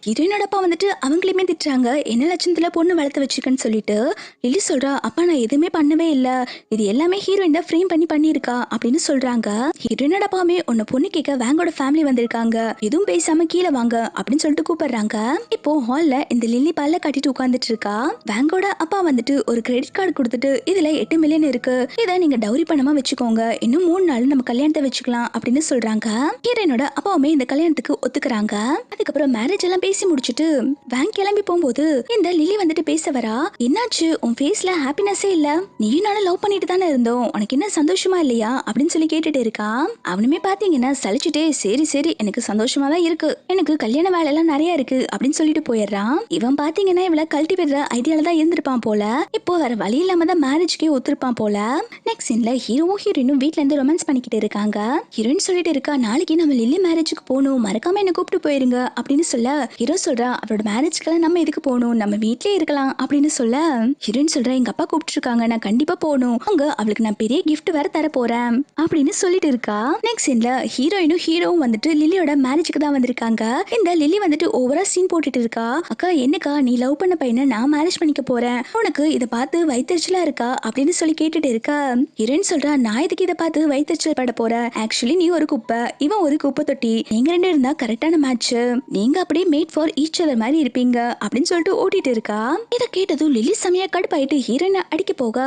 ஹீரோனோட அப்பா வந்துட்டு அவங்களையுமே திட்டுறாங்க. என்ன லட்சணத்துல பொண்ணு வளர்த்து வச்சிருக்கேன்னு சொல்லிட்டு லில்லி சொல்றா அப்பா நான் எதுவுமே பண்ணவே இல்ல, இது எல்லாமே ஹீரோயின் தான் ஃப்ரேம் பண்ணி பண்ணிருக்கா அப்படின்னு சொல்றாங்க. ஹீரோயினோட அப்பாவுமே உன்னை பொண்ணு கேட்க வேங்கோட ஃபேமிலி வந்திருக்காங்க, எதுவும் பேசாம கீழே வாங்க அப்படின்னு சொல்லிட்டு கூப்பிடுறாங்க. இப்போ ஹால்ல இந்த லில்லி பல்ல கட்டிட்டு உட்கார்ந்துட்டு இருக்கா. வேங்கோட அப்பா வந்துட்டு ஒரு கிரெடிட் கார்டு கொடுத்துட்டு இதுல 8 மில்லியன் இருக்கு, இதை நீங்க டவுரி பணமா வச்சுக்கோங்க, இன்னும் 3 நாள் நம்ம கல்யாணத்தை வச்சுக்கலாம் அப்படின்னு சொல்றாங்க. ஹீரோயினோட அப்பாவுமே இந்த கல்யாணத்துக்கு ஒத்துக்கிறாங்க. அதுக்கப்புறம் மேரேஜ் எல்லாம் பேசி முடிச்சிட்டு வேங்க் கிளம்பி போகும்போது இந்த லில்லி வந்துட்டு பேச வரா. என்னாச்சு உன் ஃபேஸ்ல ஹாப்பினஸே இல்ல, நீயும் நானும் லவ் பண்ணிட்டு தானே இருந்தோம், உனக்கு என்ன சந்தோஷமா இல்லையா அப்படின்னு சொல்லி கேட்டுட்டு இருக்கா. அவனுமே பாத்தீங்கன்னா சலிச்சுட்டே சரி சரி எனக்கு சந்தோஷமா தான் இருக்கு, எனக்கு கல்யாண வேலை எல்லாம் நிறைய இருக்கு அப்படின்னு சொல்லிட்டு போயிடுறான். இவன் பாத்தீங்கன்னா இவளை கழட்டி விடுற ஐடியால தான் இருந்திருப்பான் போல. இப்போ வேற வழி இல்லாம தான் மேரேஜ்க்கே ஒத்துருப்பான் போல. நெக்ஸ்ட் சீன்ல ஹீரோவும் ஹீரோயினும் வீட்ல இருந்து ரொமான்ஸ் பண்ணிக்கிட்டு இருக்காங்க. ஹீரோயின் சொல்லிட்டு இருக்கா நாளைக்கு நம்ம லில்லி மேரேஜுக்கு போகணும், மறக்காம என்ன கூப்பிட்டு போயிருங்க அப்படின்னு சொல்ல ஹீரோ சொல்றா அவரோட மேரேஜ்க்கெல்லாம் நம்ம எதுக்கு போகணும், நம்ம வீட்லயே இருக்கலாம் அப்படின்னு சொல்ல ஹீரோயின் சொல்றா எங்க அப்பா கூப்பிட்டு இருக்காங்க, நான் கண்டிப்பா போகணும், அங்க அவளுக்கு நான் பெரிய கிஃப்ட் வேற தர போறேன் அப்படின்னு சொல்லிட்டு இருக்கா. நெக்ஸ்ட் சீன்ல ஹீரோயினும் ஹீரோவும் வந்துட்டு லில்லியோட மேரேஜுக்கு தான் வந்திருக்காங்க. இந்த லில்லி வந்துட்டு ஓவரா சீன் போட்டுட்டு இருக்கா. அக்கா என்னக்கா நீ லவ் பண்ண பையனை நான் மேரேஜ் பண்ணிக்க போறேன், உனக்கு இதை பார்த்து வயிற்றுச்சலா இருக்கா அப்படின்னு சொல்லி கேட்டுட்டு இருக்கா. ஹீரோயின் சொல்றா நான் இதுக்கு இதை பார்த்து வயிற்றுச்சல் பட போறேன், ஆக்சுவலி நீ ஒரு குப்பை, இவன் ஒரு குப்பை தொட்டி, நீங்க ரெண்டு இருந்தா கரெக்டான மேட்ச், நீங்க அப்படியே மேட் ஃபார் ஈச் அதர் மாதிரி இருப்பீங்க அப்படின்னு சொல்லிட்டு ஓட்டிட்டு இருக்கா. இதை கேட்டதும் லில்லி செமையா கடுப்பாயிட்டு ஹீரோயினை அடிக்க போக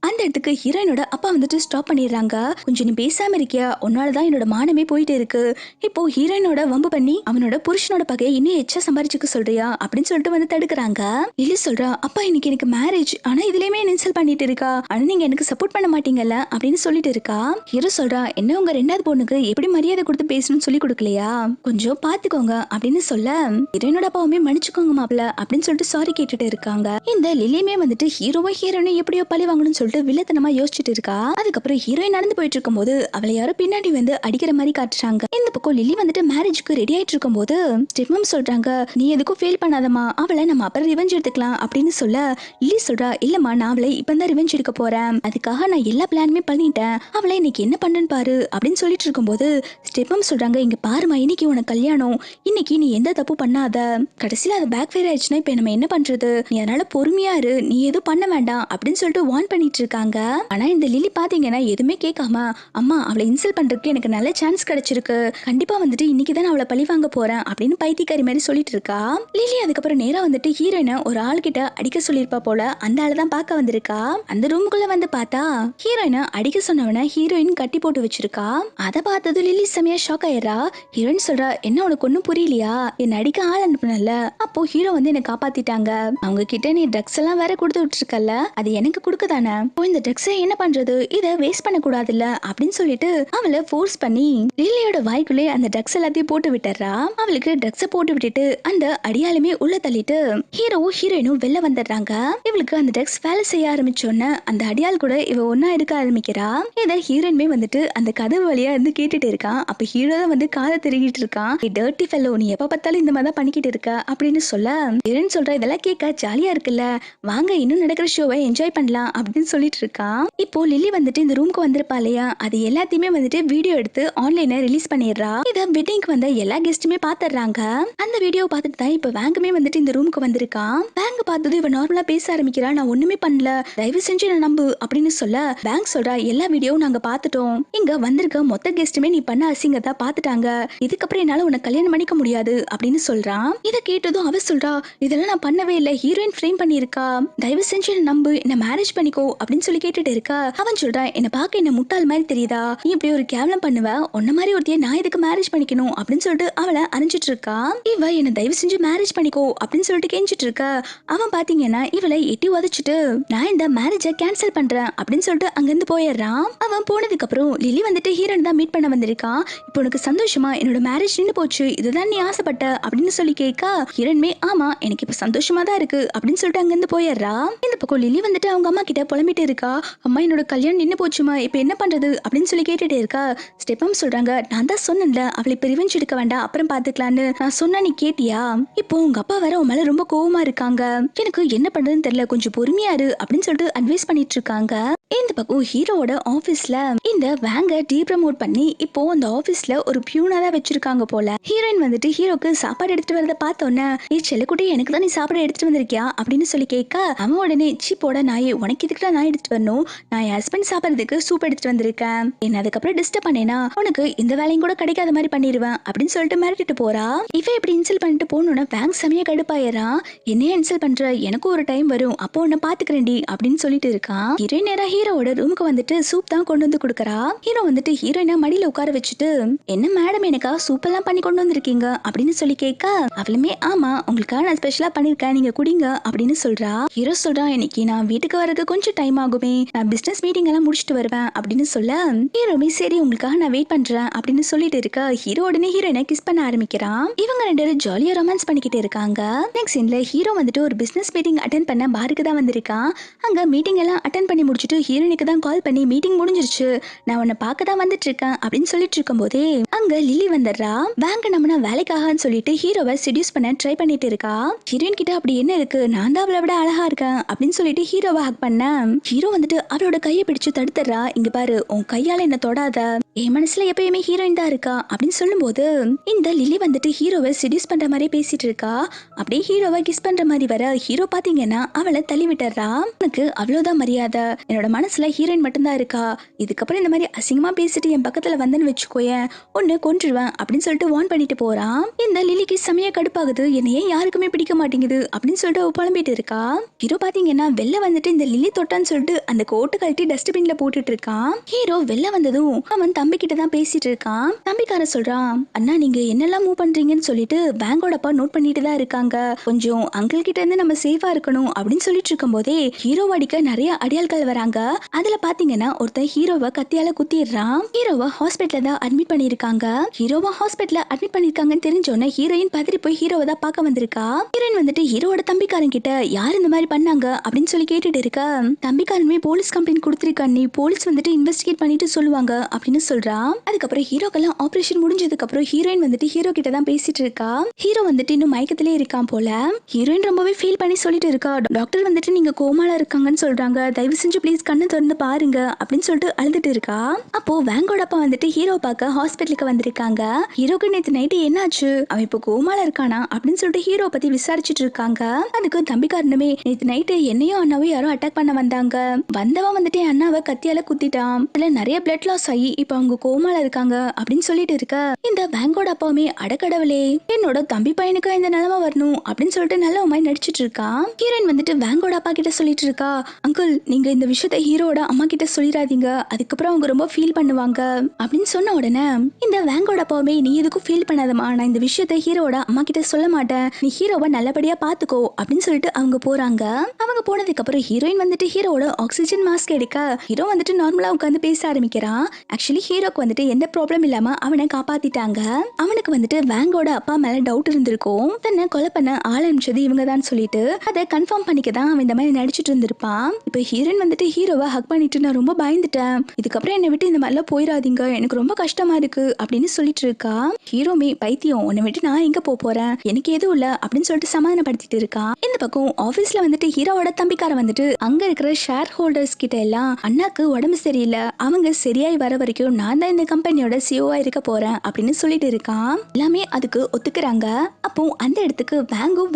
அந்த இடத்துக்கு ஹீரோயினோட அப்பா வந்துட்டு ஸ்டாப் பண்ணிடுறாங்க. கொஞ்சம் நீ பேசாம இருக்கியா, உன்னாலதான் என்னோட மானமே போயிட்டு இருக்கு, இப்போ ஹீரோயினோட வம்பு பண்ணி அவனோட புருஷனோட பகையை இன்னும் எச்சா சம்பாரிச்சுக்க சொல்றியா அப்படின்னு சொல்லிட்டு வந்து தடுக்கிறாங்க. லில்லி சொல்றா அப்பா இன்னைக்கு எனக்கு மேரேஜ், ஆனா இதுலயுமே இன்சல்ட் பண்ணிட்டு இருக்கா, ஆனா நீங்க எனக்கு சப்போர்ட் பண்ண மாட்டீங்கல்ல அப்படின்னு சொல்லிட்டு இருக்கா. ஹீரோ சொல்றா என்ன உங்க ரெண்டாவது பொண்ணுக்கு எப்படி மரியாதை கொடுத்து பேசணும்னு சொல்லி கொடுக்கலையா, கொஞ்சம் பாத்துக்கோங்க அப்படின்னு சொல்ல ஹீரோயினோட அப்பாவுமே மன்னிச்சுக்கோங்க மாப்ள அப்படின்னு சொல்லிட்டு சாரி கேட்டுட்டு இருக்காங்க. இந்த லில்லியுமே வந்துட்டு ஹீரோவும் ஹீரோனும் எப்படியோ பழி வாங்கணும்னு சொல்லிட்டு வில்லத்தனமா யோசிச்சுட்டு இருக்கா. அதுக்கப்புறம் ஹீரோயின் நடந்து போயிட்டு இருக்கும்போது அவளை யாரோ பின்னாடி வந்து அடிக்கிற மாதிரி காட்டுறாங்க. இந்த பக்கம் லில்லி வந்துட்டு மேரேஜ்க்கு ரெடி ஆயிட்டு இருக்கும்போது ஸ்டெப்மம் சொல்றாங்க, நீ எதுக்கும் ஃபீல் பண்ணாதமா, அவளை நம்ம அப்புறம் ரிவெஞ்ச் எடுத்துக்கலாம் அப்படின்னு சொல்ல லில்லி சொல்றா, இல்லம்மா நான் அவளை இப்பதான் ரிவெஞ்ச் எடுக்க போறேன், அதுக்காக நான் எல்லா பிளானுமே பண்ணிட்டேன், அவளை இன்னைக்கு என்ன பண்ணன்னு பாரு அப்படின்னு சொல்லிட்டு இருக்கும்போது ஸ்டெப்மம் சொல்றாங்க, இங்க பாருமா இன்னைக்கு உனக்கு கல்யாணம், இன்னைக்கு நீ எந்த தப்பு பண்ணாத, கடைசியில அது பேக் ஃபயர் ஆயிடுச்சுன்னா இப்ப நம்ம என்ன பண்றது, நீ அதனால பொறுமையா இரு, நீ எதுவும் பண்ண வேண்டாம் அப்படின்னு சொல்லிட்டு வார்ன் பண்ணிட்டு இருக்காங்க. ஆனா இந்த லில்லி பாத்தீங்கன்னா எதுவுமே கேட்காம, அம்மா அவளை இன்சல்ட் பண்றதுக்கு எனக்கு நல்ல சான்ஸ் கிடைச்சிருக்கு, கண்டிப்பா வந்துட்டு இன்னைக்கு தான் அவளை பழி வாங்க போறேன் அப்படின்னு பைத்தியக்காரி மாதிரி சொல்லிட்டு இருக்கா. லில்லி அதுக்கப்புறம் நேரா வந்துட்டு ஹீரோயினை ஒரு ஆள் கிட்ட அடிக்க சொல்லிருப்பா போல, அந்த ஆளை தான் பார்க்க வந்திருக்கா. அந்த ரூமுக்குள்ள வந்து பார்த்தா ஹீரோயினை அடிக்க சொன்னவன ஹீரோயின் கட்டி போட்டு வச்சிருக்கா. அதை பார்த்தது லில்லி செமையா ஷாக் ஆயிரா. ஹீரோயின் சொல்றா, என்ன உனக்கு ஒன்னும் புரியலையா, என்ன அடிக்க ஆள் அனுப்புனல, அப்போ ஹீரோ வந்து என்ன காப்பாத்திட்டாங்க, அவங்க கிட்ட நீ ட்ரக்ஸ் எல்லாம் வேற கொடுத்து விட்டுருக்கல, அது எனக்கு கொடுக்க தானே, இந்த ட்ரக்ஸை என்ன பண்றது, இதை வேஸ்ட் பண்ண கூடாதுல்ல அப்படின்னு சொல்லிட்டு அவளை ஃபோர்ஸ் பண்ணி லில்லியோட வாய்க்குள்ளே அந்த ட்ரக்ஸ் எல்லாத்தையும் போட்டு விட்டுறா. அவளுக்கு ட்ரக்ஸை போட்டு விட்டுட்டு அந்த அடியாலுமே உள்ள தள்ளிட்டு ஹீரோவும் ஹீரோயினும் வெளில வந்துடுறாங்க. இவளுக்கு அந்த ட்ரக்ஸ் வேலை செய்ய ஆரம்பிச்சோன்னு அந்த அடியால் கூட இவ ஒன்னா இருக்க ஆரம்பிக்கிறா. இதை ஹீரோயினுமே வந்துட்டு அந்த கதவு வழியா இருந்து கேட்டுட்டு இருக்கான். அப்ப ஹீரோ தான் வந்து காதை திருகிட்டு இருக்கான், டர்ட்டி ஃபெல்லோ நீ எப்ப பார்த்தாலும் இந்த மாதிரி தான் பண்ணிக்கிட்டு இருக்க அப்படின்னு சொல்ல ஹீரோயின் சொல்றா, இதெல்லாம் கேட்க ஜாலியா இருக்குல்ல, வாங்க இன்னும் நடக்கிற ஷோவை என்ஜாய் பண்ணலாம் அப்படின்னு சொல்லிட்டு இருக்கான். இப்போ லில்லி வந்துட்டு இந்த ரூமுக்கு வந்திருப்பா இல்லையா, அது எல்லாத்தையுமே வந்துட்டு வீடியோ எடுத்து ஆன்லைன்ல ரிலீஸ் பண்ணிடுறா. இத வெட்டிங்க்கு வந்த எல்லா கெஸ்ட்டுமே பாத்துறாங்க. அந்த வீடியோ பார்த்துட்டு தான் இப்ப வேங்குமே வந்துட்டு இந்த ரூமுக்கு வந்திருக்கான். வேங்க பார்த்தது இவ நார்மலா பேச ஆரம்பிக்கிறா, நான் ஒண்ணுமே பண்ணல, தயவு செஞ்சு என்ன நம்பு அப்படின்னு சொல்ல வேங்க் சொல்றா, எல்லா வீடியோவும் நாங்க பாத்துட்டோம், இங்க வந்திருக்க மொத்த கெஸ்ட்டுமே நீ பண்ண அசிங்கத்தை பாத்துட்டாங்க, இதுக்கப்புறம் என்னால உன்னை கல்யாணம் பண்ணிக்க முடியாது அப்படின்னு சொல்றான். இத கேட்டதும் அவ சொல்றா, இதெல்லாம் நான் பண்ணவே இல்லை, ஹீரோயின் ஃப்ரேம் பண்ணிருக்கா, தயவு செஞ்சு என்ன நம்பு, என்ன மேரேஜ் பண்ணிக்கோ அப்படின்னு சொல்லி கேட்டுட்டு இருக்கா. அவன் சொல்றான், என்ன பார்க்க என்ன முட்டாள் மாதிரி தெரியுதா, நீ இப்படி ஒரு கேவலம் பண்ணுவ, உன்ன மாதிரி ஒருத்திய நான் எதுக்கு மேரேஜ் பண்ணிக்கணும் அப்படின்னு சொல்லிட்டு அவளை அரைஞ்சிட்டு இருக்கா. இவ என்ன தயவு செஞ்சு மேரேஜ் பண்ணிக்கோ அப்படின்னு சொல்லிட்டு கெஞ்சிட்டு இருக்கா. அவன் பாத்தீங்கன்னா இவளை எட்டி உதச்சிட்டு நான் இந்த மேரேஜை கேன்சல் பண்றேன் அப்படின்னு சொல்லிட்டு அங்கிருந்து போயிடுறான். அவன் போனதுக்கு அப்புறம் லில்லி வந்துட்டு ஹீரோன் தான் மீட் பண்ண வந்திருக்கான். இப்போ உனக்கு சந்தோஷமா, என்னோட மேரேஜ் நின்று போச்சு, இதுதான் நீ ஆசைப்பட்ட அப்படின்னு சொல்லி கேட்கா. ஹீரோன்மே ஆமா எனக்கு இப்ப சந்தோஷமா தான் இருக்கு அப்படின்னு சொல்லிட்டு அங்கிருந்து போயிடுறா. இந்த பக்கம் லில்லி வந்துட்டு அவங்க அம்மா கிட்ட புலம்பிட்டு இருக்கா, அம்மா என்னோட கல்யாணம் நின்று போச்சுமா, இப்ப என்ன பண்றது அப்படின்னு சொல்லி கேட்டுட்டே இருக்கா. ஸ்டெப்பம் சொல்றாங்க, நான் தான் சொன்னேன்ல அவளை இப்ப ரிவெஞ்ச் எடுக்க வேண்டாம் அப்புறம் பாத்துக்கலான்னு, நான் சொன்னா நீ கேட்டியா, இப்போ உங்க அப்பா வேற உன் மேல ரொம்ப கோவமா இருக்காங்க, எனக்கு என்ன பண்றதுன்னு தெரியல, கொஞ்சம் பொறுமையா இரு அப்படின்னு சொல்லிட்டு அட்வைஸ் பண்ணிட்டு இருக்காங்க. இந்த பக்கம் ஹீரோவோட ஆபீஸ்ல இந்த வேங்க டீப்ரமோட் பண்ணி இப்போ அந்த ஆபீஸ்ல ஒரு பியூனா தான் வச்சிருக்காங்க போல. ஹீரோயின் வந்துட்டு ஹீரோக்கு சாப்பாடு எடுத்துட்டு வரத பார்த்தோன்னே, ஏ செல்லக்குட்டி எனக்கு தான் நீ சாப்பாடு எடுத்துட்டு வந்திருக்கியா அப்படின்னு சொல்லி கேட்க அவன் உடனே, சீப்போட நாயே உனக்கு இதுக்கு நான் எடுத்துட்டு வரணும், நான் என் ஹஸ்பண்ட் சாப்பிட்றதுக்கு சூப் எடுத்துட்டு வந்திருக்கேன், என்ன அதுக்கப்புறம் டிஸ்டர்ப் பண்ணேனா உனக்கு இந்த வேலையும் கூட கிடைக்காத மாதிரி பண்ணிடுவேன் அப்படின்னு சொல்லிட்டு மிரட்டிட்டு போறா. இவ இப்படி இன்சல்ட் பண்ணிட்டு போனோன்னா வேங் செமையா கடுப்பாயிரான். என்னைய இன்சல்ட் பண்ற, எனக்கும் ஒரு டைம் வரும் அப்போ உன்னை பாத்துக்கிறேன்டி அப்படின்னு சொல்லிட்டு இருக்கான். ஹீரோயின் நேரா ஹீரோவோட ரூமுக்கு வந்துட்டு சூப் தான் கொண்டு வந்து கொடுக்கறா. ஹீரோ வந்துட்டு ஹீரோயினை மடியில உட்கார வச்சுட்டு, என்ன மேடம் எனக்கா சூப் எல்லாம் பண்ணி கொண்டு வந்திருக்கீங்க அப்படின்னு சொல்லி கேட்க அவளுமே ஆமா உங்களுக்காக நான் ஸ்பெஷலா பண்ணிருக்கேன், நீங்க குடிங்க அப்படின்னு சொல்றா. ஹீரோ சொல்றா, இன்னைக்கு நான் வீட்டுக்கு வரது கொஞ்சம் டைம் ஆகுமே, நான் பிசினஸ் மீட்டிங் எல்லாம் முடிச்சுட்டு வருவேன் அப்படின்னு சொல்ல ஹீரோமே சரி உங்களுக்காக நான் வெயிட் பண்றேன் அப்படின்னு சொல்லிட்டு இருக்க. ஹீரோ உடனே ஹீரோயினை கிஸ் பண்ண ஆரம்பிக்கிறான். இவங்க ரெண்டு பேரும் ஜாலியா ரொமான்ஸ் பண்ணிக்கிட்டு இருக்காங்க. நெக்ஸ்ட் சீன்ல ஹீரோ வந்துட்டு ஒரு பிசினஸ் மீட்டிங் அட்டென்ட் பண்ண பாருக்கு தான் வந்திருக்கான். அங்க மீட்டிங் எல்லாம் அட்டென்ட் பண்ணி முடிச்சுட்டு ஹீரோயினுக்கு தான் கால் பண்ணி, மீட்டிங் முடிஞ்சிருச்சு, நான் உன்னை பார்க்க தான் வந்துட்டு இருக்கேன் அப்படின்னு சொல்லிட்டு இருக்கும் போதே அங்க லில்லி வந்துடுறா. பேங்க் நம்ம வேலைக்காகன்னு சொல்லிட்டு ஹீரோவை செடியூஸ் பண்ண ட்ரை பண்ணிட்டு இருக்கா. ஹீரோயின் கிட்ட அப்படி என்ன இருக்கு, நான் தான் அவளை விட அழகா இருக்கேன் அப்படின்னு சொல்லிட்டு ஹீரோவை ஹக் பண்ண ஹீரோ வந்துட்டு அவளோட கையை பிடிச்சு தடுத்துறா. இங்க பாரு உன் கையால என்ன தொடாத, என் மனசுல எப்பயுமே ஹீரோயின் தான் இருக்கா அப்படின்னு சொல்லும் போது இந்த லில்லி வந்துட்டு ஹீரோவை செடியூஸ் பண்ற மாதிரி பேசிட்டு இருக்கா. அப்படியே ஹீரோவை கிஸ் பண்ற மாதிரி வர ஹீரோ பாத்தீங்கன்னா அவளை தள்ளி விட்டுறா. உனக்கு அவ்வளவுதான் மரியாதை, என்னோட மனசுல ஹீரோயின் மட்டும்தான் இருக்கா, இதுக்கப்புறம் இந்த மாதிரி அசிங்கமா பேசிட்டு என் பக்கத்துல வந்தேன்னு வச்சுக்கோயேன் ஒன்னு கொன்றுவேன் அப்படின்னு சொல்லிட்டு வார்ன் பண்ணிட்டு போறான். இந்த லில்லிக்கு செமையா கடுப்பாகுது, என்னையே யாருக்குமே பிடிக்க மாட்டேங்குது அப்படின்னு சொல்லிட்டு புலம்பிட்டு இருக்கா. ஹீரோ பாத்தீங்கன்னா வெளில வந்துட்டு இந்த லில்லி தொட்டான்னு சொல்லிட்டு அந்த கோட்டு கழட்டி டஸ்ட்பின்ல போட்டுட்டு இருக்கான். ஹீரோ வெளில வந்ததும் அவன் தம்பி கிட்ட தான் பேசிட்டு இருக்கான். தம்பிக்கார சொல்றான், அண்ணா நீங்க என்னெல்லாம் மூவ் பண்றீங்கன்னு சொல்லிட்டு பேங்கோட அப்பா நோட் பண்ணிட்டு தான் இருக்காங்க, கொஞ்சம் அங்கிள் கிட்ட இருந்து நம்ம சேஃபா இருக்கணும் அப்படின்னு சொல்லிட்டு இருக்கும் போதே ஹீரோ அடிக்க நிறைய அடியாள்கள் வராங்க. அதுல பாத்தீங்கன்னா ஒருத்தன் ஹீரோவை கத்தியால குத்திடுறான். ஹீரோவை ஹாஸ்பிட்டல்ல தான் அட்மிட் பண்ணிருக்காங்க. ஹீரோவை ஹாஸ்பிட்டல்ல அட்மிட் பண்ணிருக்காங்கன்னு தெரிஞ்சோன்னே ஹீரோயின் பதறி போய் ஹீரோவை தான் பார்க்க வந்திருக்கா. ஹீரோயின் வந்துட்டு ஹீரோவோட தம்பிக்காரன் கிட்ட யார் இந்த மாதிரி பண்ணாங்க அப்படின்னு சொல்லி கேட்டுட்டு இருக்க. தம்பிக்காரனுமே போலீஸ் கம்ப்ளைண்ட் கொடுத்திருக்கான், நீ போலீஸ் வந்து வந்துட்டு இன்வெஸ்டிகேட் பண்ணிட்டு சொல்லுவாங்க அப்படின்னு சொல்றா. அதுக்கப்புறம் ஹீரோக்கெல்லாம் ஆபரேஷன் முடிஞ்சதுக்கு அப்புறம் ஹீரோயின் வந்துட்டு ஹீரோ கிட்ட தான் பேசிட்டு இருக்கா. ஹீரோ வந்துட்டு இன்னும் மயக்கத்திலே இருக்கான் போல. ஹீரோயின் ரொம்பவே ஃபீல் பண்ணி சொல்லிட்டு இருக்கா, டாக்டர் வந்துட்டு நீங்க கோமால இருக்காங்கன்னு சொல்றாங்க, தயவு செஞ்சு ப்ளீஸ் கண்ணு திறந்து பாருங்க அப்படின்னு சொல்லிட்டு அழுதுட்டு இருக்கா. அப்போ வேங்கோட அப்பா வந்துட்டு ஹீரோ பார்க்க ஹாஸ்பிட்டலுக்கு வந்திருக்காங்க. ஹீரோக்கு நேத்து நைட்டு என்னாச்சு, அவன் இப்போ கோமால இருக்கானா அப்படின்னு சொல்லிட்டு ஹீரோ பத்தி விசாரிச்சுட்டு இருக்காங்க. அதுக்கு தம்பி காரணமே நேத்து நைட்டு என்னையும் அண்ணாவும் யாரும் அட்டாக் பண்ண வந்தாங்க, வந்தவன் வந்துட்டு என் அண்ணாவை கத்தியால குத்திட்டான், அதுல நிறைய பிளட் லாஸ் ஆகி இப்போ அவங்க கோமால இருக்காங்க அப்படின்னு சொல்லிட்டு இருக்க. இந்த வேங்கோட அப்பாவுமே அடக்கடவுளே என்னோட தம்பி பையனுக்கு இந்த நிலைமை வரணும் அப்படின்னு சொல்லிட்டு நல்ல மாதிரி நடிச்சிட்டு இருக்கா. ஹீரோயின் வந்துட்டு வேங்கோட அப்பா கிட்ட சொல்லிட்டு இருக்கா, அங்கிள் நீங்க இந்த விஷயத்த ஹீரோட அம்மா கிட்ட சொல்லிடாதீங்க, அதுக்கப்புறம் அவங்க ரொம்ப ஃபீல் பண்ணுவாங்க அப்படின்னு சொன்ன உடனே இந்த வேங்கோட அப்பாவுமே நீ எதுக்கும் ஃபீல் பண்ணாதமா, நான் இந்த விஷயத்த ஹீரோட அம்மா கிட்ட சொல்ல மாட்டேன், நீ ஹீரோவை நல்லபடியா பாத்துக்கோ அப்படின்னு சொல்லிட்டு அவங்க போறாங்க. அவங்க போனதுக்கு அப்புறம் ஹீரோயின் வந்துட்டு ஹீரோட ஆக்சிஜன் மாஸ்க் எடுக்க ஹீரோ வந்துட்டு நார்மலா உட்காந்து பேச ஆரம்பிக்கிறான். ஆக்சுவலி ஹீரோக்கு வந்துட்டு எந்த ப்ராப்ளம் இல்லாம அவனை காப்பாத்திட்டாங்க. அவனுக்கு வந்துட்டு வேங்கோட அப்பா மேல டவுட் இருந்திருக்கும், தன்னை கொலை பண்ண ஆரம்பிச்சது இவங்க தான் சொல்லிட்டு அதை கன்ஃபார்ம் பண்ணிக்க தான் அவன் இந்த மாதிரி நடிச்சிட்டு இருந்திருப்பான். இப்ப ஹீரோயின் வந்துட்டு ஹீரோவை ஹக் பண்ணிட்டு நான் ரொம்ப பயந்துட்டேன், இதுக்கப்புறம் என்னை விட்டு இந்த மாதிரிலாம் போயிடாதீங்க, எனக்கு ரொம்ப கஷ்டமா இருக்கு அப்படின்னு சொல்லிட்டு இருக்கா. ஹீரோமே பைத்தியம், உன்னை விட்டு நான் எங்க போறேன், எனக்கு எதுவும் இல்ல அப்படின்னு சொல்லிட்டு சமாதானப்படுத்திட்டு இருக்கான். இந்த பக்கம் ஆபீஸ்ல வந்துட்டு ஹீரோவோட தம்பிக்கார வந்துட்டு அங்க இருக்கிற ஷேர் ஹோல்டர்ஸ் கிட்ட எல்லாம் அண்ணாக்கு உடம்பு சரியில்லை, அவங்க சரியாய் வர வரைக்கும் நான் தான் இந்த கம்பெனியோட சிஓவா இருக்க போறேன் அப்படின்னு சொல்லிட்டு இருக்கான். எல்லாமே அதுக்கு ஒத்துக்கிறாங்க. அப்போ அந்த இடத்துக்கு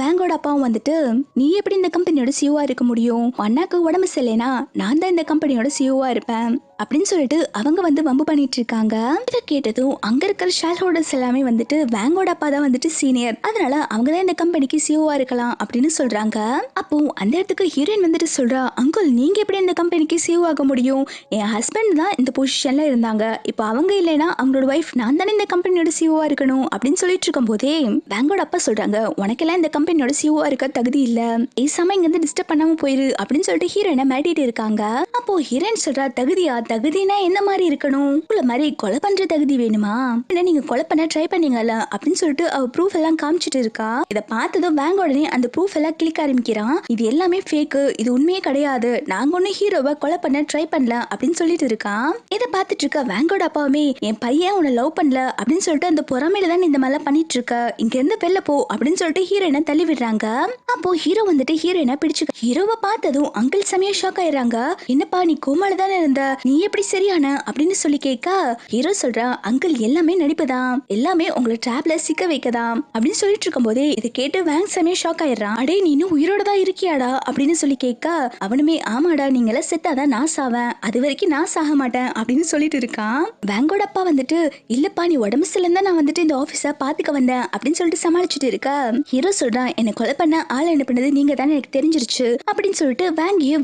வேங்கோட அப்பாவும் வந்துட்டு நீ எப்படி இந்த கம்பெனியோட சிஓவா இருக்க முடியும், அண்ணாக்கு உடம்பு சரியில்லைனா நான் தான் இந்த கம்பெனியோட சிஓவா இருப்பேன் அப்படின்னு சொல்லிட்டு அவங்க வந்து வம்பு பண்ணிட்டு இருக்காங்க. இதை கேட்டதும் அங்க இருக்கிற ஷேர் ஹோல்டர்ஸ் எல்லாமே வந்துட்டு வேங்கோட அப்பா தான் வந்துட்டு சீனியர், அதனால அவங்க தான் இந்த கம்பெனிக்கு சிஓவா இருக்கலாம் அப்படின்னு சொல்றாங்க. அப்போ அந்த இடத்துக்கு ஹீரோயின் வந்துட்டு சொல்றா, அங்கிள் நீங்க எப்படி இந்த கம்பெனிக்கு சிஓ ஆக முடியும், என் ஹஸ்பண்ட் தான் இந்த பொசிஷன்ல இருந்தாங்க, இப்போ அவங்க இல்லைன்னா அவங்களோட வைஃப் நான் தானே இந்த கம்பெனியோட சிஓவா இருக்கணும் அப்படின்னு சொல்லிட்டு இருக்கும் போதே வேங்கோட அப்பா சொல்றாங்க, உனக்கெல்லாம் இந்த கம்பெனியோட சிஓவா இருக்க தகுதி இல்ல, ஏசாம இங்க இருந்து டிஸ்டர்ப் பண்ணாம போயிரு அப்படின்னு சொல்லிட்டு ஹீரோயினை மிரட்டிட்டு இருக்காங்க. அப்போ ஹீரோயின் சொல்றா, தகுதினா என்ன மாதிரி இருக்கணும், உள்ள மாதிரி கொலை பண்ற தகுதி வேணுமா, இல்ல நீங்க கொலை பண்ண ட்ரை பண்ணீங்கல்ல அப்படின்னு சொல்லிட்டு அவ ப்ரூஃப் எல்லாம் காமிச்சிட்டு இருக்கா. இதை பார்த்ததும் வேங்கோடனே அந்த ப்ரூஃப் எல்லாம் கிளிக் ஆரம்பிக்கிறான், இது எல்லாமே ஃபேக்கு, இது உண்மையே கிடையாது, நாங்க ஒண்ணு ஹீரோவை கொலை பண்ண ட்ரை பண்ணல அப்படின்னு சொல்லிட்டு இருக்கான். இதை பார்த்துட்டு இருக்க வேங்கோட அப்பாவுமே என் பையன் உன்னை லவ் பண்ணல அப்படின்னு சொல்லிட்டு அந்த பொறாமையில தான் இந்த மாதிரிலாம் பண்ணிட்டு இருக்க, இங்க இருந்து வெளில போ அப்படின்னு சொல்லிட்டு ஹீரோயினை தள்ளி விடுறாங்க. அப்போ ஹீரோ வந்துட்டு ஹீரோயினை பிடிச்சு ஹீரோவை பார்த்ததும் அங்கிள் செமையா ஷாக் ஆயிடுறாங்க, என்னப்பா நீ கோமால தானே இருந்த, நீ எப்படி சரியான அப்படின்னு சொல்லி கேட்க ஹீரோ சொல்றா, அங்கிள் எல்லாமே நடிப்புதான், எல்லாமே உங்களை ட்ராப்ல சிக்க வைக்கதான் அப்படின்னு சொல்லிட்டு இருக்கும் போதே இதை கேட்டு வேங் செமையா ஷாக் ஆயிடுறான். அடே நீ இன்னும் உயிரோட தான் இருக்கியாடா அப்படின்னு சொல்லி கேட்க அவனுமே ஆமாடா நீங்கள செத்தாதான் நான் சாவேன், அது வரைக்கும் நான் சாக மாட்டேன் அப்படின்னு சொல்லிட்டு இருக்கான். வேங்கோட அப்பா வந்துட்டு இல்லப்பா நீ உடம்பு சரியில்லைன்னு தான் நான் வந்துட்டு இந்த ஆபீஸ பாத்துக்க வந்தேன் அப்படின்னு சொல்லிட்டு சமாளிச்சுட்டு இருக்க ஹீரோ சொல்றான், என்னை கொலை பண்ண ஆள் என்ன பண்ணது நீங்க தானே எனக்கு தெரிஞ்சிருச்சு அப்படின்னு சொல்லிட்டு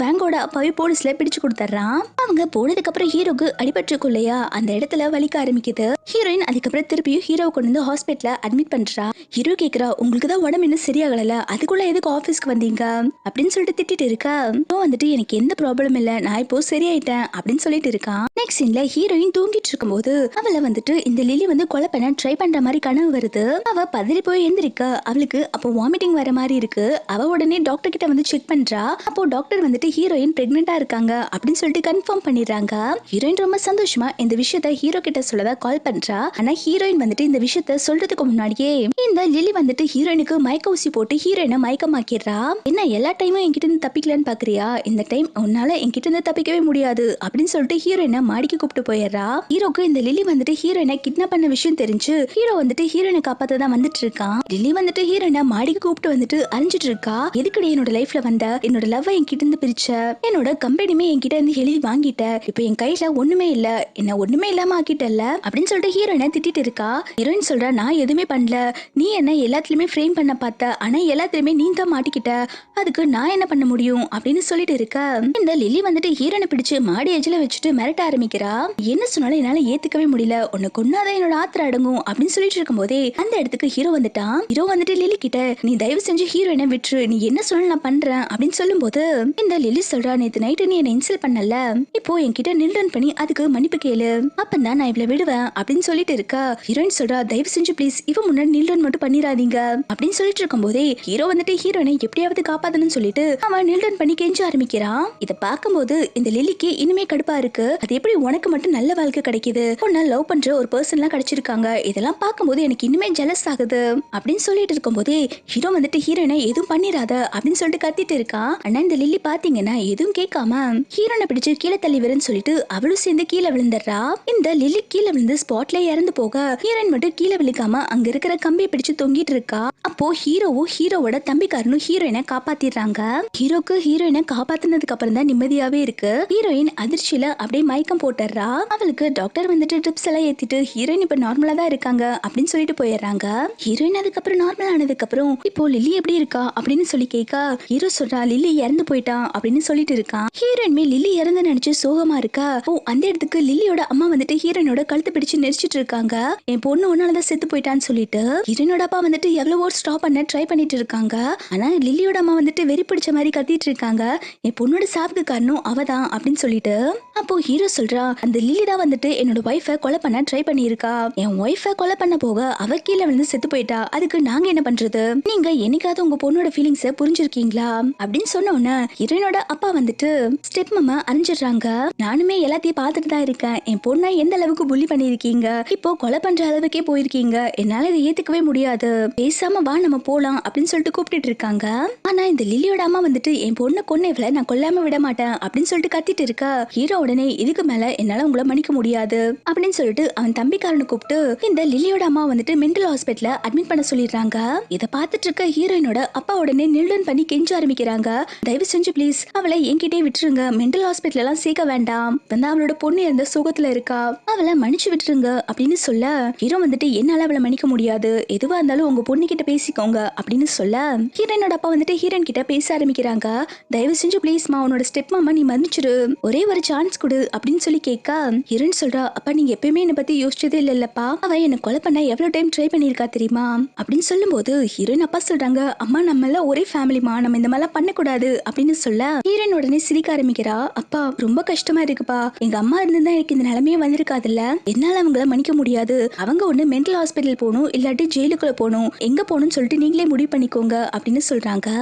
வேங்கோட அப்பாவே போலீஸ்ல பிடிச்சு கொடுத்துறான். அவங்க போனதுக்கு அப்புறம் ஹீரோக்கு அடிபட்டிருக்கும் இல்லையா, அந்த இடத்துல வலிக்க ஆரம்பிக்குது. ஹீரோயின் அதுக்கப்புறம் திருப்பியும் ஹீரோவை கொண்டு வந்து ஹாஸ்பிட்டல்ல அட்மிட் பண்றா. ஹீரோ கேக்குறா, உங்களுக்கு தான் உடம்பு இன்னும் சரியாகல, அதுக்குள்ள எதுக்கு ஆபீஸ்க்கு வந்தீங்க அப்படின்னு சொல்லிட்டு திட்டிட்டு இருக்கா. வந்துட்டு எனக்கு எந்த ப்ராப்ளம் இல்ல, நான் இப்போ சரியாயிட்டேன் அப்படின்னு சொல்லிட்டு இருக்கான். நெக்ஸ்ட் சீன்ல ஹீரோயின் தூங்கிட்டு இருக்கும் போது அவளை வந்துட்டு இந்த லிலி வந்து கொலை பண்ண ட்ரை பண்ற மாதிரி கனவு வருது. அவ பதறி போய் எந்திரிக்க அவளுக்கு அப்போ வாமிட்டிங் வர மாதிரி இருக்கு. அவ உடனே டாக்டர் கிட்ட வந்து செக் பண்றா. அப்போ டாக்டர் வந்துட்டு ஹீரோயின் பிரெக்னெண்டா இருக்காங்க அப்படின்னு சொல்லிட்டு கன்ஃபார்ம் பண்ணிடுறாங்க. ஹீரோயின் ரொம்ப சந்தோஷமா இந்த விஷயத்த ஹீரோ கிட்ட சொல்லதா கால் பண்றா. ஆனா ஹீரோயின் வந்துட்டு இந்த விஷயத்த சொல்றதுக்கு முன்னாடியே இந்த லிலி வந்துட்டு ஹீரோயினுக்கு மயக்க ஊசி போட்டு ஹீரோயினை மயக்கமாக்கிடுறா. என்ன எல்லா டைமும் என்கிட்ட இருந்து தப்பிக்கலான்னு பாக்குறியா, இந்த டைம் உன்னால என்கிட்ட இருந்து தப்பிக்கவே முடியாது அப்படின்னு சொல்லிட்டு ஹீரோயினை மாடிக்கு கூப்பிட்டு போயிடுறா. ஹீரோக்கு இந்த லிலி வந்துட்டு ஹீரோயினை கிட்னாப் பண்ண விஷயம் தெரிஞ்சு ஹீரோ வந்துட்டு ஹீரோயினை காப்பாத்த தான் வந்துட்டு இருக்கான். லிலி வந்துட்டு ஹீரோயினை மாடிக்கு கூப்பிட்டு வந்துட்டு அரைஞ்சிட்டு இருக்கா. எதுக்கடி என்னோட லைஃப்ல வந்த, என்னோட லவ் என்கிட்ட இருந்து பிரிச்ச, என்னோட கம்பெனியுமே என்கிட்ட இருந்து எழுதி வாங்கிட்ட, இப்போ என் கையில ஒண்ணுமே இல்ல, என்ன ஒண்ணுமே இல்லாம ஆக்கிட்டல்ல அப்படின்னு சொல்லிட்டு ஹீரோயினை திட்டிட்டு இருக்கா. ஹீரோயின் சொல்றா, நான் எதுவுமே பண்ணல, நீ என்ன எல்லாத்துலயுமே ஃப்ரேம் பண்ண பார்த்த, ஆனா எல்லாத்துலயுமே நீ தான் மாட்டிக்கிட்ட, அதுக்கு நான் என்ன பண்ண முடியும் அப்படின்னு சொல்லிட்டு இருக்க. இந்த லிலி வந்துட்டு ஹீரோனை பிடிச்சு மாடி எஜ்ல வச்சுட்டு மிரட்ட ஆரம்பிக்கிறா. என்ன சொன்னாலும் என்னால ஏத்துக்கவே முடியல, உன்னை கொன்னாதான் என்னோட ஆத்திர அடங்கும் அப்படின்னு சொல்லிட்டு இருக்கும் போதே அந்த இடத்துக்கு ஹீரோ வந்துட்டான். ஹீரோ வந்துட்டு லிலி கிட்ட நீ தயவு செஞ்சு ஹீரோயினை விட்டுரு, நீ என்ன சொன்னாலும் நான் பண்றேன் அப்படின்னு சொல்லும் போது இந்த லிலி சொல்றா, நேத்து நைட்டு நீ என்ன இன்சல்ட் பண்ணல, இப்போ என்கிட்ட கிட்ட நில்டன் பண்ணி அதுக்கு மன்னிப்பு கேளு, அப்பதான் நான் இவளை விடுவேன் அப்படின்னு சொல்லிட்டு இருக்கா. ஹீரோயின் சொல்றா, தயவு செஞ்சு ப்ளீஸ் இவ முன்னாடி நில்டன் மட்டும் பண்ணிடாதீங்க அப்படின்னு சொல்லிட்டு இருக்கும் போதே ஹீரோ வந்துட்டு ஹீரோயினை எப்படியாவது காப்பாத்தணும்னு சொல்லிட்டு அவன் நில்டன் பண்ணி கெஞ்ச ஆரம்பிக்கிறான். இத பாக்கும்போது இந்த லில்லிக்கு இனிமே கடுப்பா இருக்கு. அது எப்படி உனக்கு மட்டும் நல்ல வாழ்க்கை கிடைக்குது, உன்னை லவ் பண்ற ஒரு பர்சன் எல்லாம் கிடைச்சிருக்காங்க, இதெல்லாம் பார்க்கும்போது எனக்கு இனிமே ஜெலஸ் ஆகுது அப்படின்னு சொல்லிட்டு இருக்கும் போதே ஹீரோ வந்துட்டு ஹீரோயினை எதுவும் பண்ணிராத அப்படின்னு சொல்லிட்டு கத்திட்டு இருக்கா. ஆனா இந்த லில்லி பாத்தீங்கன்னா எதுவும் கேட்காம ஹீரோனை பிடிச்சு கீழே தள்ளி விடுன்னு சொல்லிட்டு அவளும் சேர்ந்து கீழே விழுந்துடுறா. இந்த லில்லி கீழே விழுந்து ஸ்பாட்ல இறந்து போக ஹீரோயின் மட்டும் கீழே விழுக்காம அங்க இருக்கிற கம்பியை பிடிச்சு தொங்கிட்டு இருக்கா. அப்போ ஹீரோவும் ஹீரோவோட தம்பிக்காரனும் ஹீரோயினை காப்பாத்திடுறாங்க. ஹீரோக்கு ஹீரோயினை காப்பாத்தினதுக்கு அப்புறம் தான் நிம்மதியாவே இருக்கு. ஹீரோயின் அதிர்ச்சியில அப்படியே மயக்கம் போட்டுறா. அவளுக்கு டாக்டர் வந்துட்டு ட்ரிப்ஸ் எல்லாம் ஏத்திட்டு ஹீரோயின் இப்ப நார்மலா தான் இருக்காங்க அப்படின்னு சொல்லிட்டு போயிடுறாங்க. ஹீரோயின் அதுக்கப்புறம் நார்மல் ஆனதுக்கு அப்புறம் இப்போ லில்லி எப்படி இருக்கா அப்படின்னு சொல்லி கேட்கா. ஹீரோ சொல்றா, லில்லி இறந்து போயிட்டான் அப்படின்னு சொல்லிட்டு இருக்கான். ஹீரோயின்மே லில்லி இறந்து நினைச்சு சோகமா இருக்கா. ஓ, அந்த இடத்துக்கு லில்லியோட அம்மா வந்துட்டு ஹீரோயினோட கழுத்து பிடிச்சு நெரிச்சிட்டு இருக்காங்க. என் பொண்ணு ஒன்னாலதான் செத்து போயிட்டான்னு சொல்லிட்டு ஹீரோயினோட அப்பா வந்துட்டு எவ்வளவோ ஸ்டாப் பண்ண ட்ரை பண்ணிட்டு இருக்காங்க. ஆனா லில்லியோட அம்மா வந்துட்டு வெறி பிடிச்ச மாதிரி கத்திட்டு இருக்காங்க. என் பொண்ணோட சாவுக்கு காரணம் அவதான் அப்படின்னு சொல்லிட்டு அப்போ ஹீரோ சொல்றா, அந்த லில்லி தான் வந்துட்டு என்னோட ஒய்ஃபை கொலை பண்ண ட்ரை பண்ணியிருக்கா. என் ஒய்ஃபை கொலை பண்ண போக அவ கீழே விழுந்து செத்து போயிட்டா. அதுக்கு நாங்க என்ன பண்றது? நீங்க என்னைக்காவது உங்க பொண்ணோட ஃபீலிங்ஸை புரிஞ்சிருக்கீங்களா அப்படின்னு சொன்ன உடனே ஹீரோயினோட அப்பா வந்துட்டு ஸ்டெப் மாமா அறிஞ்சிடுறாங்க. நானுமே எல்லாத்தையும் பார்த்துட்டு தான் இருக்கேன். என் பொண்ணை எந்த அளவுக்கு புள்ளி பண்ணிருக்கீங்க, இப்போ கொலை பண்ற அளவுக்கே போயிருக்கீங்க. என்னால இதை ஏத்துக்கவே முடியாது. பேசாம வா நம்ம போலாம் அப்படின்னு சொல்லிட்டு கூப்பிட்டு இருக்காங்க. ஆனா இந்த லில்லியோட அம்மா வந்துட்டு என் பொண்ணை கொன்னவளை நான் கொல்லாம விட மாட்டேன் அப்படின்னு சொல்லிட்டு கத்திட்டு இருக்கா. ஹீரோ உடனே இதுக்கு மேல என்னால உங்களை மன்னிக்க முடியாது அப்படின்னு சொல்லிட்டு அவன் தம்பிக்காரனை கூப்பிட்டு இந்த லில்லியோட அம்மா வந்துட்டு மென்டல் ஹாஸ்பிட்டல்ல அட்மிட் பண்ண சொல்லிடுறாங்க. இதை பார்த்துட்டு இருக்க ஹீரோயினோட அப்பா உடனே நில்டன் பண்ணி கெஞ்ச ஆரம்பிக்கிறாங்க. தயவு செஞ்சு ப்ளீஸ் அவளை என்கிட்டே விட்டுருங்க, மென்டல் ஹாஸ்பிட்டல் எல்லாம் சேர்க்க வேண்டாம், வந்து அவளோட பொண்ணு இருந்த சுகத்துல இருக்கா, அவளை மன்னிச்சு விட்டுருங்க அப்படின்னு சொல்ல ஹீரோ வந்துட்டு என்னால அவளை மன்னிக்க முடியாது, எதுவா இருந்தாலும் உங்க பொண்ணு கிட்ட பேசிக்கோங்க அப்படின்னு சொல்ல ஹீரோயினோட அப்பா வந்துட்டு ஹீரோயின் கிட்ட பேச ஆரம்பிக்கிறாங்க. தயவு செஞ்சு ப்ளீஸ்மா உன்னோட ஸ்டெப் மாமா நீ மன்னிச்சிரு, ஒரே ஒரு சான்ஸ் கொடு அப்படின்னு சொல்லி கேட்க ஹீரோயின் சொல்றா, அப்பா நீங்க எப்பயுமே என்ன பத்தி யோசிச்சதே இல்லப்பா, அவ என்ன கொலை பண்ண எவ்வளவு டைம் ட்ரை பண்ணிருக்கா தெரியுமா அப்படின்னு சொல்லும் போது ஹீரோயின் அப்பா சொல்றாங்க, அம்மா நம்ம எல்லாம் ஒரே ஃபேமிலிமா, நம்ம இந்த மாதிரிலாம் பண்ணக்கூடாது அப்படின்னு சொல்ல ஹீரோயின் உடனே சிரிக்க ஆரம்பிக்கிறா. அப்பா ரொம்ப கஷ்டமா இருக்குப்பா, எங்க அம்மா இருந்தா எனக்கு இந்த நிலைமையே வந்திருக்காதுல்ல, என்னால அவங்கள மன்னிக்க முடியாது, அவங்க ஒண்ணு மென்டல் ஹாஸ்பிட்டல் போகணும் இல்லாட்டி ஜெயிலுக்குள்ள போகணும், எங்க போகணும்னு சொல்லிட்டு நீங்களே முடிவு பண்ணிக்கோங்க அப்படின்னு சொல்றாங்க.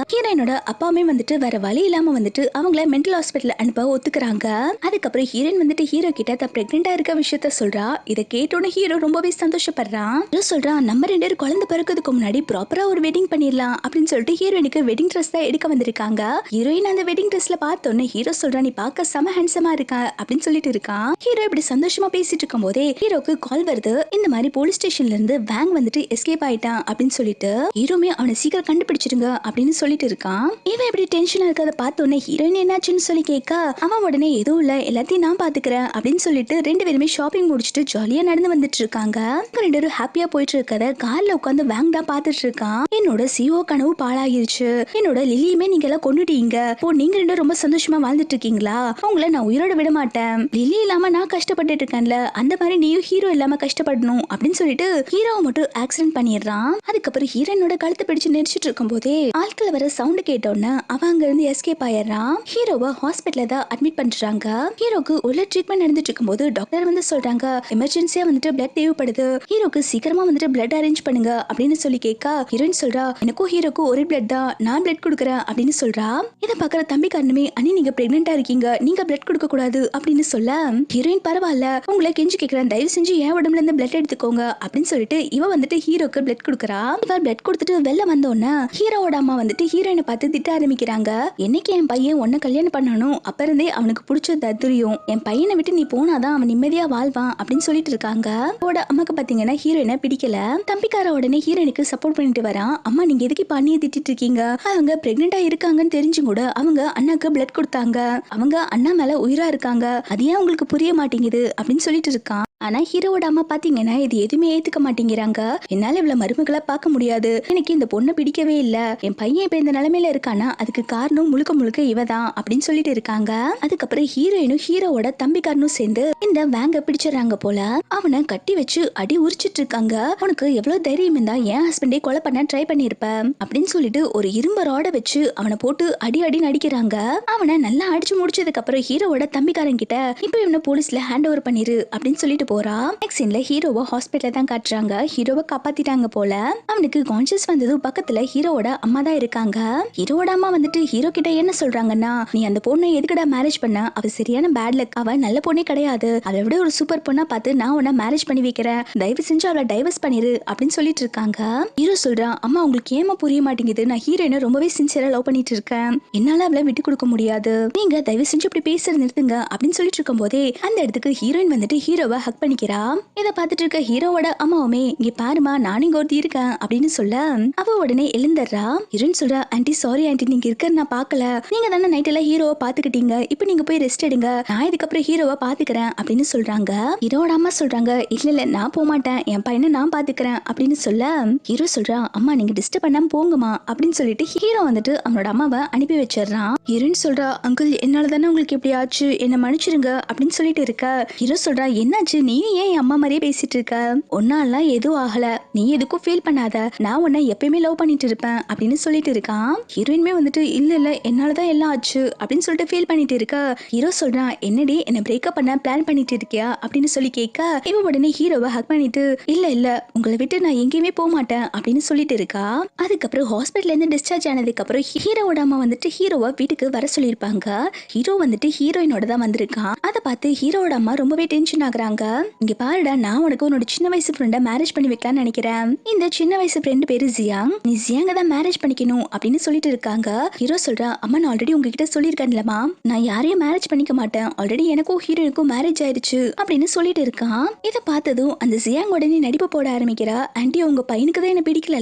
ஹீரோயினோட அப்பாவுமே வந்துட்டு வேற வழி இல்லாம வந்துட்டு அவங்கள மென்டல் ஹாஸ்பிட்டல் அனுப்ப ஒத்துக்குறாங்க. அதுக்கப்புறம் ஹீரோயின் வந்துட்டு ஹீரோ கிட்ட தான் பிரெக்னெண்டா இருக்க விஷயத்த சொல்றா. இதை கேட்டோன்னு ஹீரோ ரொம்பவே சந்தோஷப்படுறான். ஹீரோ சொல்றான், நம்ம 2 பேரும் குழந்தை பிறக்கிறதுக்கு முன்னாடி ப்ராப்பரா ஒரு வெட்டிங் பண்ணிடலாம் அப்படின்னு சொல்லிட்டு ஹீரோயினுக்கு வெட்டிங் ட்ரெஸ் தான் எடுக்க வந்திருக்காங்க. ஹீரோயின் அந்த வெட்டிங் ட்ரெஸ்ல பார்த்தோன்னே ஹீரோ சொல்றான், நீ பார்க்க செம ஹேண்ட்ஸமா இருக்க அப்படின்னு சொல்லிட்டு இருக்கான். ஹீரோ இப்படி சந்தோஷமா பேசிட்டு இருக்கும் போதே ஹீரோக்கு கால் வருது. இந்த மாதிரி போலீஸ் ஸ்டேஷன்ல இருந்து வேங் வந்துட்டு எஸ்கேப் ஆயிட்டான் அப்படின்னு சொல்லிட்டு ஹீரோமே அவனை சீக்கிரம் கண்டுபிடிச்சிருங்க அப்படின்னு சொல்லிட்டு இருக்கான். இவன் இப்படி டென்ஷனா இருக்கத பார்த்தோன்னே ஹீரோயின் என்னாச்சுன்னு சொல்லி கேட்க அவன் உடனே எதுவும் இல்ல, எல்லாத்தையும் நான் பாத்துக்கிறேன் அப்படின்னு சொல்லிட்டு 2 பேருமே ஷாப்பிங் முடிச்சுட்டு ஜாலியா நடந்து வந்துட்டு இருக்காங்க. 2 பேரும் ஹாப்பியா போயிட்டு இருக்கத கார்ல உட்காந்து வேங் தான் பாத்துட்டு இருக்கான். என்னோட சிஓ கனவு பாழாகிருச்சு, என்னோட லில்லியுமே நீங்க எல்லாம் கொண்டுட்டீங்க, இப்போ நீங்க 2 ரொம்ப சந்தோஷமா வாழ்ந்துட்டு இருக்கீங்களா, உங்களை நான் உயிரோட விட மாட்டேன், லில்லி இல்லாம நான் கஷ்டப்பட்டுட்டு இருக்கேன்ல, அந்த மாதிரி நீயும் ஹீரோ இல்லாம கஷ்டப்படணும் அப்படின்னு சொல்லிட்டு ஹீரோவை மட்டும் ஆக்சிடென்ட் பண்ணிடுறான். அதுக்கப்புறம் ஹீரோயினோட கழுத்தை பிடிச்சு நெரிச்சிட்டு இருக்கும் போதே ஆட்கள் வர சவுண்ட் கேட்டோன்னு அவன் அங்க இருந்து எஸ்கேப் ஆயிடுறான். ஹீரோவை ஹாஸ்பிட்டல்ல தான் அட்மிட் பண்றாங்க. ஹீரோக்கு உள்ள ட்ரீட்மெண்ட் நடந்துட்டு இருக்கும்போது டாக்டர் வந்து சொல்றாங்க, எமர்ஜென்சியா வந்துட்டு பிளட் தேவைப்படுது, ஹீரோக்கு சீக்கிரமா வந்துட்டு பிளட் அரேஞ்ச் பண்ணுங்க அப்படின்னு சொல்லி கேட்க ஹீரோயின் சொல்றா, எனக்கும் ஹீரோக்கும் ஒரே பிளட் தான், நான் பிளட் கொடுக்குறேன் அப்படின்னு சொல்றா. இதை பாக்குற தம்பி காரணமே, அண்ணி நீங்க பிரெக்னெண்டா இருக்கீங்க, நீங்க பிளட் கொடுக்க கூடாது அப்படின்னு சொல்ல ஹீரோயின் பரவாயில்ல உங்களை கெஞ்சி கேட்கிறேன், தயவு செஞ்சு என் உடம்புல இருந்து பிளட் எடுத்துக்கோங்க அப்படின்னு சொல்லிட்டு இவ வந்துட்டு ஹீரோக்கு பிளட் கொடுக்குறா. இவ பிளட் கொடுத்துட்டு வெளில வந்தோன்னா ஹீரோவோட அம்மா வந்துட்டு ஹீரோயினை பார்த்து திட்ட ஆரம்பிக்கிறாங்க. என்னைக்கு என் பையன் உன்னை கல்யாணம் பண்ணணும் அப்ப இருந்தே அவனுக்கு பிடிச்சது தெரியும், என் பையனை விட்டு நீ போனாதான் அவன் நிம்மதியா வாழ்வான் அப்படின்னு சொல்லிட்டு இருக்காங்க. அவரோட அம்மாக்கு பாத்தீங்கன்னா ஹீரோயினை பிடிக்கல. தம்பிக்கார உடனே ஹீரோயினுக்கு சப்போர்ட் பண்ணிட்டு வரான். அம்மா நீங்க எதுக்கு பண்ணியை திட்டிட்டு இருக்கீங்க, அவங்க பிரெக்னெண்டா இருக்காங்கன்னு தெரிஞ்சு கூட அவங்க அண்ணாக்கு பிளட் கொடுத்தாங்க, அவங்க அண்ணா மேல உயிரா இருக்காங்க, அது ஏன் உங்களுக்கு புரிய மாட்டேங்குது அப்படின்னு சொல்லிட்டு இருக்கான். ஆனா ஹீரோவோட அம்மா பாத்தீங்கன்னா இது எதுவுமே ஏத்துக்க மாட்டேங்கிறாங்க. என்னால இவ்வளவு மருமகளா பார்க்க முடியாது, எனக்கு இந்த பொண்ணு பிடிக்கவே இல்ல, என் பையன் இப்ப இந்த நிலைமையில இருக்கானா அதுக்கு காரணம் முழுக்க முழுக்க இவதான் அப்படின்னு சொல்லிட்டு இருக்காங்க. அதுக்கப்புறம் ஹீரோயினும் ஹீரோவோட தம்பிக்காரனும் சேர்ந்து இந்த வேங்க பிடிச்சிடறாங்க போல. அவனை கட்டி வச்சு அடி உரிச்சிட்டு இருக்காங்க. உனக்கு எவ்வளவு தைரியம் இருந்தா என் ஹஸ்பண்டே கொலை பண்ண ட்ரை பண்ணிருப்ப அப்படின்னு சொல்லிட்டு ஒரு இரும்பு ராட வச்சு அவனை போட்டு அடி அடி நடிக்கிறாங்க. அவனை நல்லா அடிச்சு முடிச்சதுக்கு அப்புறம் ஹீரோவோட தம்பிக்காரன் கிட்ட இப்ப இவனை போலீஸ்ல ஹேண்ட் ஓவர் பண்ணிரு அப்படின்னு சொல்லிட்டு போறா. நெக்ஸ்ட் சீன்ல ஹீரோவை ஹாஸ்பிட்டல்ல தான் காட்டுறாங்க. ஹீரோவை காப்பாத்திட்டாங்க போல. அவனுக்கு கான்சியஸ் வந்தது பக்கத்துல ஹீரோவோட அம்மா தான் இருக்காங்க. ஹீரோவோட அம்மா வந்துட்டு ஹீரோ கிட்ட என்ன சொல்றாங்கன்னா, நீ அந்த பொண்ணை எதுக்குடா மேரேஜ் பண்ண, அவ சரியான பேட் லக், அவ நல்ல பொண்ணே கிடையாது, அதை விட ஒரு சூப்பர் பொண்ணா பார்த்து நான் உன்னை மேரேஜ் பண்ணி வைக்கிறேன், தயவு செஞ்சு அவளை டைவர்ஸ் பண்ணிரு அப்படின்னு சொல்லிட்டு இருக்காங்க. ஹீரோ சொல்றான், அம்மா உங்களுக்கு ஏமா புரிய மாட்டேங்குது, நான் ஹீரோயினை ரொம்பவே சின்சியரா லவ் பண்ணிட்டு இருக்கேன், என்னால அவளை விட்டு கொடுக்க முடியாது, நீங்க தயவு செஞ்சு இப்படி பேசுறது நிறுத்துங்க அப்படின்னு சொல்லிட்டு இருக்கும் போதே அந்த இடத்துக்கு ஹீரோயின் வந்துட்டு ஹீரோவை ஹக் பண்ணிக்கிறா. இதை பார்த்துட்டு இருக்க ஹீரோவோட அம்மாவுமே, இங்க பாருமா நான் இங்க ஒருத்தி இருக்கேன் அப்படின்னு சொல்ல அவ உடனே எழுந்துடுறா. ஹீரோயின் சொல்றா, ஆன்ட்டி சாரி ஆன்ட்டி, நீங்க இருக்கிற நான் பாக்கல, நீங்க தானே நைட் எல்லாம் ஹீரோவை பாத்துக்கிட்டீங்க, இப்போ நீங்க போய் ரெஸ்ட் எடுங்க, நான் இதுக்கப்புறம் ஹீரோவை பாத்துக்கிறேன் அப்படின்னு சொல்றாங்க. ஹீரோட அம்மா சொல்றாங்க, இல்ல இல்ல நான் போக மாட்டேன், என் பையனை நான் பாத்துக்கிறேன் அப்படின்னு சொல்ல ஹீரோ சொல்றா, அம்மா நீங்க டிஸ்டர்ப் பண்ணாம போங்கம்மா அப்படின்னு சொல்லிட்டு ஹீரோ வந்துட்டு அவனோட அம்மாவை அனுப்பி வச்சிடறான். ஹீரோயின் சொல்றா, அங்கிள் என்னால தானே உங்களுக்கு இப்படி ஆச்சு, என்ன மன்னிச்சிருங்க அப்படின்னு சொல்லிட்டு இருக்க. ஹீரோ சொல்றா, என்னாச்சு, நீ ஏன் என் அம்மா மாதிரியே பேசிட்டு இருக்க, ஒன்னாலாம் எதுவும் ஆகல, நீ எதுக்கும் ஃபீல் பண்ணாத, நான் உன்னை எப்பயுமே லவ் பண்ணிட்டு இருப்பேன் அப்படின்னு சொல்லிட்டு இருக்கான். ஹீரோயின்மே வந்துட்டு இல்ல இல்ல என்னாலதான் எல்லாம் ஆச்சு அப்படின்னு சொல்லிட்டு ஃபீல் பண்ணிட்டு இருக்க. ஹீரோ சொல்றான், என்னடி என்ன பிரேக்கப் பண்ண பிளான் பண்ணிட்டு இருக்கியா அப்படின்னு சொல்லி கேட்க இவ உடனே ஹீரோவை ஹக் பண்ணிட்டு இல்ல இல்ல உங்களை விட்டு நான் எங்கேயுமே போக மாட்டேன் அப்படின்னு சொல்லிட்டு இருக்கா. அதுக்கப்புறம் ஹாஸ்பிட்டல்ல இருந்து டிஸ்சார்ஜ் ஆனதுக்கு அப்புறம் ஹீரோவோட அம்மா வந்துட்டு ஹீரோவை வீட்டுக்கு வர சொல்லியிருப்பாங்க. ஹீரோ வந்துட்டு ஹீரோயினோட தான் வந்திருக்கான். அதை பார்த்து ஹீரோட அம்மா ரொம்பவே டென்ஷன் ஆகுறாங்க. இங்க பாருடா, நான் உனக்கு உன்னோட சின்ன வயசு ஃப்ரெண்ட மேரேஜ் பண்ணி வைக்கலாம்னு நினைக்கிறேன், இந்த சின்ன வயசு ஃப்ரெண்டு பேரு ஜியாங், நீ ஜியாங்க தான் மேரேஜ் பண்ணிக்கணும் அப்படின்னு சொல்லிட்டு இருக்காங்க. ஹீரோ சொல்றா, அம்மா நான் ஆல்ரெடி உங்ககிட்ட சொல்லியிருக்கேன்லமா, நான் யாரையும் மேரேஜ் பண்ணிக்க மாட்டேன், ஆல்ரெடி எனக்கும் ஹீரோனுக்கும் மேரேஜ் ஆயிடுச்சு அப்படின்னு சொல்லிட்டு இருக்கான். இதை பார்த்ததும் அந்த ஜியாங் உடனே நடிப்பு போட ஆரம்பிக்கிறா. ஆன்ட்டி உங்க பையனுக்கு தான் என்ன பிடிக்கல,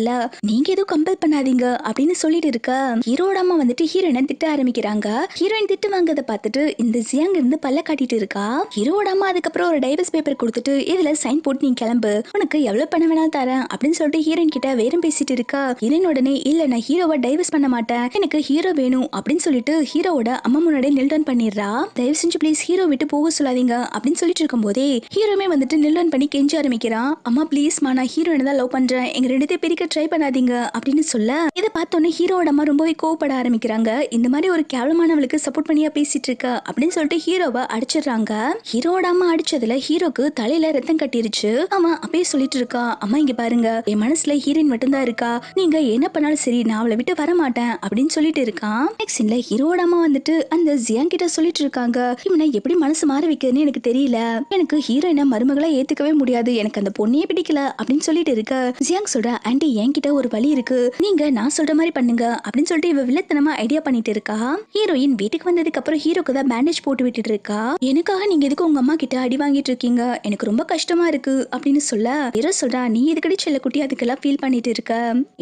நீங்க எதுவும் கம்பல் பண்ணாதீங்க அப்படின்னு சொல்லிட்டு இருக்க. ஹீரோட அம்மா வந்துட்டு ஹீரோயினை திட்ட ஆரம்பிக்கிறாங்க. ஹீரோயின் திட்டு வாங்கறத பார்த்துட்டு இந்த ஜியாங் இருந்து பல்ல காட்டிட்டு இருக்கா. ஹீரோட அம்மா அதுக்கப்புறம் ஒரு டைவர்ஸ் பேப்பர் கொடுத்துட்டு இதுல சைன் போட்டு நீ கிளம்பு, உனக்கு எவ்வளவு பணம் வேணாலும் தரேன் அப்படின்னு சொல்லிட்டு ஹீரோயின் கிட்ட வேறம் பேசிட்டு இருக்கா. ஹீரோயின் உடனே இல்ல நான் ஹீரோவை டைவர்ஸ் பண்ண மாட்டேன், எனக்கு ஹீரோ வேணும் அப்படின்னு சொல்லிட்டு ஹீரோவோட அம்மா முன்னாடி நில்டன் பண்ணிடுறா. தயவு செஞ்சு ப்ளீஸ் ஹீரோ விட்டு போக சொல்லாதீங்க அப்படின்னு சொல்லிட்டு இருக்கும் போதே ஹீரோமே வந்துட்டு நில்டன் பண்ணி கெஞ்ச ஆரம்பிக்கிறான். அம்மா ப்ளீஸ்மா நான் ஹீரோயினை தான் லவ் பண்றேன், எங்க ரெண்டுத்தையும் பிரிக்க ட்ரை பண்ணாதீங்க அப்படின்னு சொல்ல இதை பார்த்தோன்னே ஹீரோட அம்மா ரொம்பவே கோவப்பட ஆரம்பிக்கிறாங்க. இந்த மாதிரி ஒரு கேவலமானவளுக்கு சப்போர்ட் பண்ணியா பேசிட்டு இருக்க அப்படின்னு சொல்லிட்டு ஹீரோவை அடிச்சிடுறாங்க. ஹீரோட அம்மா அடிச்சதுல ஹீரோக்கு தலையில ரத்தம் கட்டிருச்சு. அவன் அப்பயே சொல்லிட்டு இருக்கா, அம்மா இங்க பாருங்க என் மனசுல ஹீரோயின் மட்டும்தான் இருக்கா, நீங்க என்ன பண்ணாலும் சரி நான் அவளை விட்டு வர மாட்டேன் அப்படின்னு சொல்லிட்டு இருக்கான். நெக்ஸ்ட் சீன்ல ஹீரோட அம்மா வந்துட்டு அந்த ஜியாங் கிட்ட சொல்லிட்டு இருக்காங்க, இவனை எப்படி மனசு மாற வைக்கிறதுன்னு எனக்கு தெரியல, எனக்கு ஹீரோயினை மருமகளா ஏத்துக்கவே முடியாது, எனக்கு அந்த பொண்ணையே பிடிக்கல அப்படின்னு சொல்லிட்டு இருக்க. ஜியாங் சொல்ற, ஆன்ட்டி என்கிட்ட ஒரு வழி இருக்கு, நீங்க நான் சொல்ற மாதிரி பண்ணுங்க அப்படின்னு சொல்லிட்டு இவ வில்லத்தனமா ஐடியா பண்ணிட்டு இருக்கா. ஹீரோயின் வீட்டுக்கு வந்ததுக்கு அப்புறம் ஹீரோக்கு தான் பேண்டேஜ் போட்டு விட்டுட்டு இருக்கா. எனக்காக நீங்க எதுக்கு உங்க அம்மா கிட்ட அடி வாங்கிட்டு இருக்கீங்க, எனக்கு ரொம்ப கஷ்டமா இருக்கு அப்படின்னு சொல்ல ஹீரோ சொல்றா, நீ எதுக்கடி செல்ல குட்டி அதுக்கெல்லாம் ஃபீல் பண்ணிட்டு இருக்க,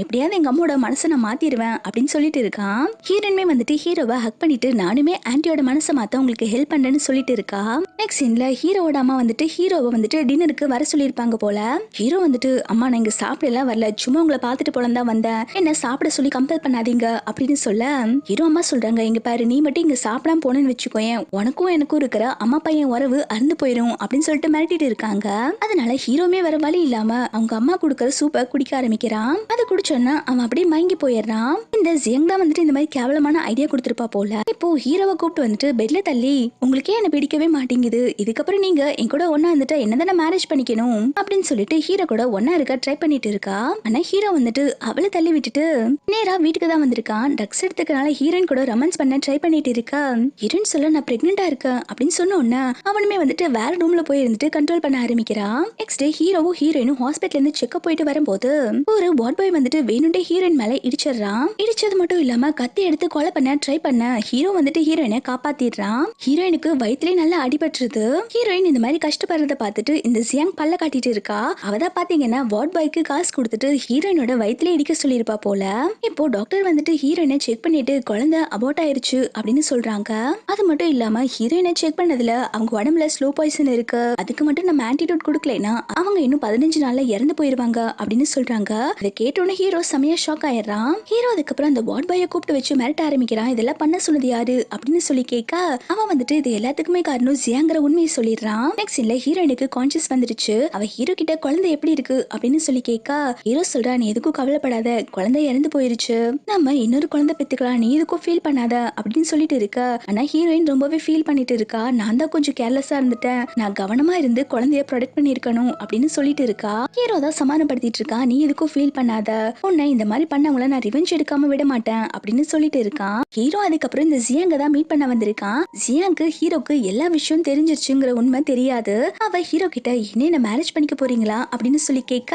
எப்படியாவது எங்க அம்மாவோட மனசை நான் மாத்திடுவேன் அப்படின்னு சொல்லிட்டு இருக்கான். ஹீரோயின்மே வந்துட்டு ஹீரோவை ஹக் பண்ணிட்டு நானுமே ஆன்ட்டியோட மனசை மாத்த உங்களுக்கு ஹெல்ப் பண்றேன்னு சொல்லிட்டு இருக்கா. நெக்ஸ்ட் சீன்ல ஹீரோவோட அம்மா வந்துட்டு ஹீரோவை வந்துட்டு டின்னருக்கு வர சொல்லியிருப்பாங்க போல. ஹீரோ வந்துட்டு, அம்மா நான் இங்க சாப்பிடலாம் வரல, சும்மா உங்களை பார்த்துட்டு போலாம் தான் வந்தேன், என்ன சாப்பிட சொல்லி கம்பல் பண்ணாதீங்க அப்படின்னு சொல்ல ஹீரோ அம்மா சொல்றாங்க, இங்க பாரு நீ மட்டும் இங்க சாப்பிடாம போனேன்னு வச்சுக்கோயேன், உனக்கும் எனக்கும் இருக்கிற அம்மா பையன் உறவு அறுந்து போயிடும் அப்படின்னு சொல்லிட்டு மிரட்டிட்டு இருக்காங்க. அதனால ஹீரோமே வர வழி இல்லாம அவங்க அம்மா கொடுக்கற சூப்பை குடிக்க ஆரம்பிக்கிறான். அது குடிச்சோன்னா அவன் அப்படியே மயங்கி போயிடுறான். இந்த ஜியங் தான் வந்துட்டு இந்த மாதிரி கேவலமான ஐடியா கொடுத்திருப்பா போல. இப்போ ஹீரோவை கூப்பிட்டு வந்துட்டு பெட்ல தள்ளி, உங்களுக்கே என்ன பிடிக்கவே மாட்டேங்குது, இதுக்கப்புறம் நீங்க என் கூட ஒன்னா இருந்துட்டா என்னதானே மேரேஜ் பண்ணிக்கணும் அப்படின்னு சொல்லிட்டு ஹீரோ கூட ஒன்னா இருக்க ட்ரை பண்ணிட்டு இருக்கா. ஆனா ஹீரோ வந்துட்டு அவளை தள்ளி விட்டுட்டு நேரா வீட்டுக்கு தான் வந்திருக்கான். ட்ரக்ஸ் எடுத்துக்கனால ஹீரோயின் கூட ரொமான்ஸ் பண்ண ட்ரை பண்ணிட்டு இருக்கா. ஹீரோயின் சொல்ல, நான் பிரெக்னெண்டா இருக்கேன் அப்படின்னு சொன்ன உடனே அவனுமே வந்துட்டு வேற ரூம்ல போய் இருந்துட்டு கண்ட்ரோல் பண்ண ஆரம்பிக்கிறான். நெக்ஸ்ட் டே ஹீரோவும் ஹீரோயினும் ஹாஸ்பிட்டல்ல இருந்து செக்அப் போயிட்டு வரும்போது ஒரு வார்ட் பாய் வந்துட்டு வேணுண்டே ஹீரோயின் மேல இடிச்சிடறான். இடிச்சது மட்டும் இல்லாம கத்தி எடுத்து கொலை பண்ண ட்ரை பண்ண ஹீரோ வந்துட்டு ஹீரோயினை காப்பாத்திடுறான். ஹீரோயினுக்கு வயிற்றுலயே நல்லா அடிபட்டுருது. ஹீரோயின் இந்த மாதிரி கஷ்டப்படுறத பார்த்துட்டு இந்த ஜியாங் பல்ல காட்டிட்டு இருக்கா. அவதான் பாத்தீங்கன்னா வார்ட் பாய்க்கு காசு கொடுத்துட்டு ஹீரோயினோட வயிற்றுல இடிக்க சொல்லியிருப்பா போல. இப்போ டாக்டர் வந்துட்டு ஹீரோயினை செக் பண்ணிட்டு குழந்தை அபார்ட் ஆயிருச்சு அப்படின்னு சொல்றாங்க. அது மட்டும் இல்லாம ஹீரோயினை செக் பண்ணதுல அவங்க உடம்புல ஸ்லோ பாய்சன் இருக்கு, அதுக்கு மட்டும் நம்ம ஆன்டிடோட் கொடுக்கலைன்னா அவங்க இன்னும் 15 நாள்ல இறந்து போயிருவாங்க அப்படின்னு சொல்றாங்க. இதை கேட்டோன்னே ஹீரோ செமையா ஷாக் ஆயிடுறான். ஹீரோ அதுக்கப்புறம் அந்த வார்ட் பாயை கூப்பிட்டு வச்சு மிரட்ட ஆரம்பிக்கிறான். இதெல்லாம் பண்ண சொன்னது யாரு அப்படின்னு சொல்லி கேட்க அவன் வந்துட்டு இது எல்லாத்துக்குமே காரணம் ஜியாங்கிற உண்மையை சொல்லிடுறான். நெக்ஸ்ட் இல்ல ஹீரோயினுக்கு கான்சியஸ் வந்துருச்சு. அவ ஹீரோ கிட்ட குழந்தை எப்படி இருக்கு அப்படின்னு சொல்லி கேட்க ஹீரோ சொல்றா, நீ எதுக்கும் கவலைப்படாத, குழந்தை இறந்து போயிருச்சு, நம்ம இன்னொரு குழந்தை பெத்துக்கலாம், நீ எதுக்கும் ஃபீல் பண்ணாத அப்படின்னு சொல்லிட்டு இருக்க. ஆனா ஹீரோயின் ரொம்பவே ஃபீல் பண்ணிட்டு இருக்கா. நான் தான் கொஞ்சம் கேர்லெஸ்ஸா இருந்துட்டேன், நான் கவனமா இருந்து குழந்தைய ப்ரொடெக்ட் பண்ணிருக்கணும் அப்படின்னு சொல்லிட்டு இருக்கா. ஹீரோ தான் சமாதானப்படுத்திட்டு இருக்கா. நீ எதுக்கும் ஃபீல் பண்ணாத, உன்னை இந்த மாதிரி பண்ணவங்கள நான் ரிவெஞ்ச் எடுக்காம விட மாட்டேன் அப்படின்னு சொல்லிட்டு இருக்கான். ஹீரோ அதுக்கப்புறம் இந்த ஜியாங்க தான் மீட் பண்ண வந்திருக்கான். ஜியாங்கு ஹீரோக்கு எல்லா விஷயம் தெரிஞ்சிருச்சுங்கிற உண்மை தெரியாது. அவ ஹீரோ கிட்ட என்ன மேரேஜ் பண்ணிக்க போறீங்களா அப்படின்னு சொல்லி கேட்க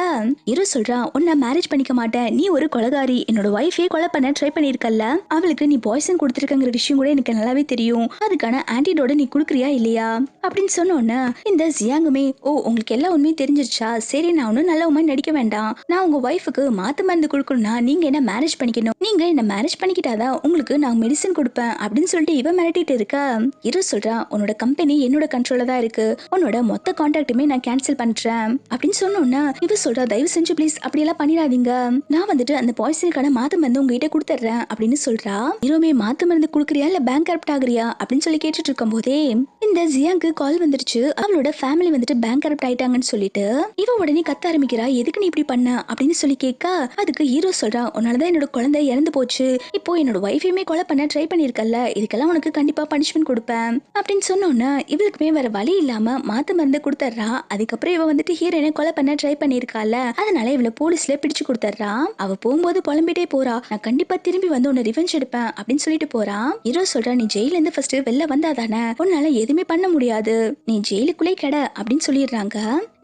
ஹீரோ சொல்றான், உன்னை மேரேஜ் பண்ணிக்க மாட்டேன், நீ ஒரு கொலைகாரி, என்னோட ஒய்ஃபே கொலை பண்ண ட்ரை பண்ணிருக்கல, அவளுக்கு நீ பாய்சன் கொடுத்துருக்கங்கிற விஷயம் கூட எனக்கு நல்லாவே தெரியும், அதுக்கான ஆன்டிடோட நீ குடுக்குறியா இல்லையா அப்படின்னு சொன்னோன்னு இந்த ஜியாங்குமே, ஓ உங்களுக்கு எல்லா உண்மையும் தெரிஞ்சிருச்சா, சரி நான் ஒன்னும் நல்ல உண்மை நடிக்க வேண்டாம், நான் உங்க ஒய்ஃபுக்கு மாத்து மருந்து கொடுக்கணும்னா நீங்க என்ன மேரேஜ் பண்ணிக்கணும், நீங்க என்ன மேரேஜ் பண்ணிக்கிட்டாதான் உங்களுக்கு நான் மெடிசன் கொடுப்பேன் அப்படின்னு சொல்லிட்டு இவன் மிரட்டிட்டு இருக்க. ஹீரோ சொல்றான், உன்னோட கம்பெனி என்னோட கண்ட்ரோல தான் இருக்கு, உன்னோட மொத்த கான்ட்ராக்டுமே நான் கேன்சல் பண்றேன் அப்படின்னு சொன்னோன்னா இவ சொல்றா, தயவு செஞ்சு ப்ளீஸ் அப்படி எல்லாம் பண்ணிடாதீங்க, நான் வந்துட்டு அந்த பாய்சனுக்கான மாத்து மருந்து உங்ககிட்ட கொடுத்துட்றேன் அப்படின்னு சொல்றா. ஹீரோமே மாத்து மருந்து குடுக்குறியா இல்ல பேங்க் கரப்ட் ஆகுறியா அப்படின்னு சொல்லி கேட்டுட்டு இருக்கும் போதே இந்த ஜியாங்கு கால் வந்துருச்சு. அவளோட ஃபேமிலி வந்துட்டு பேங்க் கரப்ட் ஆயிட்டாங்கன்னு சொல்லிட்டு இவ உடனே கத்த ஆரம்பிக்கிறா. எதுக்கு நீ இப்படி பண்ண அப்படின்னு சொல்லி கேட்க அதுக்கு ஹீரோ சொல்றா, உன்னாலதான் என்னோட குழந்தை இறந்து போச்சு, இப்போ என்னோட ஒய்ஃபையுமே கொலை பண்ண ட்ரை பண்ணிருக்கல, இதுக்கெல்லாம் உனக்கு கண்டிப்பா பனிஷ்மெண்ட் கொடுப்பேன் அப்படின்னு சொன்னோன்னா இவளுக்குமே வேற வழி இல்லாம மாத்து மருந்து கொடுத்துட்றா. அதுக்கப்புறம் இவ வந்துட்டு ஹீரோயினை கொலை பண்ண ட்ரை பண்ணிருக்கால, அதனால இவளை போலீஸ்ல பிடிச்சு கொடுத்துட்றா. அவ போகும்போது புலம்பிட்டே போறா, நான் கண்டிப்பா திரும்பி வந்து உன்னை ரிவெஞ்ச் எடுப்பேன் அப்படின்னு சொல்லிட்டு போறா. ஹீரோ சொல்றா, நீ ஜெயில இருந்து ஃபர்ஸ்ட் வெளில வந்தாதானே உன்னால எதுவுமே பண்ண முடியாது, நீ ஜெயிலுக்குள்ளே கெட அப்படின்னு சொல்லிடுறாங்க.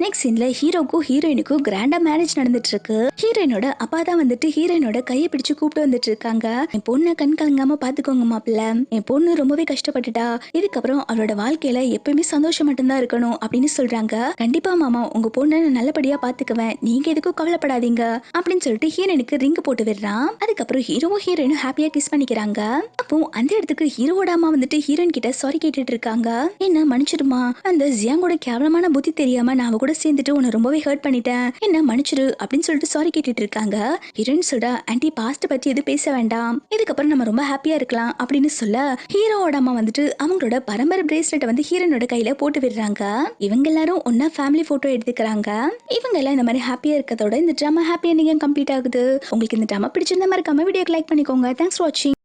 நெக்ஸ்ட் சீன்ல ஹீரோக்கும் ஹீரோயினுக்கும் கிராண்டா மேரேஜ் நடந்துட்டு இருக்கு. ஹீரோயினோட அப்பா தான் வந்துட்டு ஹீரோயினோட கையை பிடிச்சு கூப்பிட்டு வந்துட்டு இருக்காங்க. என் பொண்ணை கண் கலங்காம பாத்துக்கோங்க மாப்பிள்ள, என் பொண்ணு ரொம்பவே கஷ்டப்பட்டுட்டா, இதுக்கப்புறம் அவளோட வாழ்க்கையில எப்பயுமே சந்தோஷம் மட்டும்தான் இருக்கணும் அப்படின்னு சொல்றாங்க. கண்டிப்பா மாமா, உங்க பொண்ணை நான் நல்லபடியா பாத்துக்குவேன், நீங்க எதுக்கும் கவலைப்படாதீங்க அப்படின்னு சொல்லிட்டு ஹீரோயினுக்கு ரிங் போட்டு விடுறான். அதுக்கப்புறம் ஹீரோவும் ஹீரோயினும் ஹாப்பியா கிஸ் பண்ணிக்கிறாங்க. அப்போ அந்த இடத்துக்கு ஹீரோட அம்மா வந்துட்டு ஹீரோயின் கிட்ட சாரி கேட்டுட்டு இருக்காங்க. என்ன மன்னிச்சிடுமா, அந்த ஜியாங்கோட கேவலமான புத்தி தெரியாம நான் அவ கூட சேர்ந்துட்டு உன்னை ரொம்பவே ஹர்ட் பண்ணிட்டேன், என்ன மன்னிச்சிரு அப்படின்னு சொல்லிட்டு சாரி கேட்டுட்டு இருக்காங்க. ஹீரோயின் சொல்றா, ஆன்டி பாஸ்ட் பத்தி எது பேச வேண்டாம், இதுக்கப்புறம் நம்ம ரொம்ப ஹாப்பியா இருக்கலாம் அப்படின்னு சொல்ல ஹீரோவோட அம்மா வந்துட்டு அவங்களோட பரம்பரை பிரேஸ்லெட்டை வந்து ஹீரோனோட கையில போட்டு விடுறாங்க. இவங்க எல்லாரும் ஒன்னா ஃபேமிலி போட்டோ எடுத்துக்கிறாங்க. இவங்க எல்லாம் இந்த மாதிரி ஹாப்பியா இருக்கதோட இந்த ட்ராமா ஹாப்பி எண்டிங் கம்ப்ளீட் ஆகுது. உங்களுக்கு இந்த ட்ராமா பிடிச்சிருந்த மாதிரி வீடியோக்கு லைக் பண்ணிக்கோங்க. தேங்க்ஸ் ஃபார் வாட்சிங்.